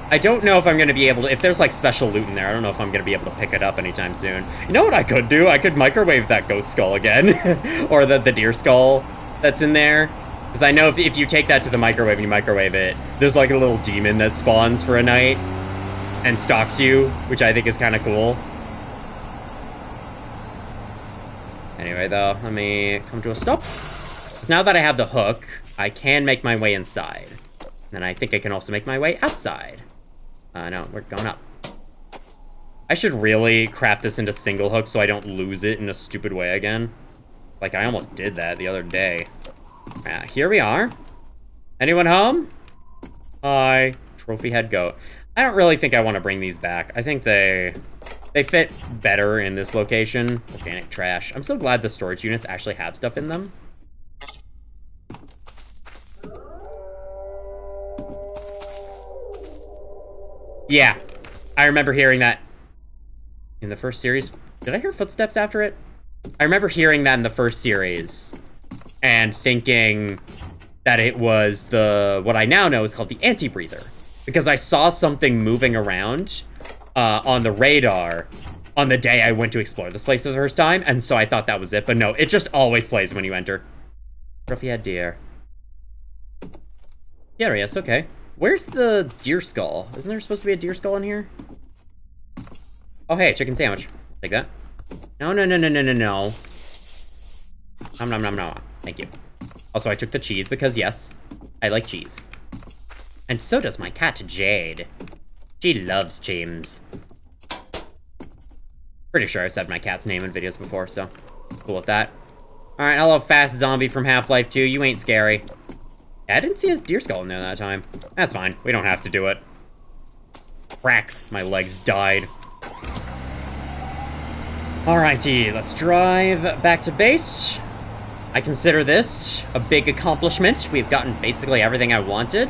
I don't know if I'm going to be able to... If there's, like, special loot in there, I don't know if I'm going to be able to pick it up anytime soon. You know what I could do? I could microwave that goat skull again. Or the deer skull that's in there. Because I know if you take that to the microwave and you microwave it, there's, like, a little demon that spawns for a night and stalks you, which I think is kind of cool. Anyway, though, let me come to a stop. Because now that I have the hook, I can make my way inside. And I think I can also make my way outside. No, we're going up. I should really craft this into single hook so I don't lose it in a stupid way again. Like, I almost did that the other day. Here we are. Anyone home? Hi. Trophy head goat. I don't really think I want to bring these back. I think they fit better in this location. Organic trash. I'm so glad the storage units actually have stuff in them. Yeah, I remember hearing that in the first series. Did I hear footsteps after it? I remember hearing that in the first series and thinking that it was what I now know is called the anti-breather, because I saw something moving around on the radar on the day I went to explore this place for the first time, and so I thought that was it, but no, it just always plays when you enter. Trophy head deer. Yeah, yes, okay. Where's the deer skull? Isn't there supposed to be a deer skull in here? Oh, hey, chicken sandwich. Take that. No, no, no, no, no, no, no. Nom, nom, nom, nom. Thank you. Also, I took the cheese because, yes, I like cheese. And so does my cat, Jade. She loves cheese. Pretty sure I said my cat's name in videos before, so cool with that. Alright, hello, fast zombie from Half-Life 2. You ain't scary. I didn't see a deer skull in there that time. That's fine. We don't have to do it. Crack. My legs died. Alrighty, let's drive back to base. I consider this a big accomplishment. We've gotten basically everything I wanted.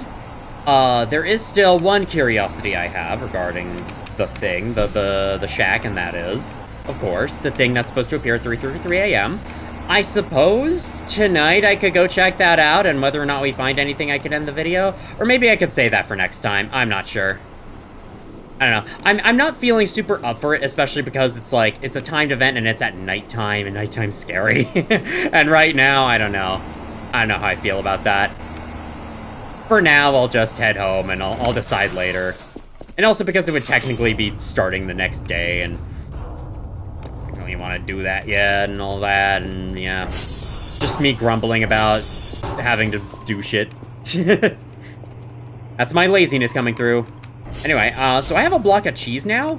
There is still one curiosity I have regarding the thing, the shack, and that is, of course, the thing that's supposed to appear at 3:33 a.m. I suppose tonight I could go check that out, and whether or not we find anything I could end the video, or maybe I could save that for next time. I'm not sure. I don't know. I'm not feeling super up for it, especially because it's like, it's a timed event and it's at nighttime, and nighttime's scary. And right now, I don't know. I don't know how I feel about that. For now, I'll just head home and I'll decide later. And also because it would technically be starting the next day, and I don't really want to do that yet and all that, and yeah. Just me grumbling about having to do shit. That's my laziness coming through. Anyway, so I have a block of cheese now.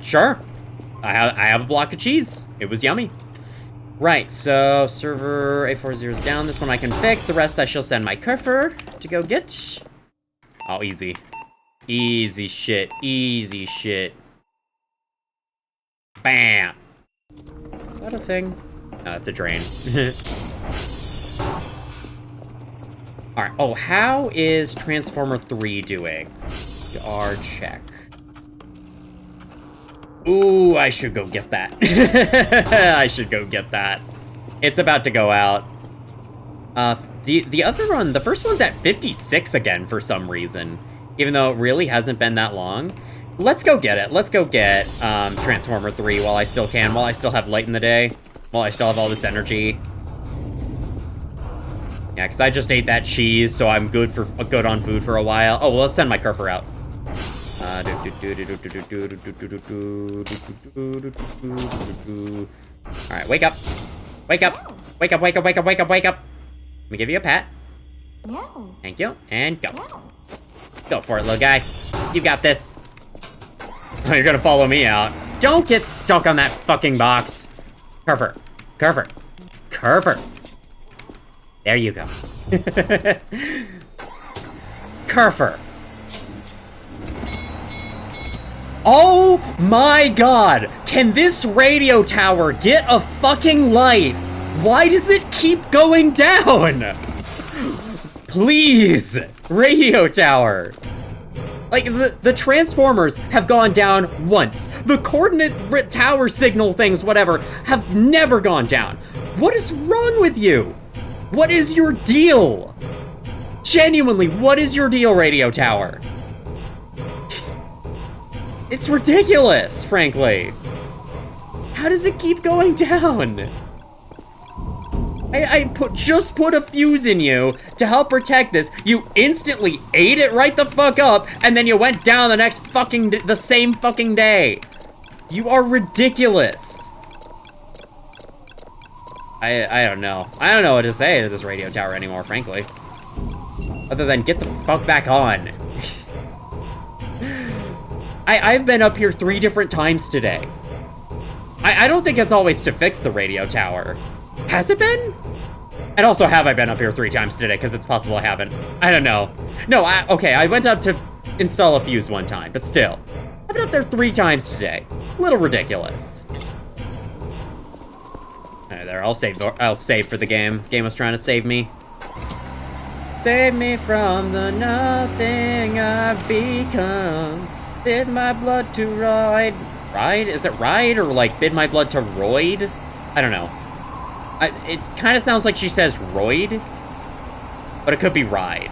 Sure. I have a block of cheese. It was yummy. Right, so server A40 is down. This one I can fix. The rest I shall send my Kerfer to go get. Oh, easy. Easy shit. Easy shit. Bam. Is that a thing? No, that's a drain. Alright, oh, how is Transformer 3 doing? R check. Ooh, I should go get that. I should go get that. It's about to go out. The other one, the first one's at 56 again for some reason, even though it really hasn't been that long. Let's go get it. Let's go get Transformer 3 while I still can, while I still have light in the day, while I still have all this energy. Yeah, because I just ate that cheese, so I'm good on food for a while. Oh, well, let's send my Kerfer out. Alright, wake up. Wake up. Wake up, wake up, wake up, wake up, wake up. Let me give you a pat. No. Thank you, and go. No. Go for it, little guy. You got this. Oh, you're gonna follow me out. Don't get stuck on that fucking box. Kerfer. Kerfer. Kerfer. There you go. Kerfer. Oh my god! Can this radio tower get a fucking life? Why does it keep going down? Please! Radio tower! Like, the transformers have gone down once. The coordinate tower signal things, whatever, have never gone down. What is wrong with you? What is your deal? Genuinely, what is your deal, radio tower? It's ridiculous, frankly. How does it keep going down? I just put a fuse in you to help protect this. You instantly ate it right the fuck up, and then you went down the same fucking day. You are ridiculous. I don't know. I don't know what to say to this radio tower anymore, frankly. Other than get the fuck back on. I've been up here 3 different times today. I don't think it's always to fix the radio tower. Has it been? And also, have I been up here 3 times today? Because it's possible I haven't. I don't know. No, okay, I went up to install a fuse one time, but still. I've been up there 3 times today. A little ridiculous. Alright, there, I'll save for the game. The game was trying to save me. Save me from the nothing I've become. Bid my blood to ride. Ride? Is it ride or like bid my blood to roid? I don't know. It kind of sounds like she says roid, but it could be ride.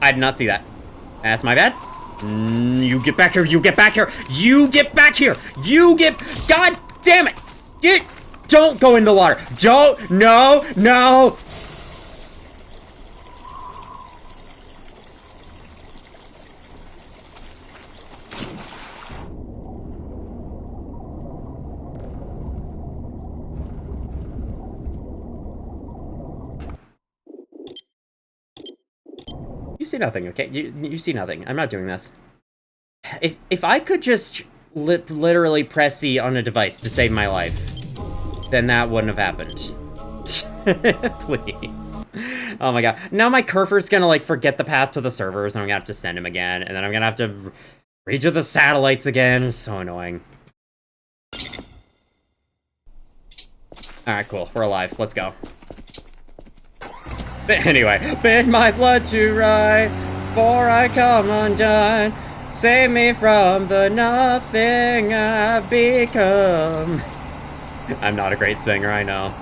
I did not see that. That's my bad. You get back here, you get back here, you get back here, you get, god damn it! Don't go in the water. Don't, no. You see nothing, okay? You see nothing. I'm not doing this. If I could just literally press C on a device to save my life, then that wouldn't have happened. Please. Oh my god. Now my Kerfer's gonna, like, forget the path to the servers, and I'm gonna have to send him again, and then I'm gonna have to reach the satellites again. It's so annoying. Alright, cool. We're alive. Let's go. But anyway, bid my blood to ride, before I come undone. Save me from the nothing I've become. I'm not a great singer, I know.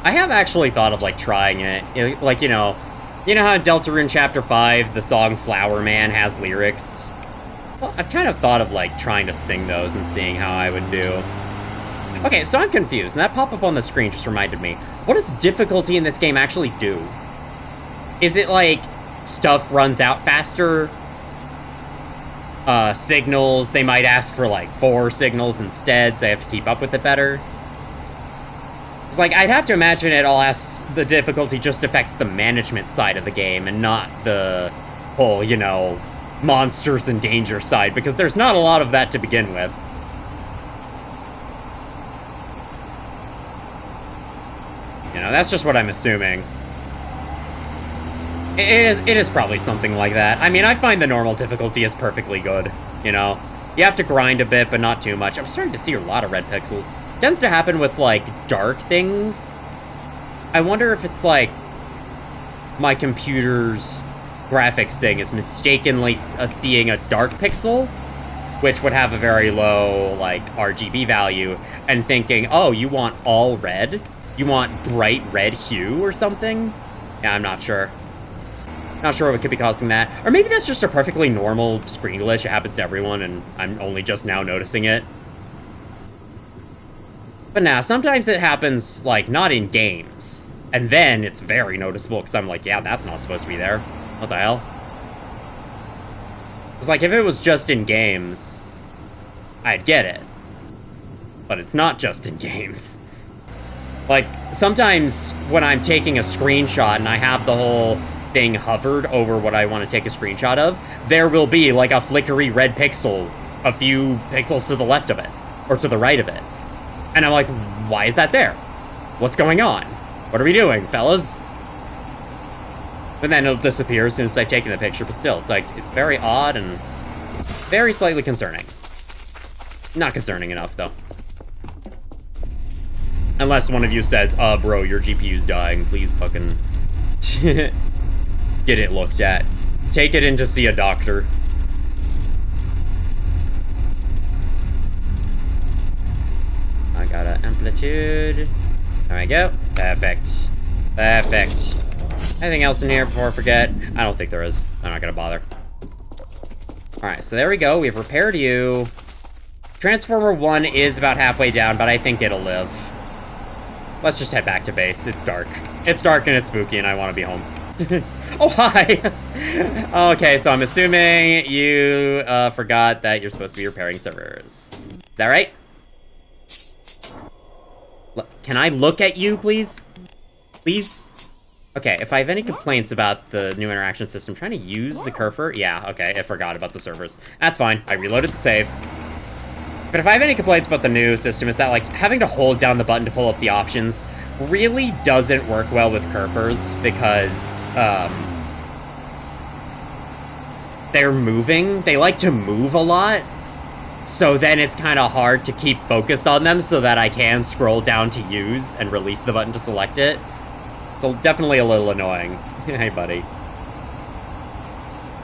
I have actually thought of, like, trying it. Like, you know how in Deltarune Chapter 5, the song Flower Man has lyrics? Well, I've kind of thought of, like, trying to sing those and seeing how I would do. Okay, so I'm confused, and that pop-up on the screen just reminded me. What does difficulty in this game actually do? Is it, like, stuff runs out faster? Signals, they might ask for, like, 4 signals instead, so I have to keep up with it better? It's like, I'd have to imagine it all asks, the difficulty just affects the management side of the game, and not the whole, you know, monsters and danger side, because there's not a lot of that to begin with. You know, that's just what I'm assuming. It is probably something like that. I mean, I find the normal difficulty is perfectly good, you know? You have to grind a bit, but not too much. I'm starting to see a lot of red pixels. Tends to happen with, like, dark things. I wonder if it's, like, my computer's graphics thing is mistakenly seeing a dark pixel, which would have a very low, like, RGB value, and thinking, oh, you want all red? You want bright red hue or something? Yeah, I'm not sure. Not sure what could be causing that. Or maybe that's just a perfectly normal screen glitch. It happens to everyone, and I'm only just now noticing it. But nah, sometimes it happens, like, not in games. And then it's very noticeable, because I'm like, yeah, that's not supposed to be there. What the hell? It's like, if it was just in games, I'd get it. But it's not just in games. Like, sometimes when I'm taking a screenshot and I have the whole thing hovered over what I want to take a screenshot of, there will be, like, a flickery red pixel a few pixels to the left of it, or to the right of it. And I'm like, why is that there? What's going on? What are we doing, fellas? And then it'll disappear as soon as I've taken the picture, but still, it's like, it's very odd and very slightly concerning. Not concerning enough, though. Unless one of you says, bro, your GPU's dying, please fucking get it looked at. Take it in to see a doctor. I got an amplitude. There we go. Perfect. Perfect. Anything else in here before I forget? I don't think there is. I'm not gonna bother. Alright, so there we go. We've repaired you. Transformer 1 is about halfway down, but I think it'll live. Let's just head back to base. It's dark. It's dark and it's spooky, and I want to be home. Oh, hi! Okay, so I'm assuming you forgot that you're supposed to be repairing servers. Is that right? Can I look at you, please? Please? Okay, if I have any complaints about the new interaction system, trying to use the cursor? Yeah, okay, I forgot about the servers. That's fine. I reloaded the save. But if I have any complaints about the new system, it's that, like, having to hold down the button to pull up the options really doesn't work well with cursors because, they're moving. They like to move a lot. So then it's kind of hard to keep focused on them so that I can scroll down to use and release the button to select it. So definitely a little annoying. Hey, buddy.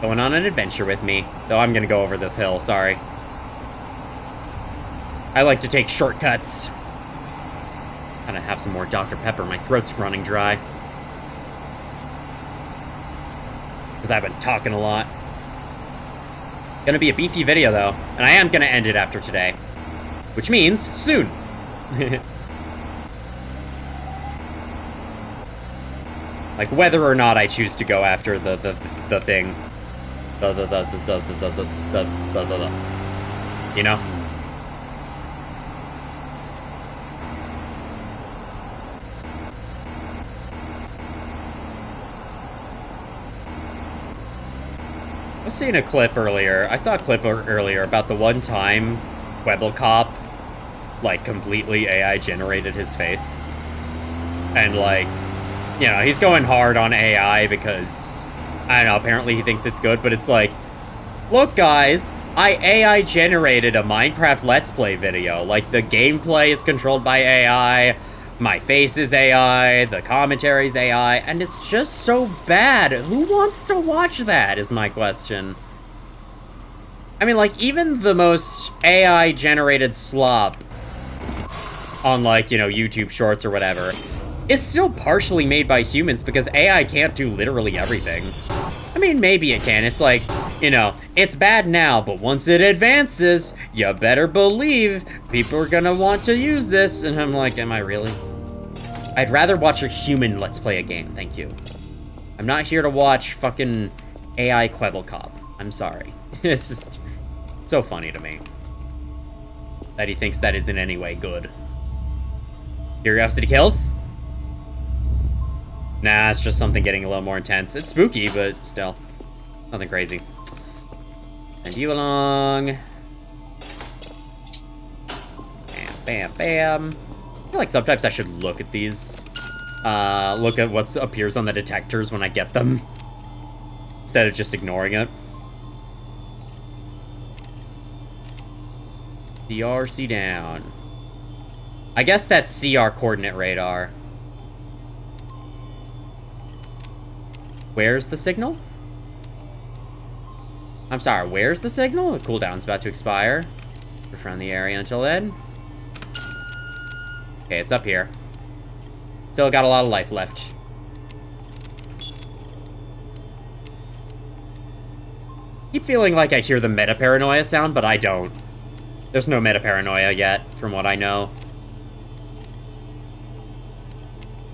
Going on an adventure with me. Though I'm gonna go over this hill, sorry. I like to take shortcuts. Gotta have some more Dr. Pepper. My throat's running dry. because I've been talking a lot. Gonna be a beefy video, though, and I am gonna end it after today. Which means, soon. Like, whether or not I choose to go after the thing. You know? I was seeing a clip earlier. I saw a clip earlier about the one time Webblecop, like, completely AI generated his face. And, like, you know, he's going hard on AI because, I don't know, apparently he thinks it's good, but it's like, look, guys, I AI generated a Minecraft Let's Play video. Like, the gameplay is controlled by AI, my face is AI, the commentary's AI, and it's just so bad. Who wants to watch that, is my question. I mean, like, even the most AI-generated slop on, like, you know, YouTube Shorts or whatever is still partially made by humans because AI can't do literally everything. I mean, maybe it can. It's like, you know, it's bad now, but once it advances, you better believe people are gonna want to use this. And I'm like, am I really? I'd rather watch a human Let's Play a game, thank you. I'm not here to watch fucking AI Quebblecop. I'm sorry. It's just so funny to me that he thinks that is in any way good. Curiosity kills? Nah, it's just something getting a little more intense. It's spooky, but still. Nothing crazy. Send you along. Bam, bam, bam. I feel like sometimes I should look at these. Look at what appears on the detectors when I get them. Instead of just ignoring it. CRC down. I guess that's CR coordinate radar. Where's the signal? I'm sorry, where's the signal? The cooldown's about to expire. Push around the area until then. Okay, it's up here. Still got a lot of life left. Keep feeling like I hear the meta-paranoia sound, but I don't. There's no meta-paranoia yet, from what I know.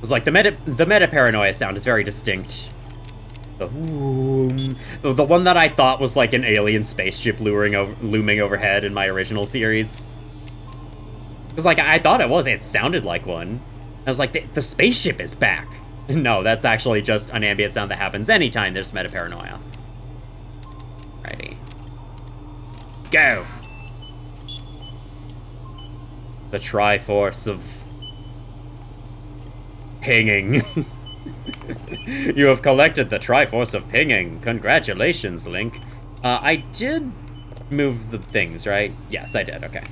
It's like the meta-paranoia sound is very distinct. The one that I thought was like an alien spaceship looming overhead in my original series. Because, like, I thought it was. It sounded like one. I was like, the spaceship is back. No, that's actually just an ambient sound that happens anytime there's meta-paranoia. Alrighty. Go! The Triforce of pinging. You have collected the Triforce of pinging. Congratulations, Link. I did move the things, right? Yes, I did. Okay.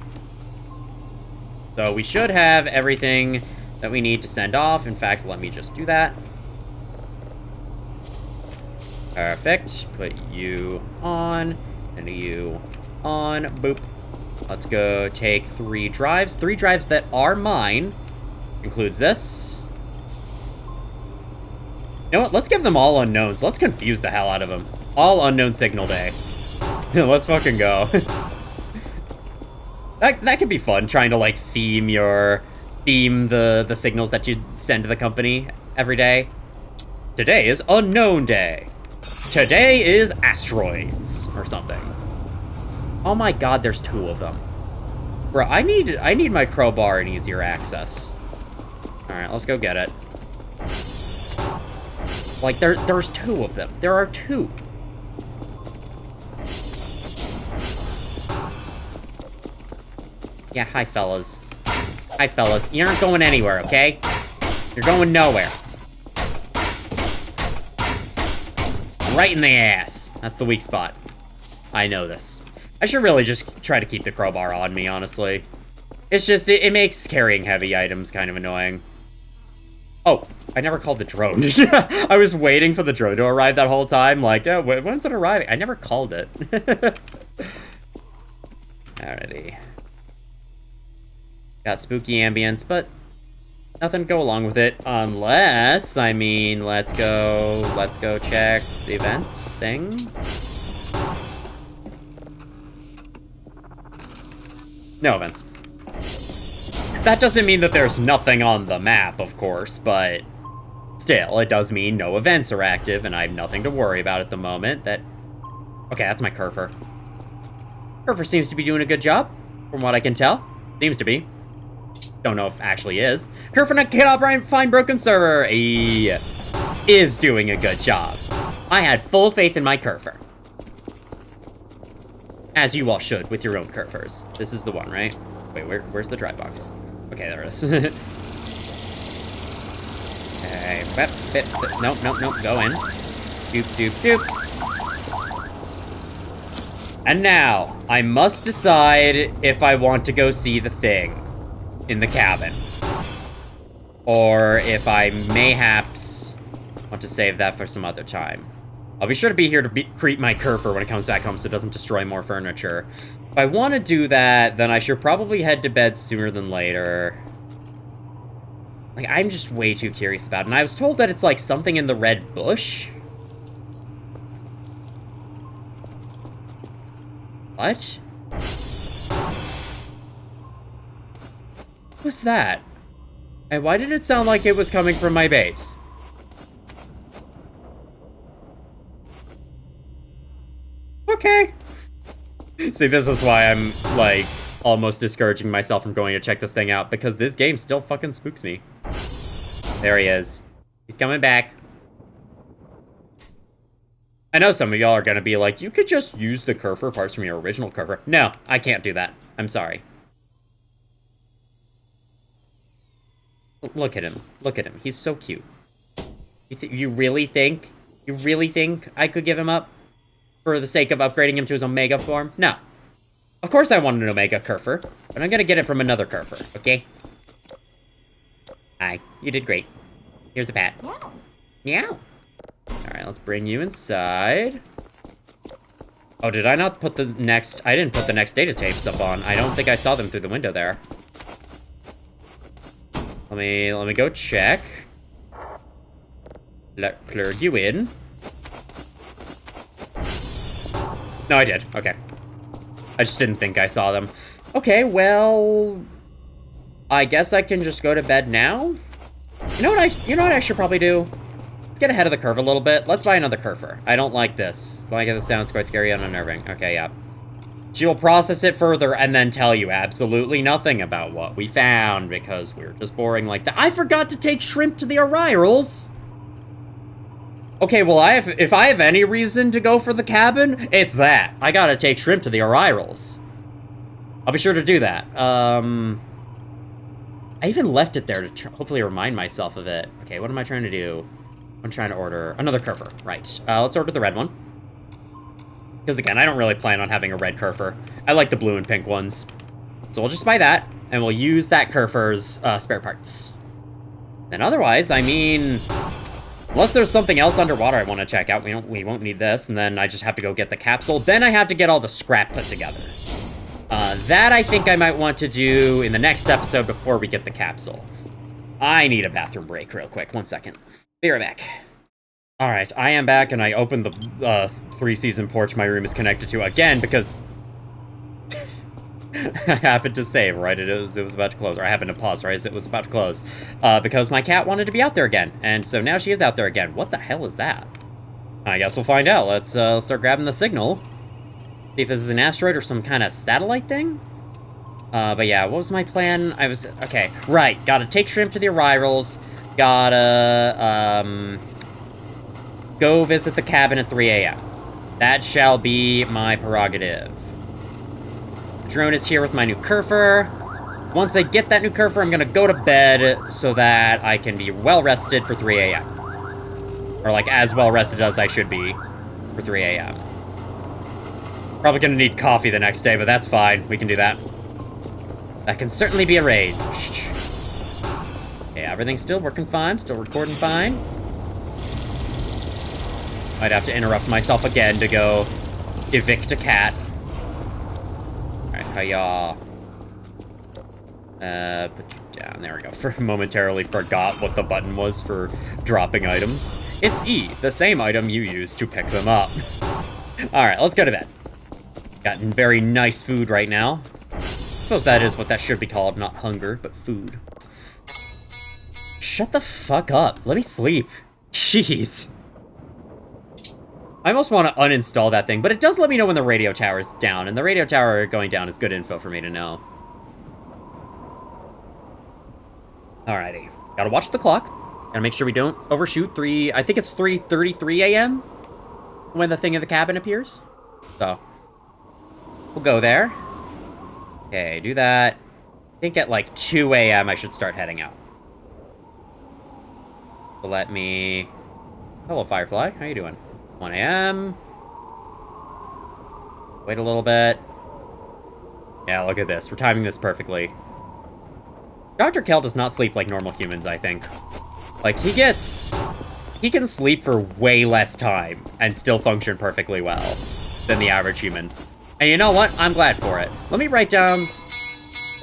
So we should have everything that we need to send off. In fact, let me just do that. Perfect. Put you on, and you on. Boop. Let's go take 3 drives. 3 drives that are mine. Includes this. You know what? Let's give them all unknowns. Let's confuse the hell out of them. All unknown signal day. Let's fucking go. That could be fun, trying to, like, theme the signals that you send to the company every day. Today is unknown day. Today is asteroids, or something. Oh my god, there's 2 of them. Bro, I need my crowbar and easier access. Alright, let's go get it. Like, there's 2 of them. There are 2. Yeah, hi, fellas. Hi, fellas. You aren't going anywhere, okay? You're going nowhere. Right in the ass. That's the weak spot. I know this. I should really just try to keep the crowbar on me, honestly. It's just, it makes carrying heavy items kind of annoying. Oh, I never called the drone. I was waiting for the drone to arrive that whole time. Like, oh, when's it arriving? I never called it. Alrighty. Got spooky ambience, but Nothing to go along with it, unless, I mean, let's go check the events thing. No events. That doesn't mean that there's nothing on the map, of course, but still, it does mean no events are active, and I have nothing to worry about at the moment. Okay, that's my Kerfer. Kerfer seems to be doing a good job, from what I can tell. Seems to be. Don't know if actually is. Kerfer cannot find broken server. He is doing a good job. I had full faith in my Kerfer. As you all should with your own Kerfers. This is the one, right? Wait, where's the dry box? Okay, there it is. Okay, nope, go in. Doop, doop, doop. And now, I must decide if I want to go see the thing in the cabin. Or if I mayhaps want to save that for some other time. I'll be sure to be here to create my Kerfer when it comes back home so it doesn't destroy more furniture. If I want to do that, then I should probably head to bed sooner than later. Like, I'm just way too curious about it. And I was told that it's like something in the red bush. What? What's that? And why did it sound like it was coming from my base? Okay. See, this is why I'm, like, almost discouraging myself from going to check this thing out, because this game still fucking spooks me. There he is. He's coming back. I know some of y'all are gonna be like, you could just use the Kerfer parts from your original Kerfer. No, I can't do that. I'm sorry. Look at him. Look at him. He's so cute. You really think I could give him up? For the sake of upgrading him to his Omega form? No. Of course I want an Omega Kerfer, but I'm gonna get it from another Kerfer, okay? Hi, you did great. Here's a pat. Meow. Meow. Alright, let's bring you inside. Oh, did I not put the next... I didn't put the next data tapes up on. I don't think I saw them through the window there. Let me go check. Plug you in. No, I did. Okay. I just didn't think I saw them. Okay, well... I guess I can just go to bed now? You know what I should probably do? Let's get ahead of the curve a little bit. Let's buy another Kerfer. I don't like this. Like, this sounds quite scary and unnerving. Okay, yeah. She will process it further and then tell you absolutely nothing about what we found, because we're just boring like that. I forgot to take shrimp to the Arirals! Okay, well, if I have any reason to go for the cabin, it's that. I gotta take shrimp to the Arirals. I'll be sure to do that. I even left it there to hopefully remind myself of it. Okay, what am I trying to do? I'm trying to order another Kerfer. Right. Let's order the red one. Because again, I don't really plan on having a red Kerfer. I like the blue and pink ones. So we'll just buy that, and we'll use that Kerfer's spare parts. Then otherwise, I mean... Unless there's something else underwater I want to check out, we won't need this, and then I just have to go get the capsule. Then I have to get all the scrap put together. That I think I might want to do in the next episode before we get the capsule. I need a bathroom break real quick. 1 second. Be right back. Alright, I am back, and I opened the 3-season porch my room is connected to again, because... I happened to save right it was about to close, or I happened to pause right as it was about to close, because my cat wanted to be out there again, and so now she is out there again. What the hell is that? I guess we'll find out. Let's start grabbing the signal. See if this is an asteroid or some kind of satellite thing. But yeah, what was my plan? Okay, right. Gotta take shrimp to the Arirals. Gotta go visit the cabin at 3 a.m. That shall be my prerogative. Drone is here with my new Kerfer. Once I get that new Kerfer, I'm gonna go to bed so that I can be well rested for 3 a.m. Or like as well rested as I should be for 3 a.m. Probably gonna need coffee the next day, but that's fine. We can do that. That can certainly be arranged. Okay, everything's still working fine, still recording fine. Might have to interrupt myself again to go evict a cat. Alright, how y'all? Put you down. There we go. Momentarily forgot what the button was for dropping items. It's E, the same item you use to pick them up. Alright, let's go to bed. Gotten very nice food right now. I suppose that is what that should be called, not hunger, but food. Shut the fuck up. Let me sleep. Jeez. I almost want to uninstall that thing, but it does let me know when the radio tower is down, and the radio tower going down is good info for me to know. Alrighty. Gotta watch the clock. Gotta make sure we don't overshoot I think it's 3:33 a.m. when the thing in the cabin appears. So, we'll go there. Okay, do that. I think at like 2 a.m. I should start heading out. So let me... Hello, Firefly. How you doing? 1 a.m. Wait a little bit. Yeah, look at this. We're timing this perfectly. Dr. Kell does not sleep like normal humans, I think. Like, he can sleep for way less time and still function perfectly well than the average human. And you know what? I'm glad for it. Let me write down...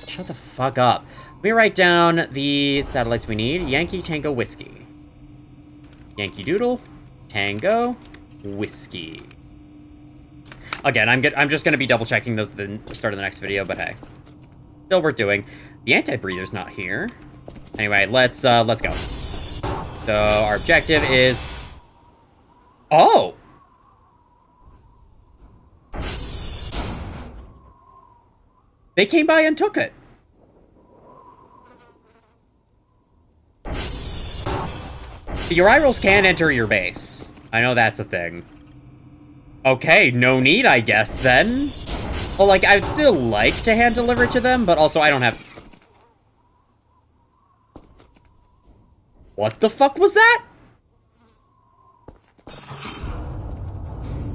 Shut the fuck up. Let me write down the satellites we need. Yankee Tango Whiskey. Yankee Doodle. Tango Whiskey. Again, I'm just gonna be double checking those at the start of the next video, but hey. Still worth doing. The anti-breather's not here. Anyway, let's go. So, our objective is... Oh! They came by and took it. The Urirals can enter your base. I know that's a thing. Okay, no need, I guess, then. Well, like, I'd still like to hand deliver to them, but also I don't have... What the fuck was that?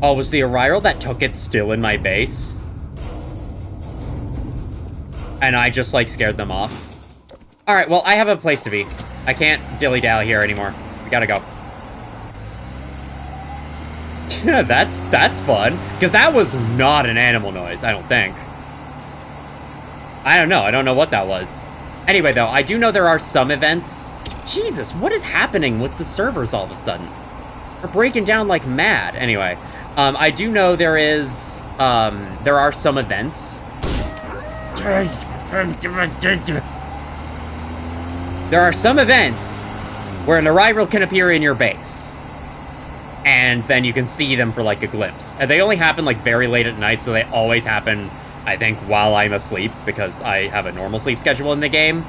Oh, was the Uriral that took it still in my base? And I just, like, scared them off? Alright, well, I have a place to be. I can't dilly-dally here anymore. We gotta go. Yeah, that's fun. Because that was not an animal noise, I don't think. I don't know. I don't know what that was. Anyway, though, I do know there are some events. Jesus, what is happening with the servers all of a sudden? They're breaking down like mad. Anyway, I do know there are some events. There are some events where an Uriral can appear in your base. And then you can see them for, like, a glimpse. And they only happen, like, very late at night, so they always happen, I think, while I'm asleep, because I have a normal sleep schedule in the game.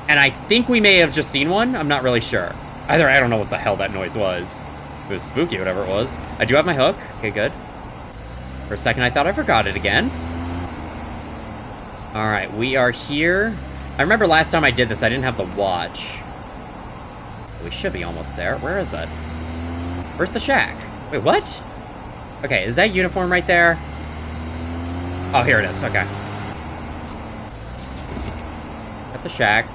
And I think we may have just seen one. I'm not really sure. Either I don't know what the hell that noise was. It was spooky, whatever it was. I do have my hook. Okay, good. For a second, I thought I forgot it again. Alright, we are here. I remember last time I did this, I didn't have the watch. We should be almost there. Where is it? Where's the shack? Wait, what? Okay, is that uniform right there? Oh, here it is. Okay. At the shack.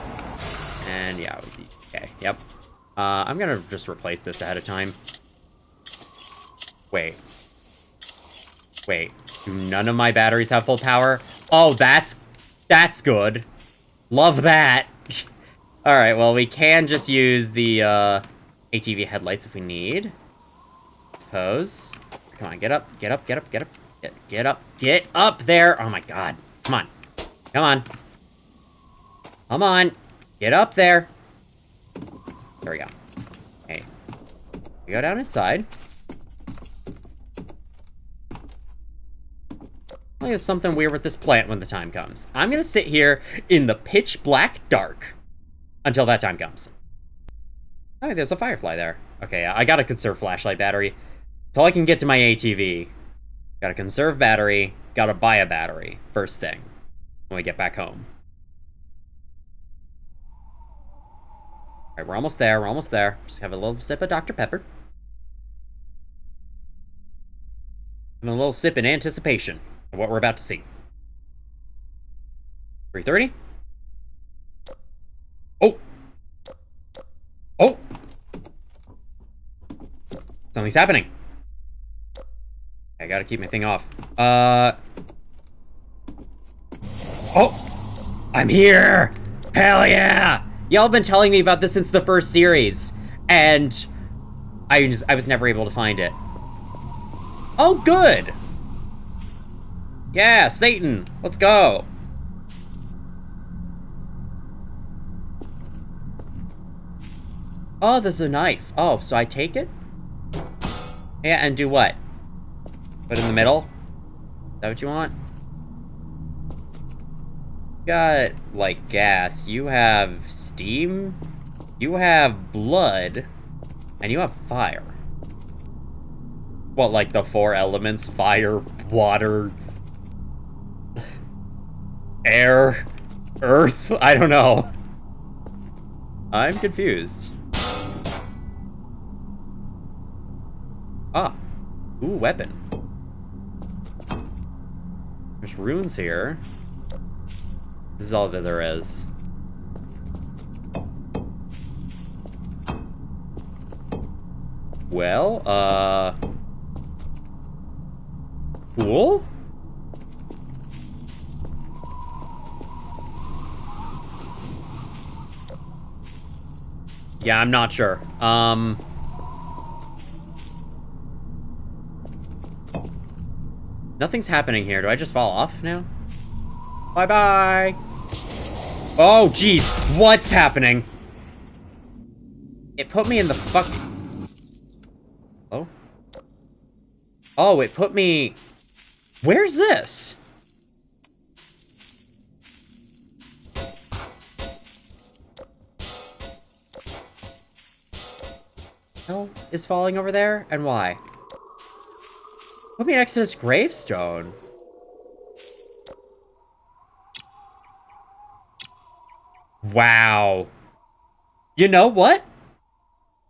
And yeah, okay, yep. I'm gonna just replace this ahead of time. Wait. Wait, do none of my batteries have full power? Oh, that's good. Love that. Alright, well, we can just use the ATV headlights if we need. Suppose. Come on, get up, get up, get up, get up, get up, get up there. Oh my god. Come on. Come on. Come on. Get up there. There we go. Hey. We go down inside. Well, there's something weird with this plant when the time comes. I'm gonna sit here in the pitch black dark until that time comes. Oh, there's a firefly there. Okay, I gotta conserve flashlight battery. That's all I can get to my ATV. Gotta conserve battery. Gotta buy a battery. First thing. When we get back home. Alright, we're almost there. We're almost there. Just have a little sip of Dr. Pepper. And a little sip in anticipation of what we're about to see. 3:30. Oh! Oh! Something's happening. I gotta keep my thing off. Oh! I'm here! Hell yeah! Y'all been telling me about this since the first series, and I was never able to find it. Oh, good! Yeah, Satan, let's go. Oh, there's a knife. Oh, so I take it? Yeah, and do what? Put it in the middle? Is that what you want? You got, like, gas. You have steam. You have blood. And you have fire. What, like the 4 elements? Fire, water, air, earth? I don't know. I'm confused. Ah. Ooh, weapon. There's runes here. This is all that there is. Well, cool? Yeah, I'm not sure. Nothing's happening here. Do I just fall off now? Bye-bye. Oh, jeez. What's happening? It put me in the fuck... Oh? Oh, it put me... Where's this? Oh, is falling over there? And why? Put me next to this gravestone. Wow. You know what?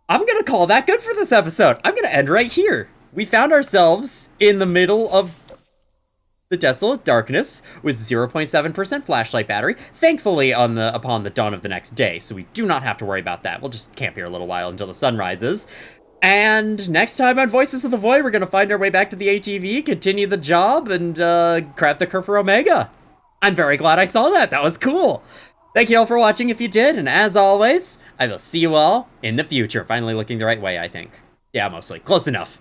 I'm gonna call that good for this episode. I'm gonna end right here. We found ourselves in the middle of the desolate darkness with 0.7% flashlight battery, thankfully upon the dawn of the next day, so we do not have to worry about that. We'll just camp here a little while until the sun rises. And next time on Voices of the Void, we're gonna find our way back to the ATV, continue the job, and craft the Kerfer Omega. I'm very glad I saw that. That was cool. Thank you all for watching if you did, and as always, I will see you all in the future. Finally looking the right way, I think. Yeah, mostly. Close enough.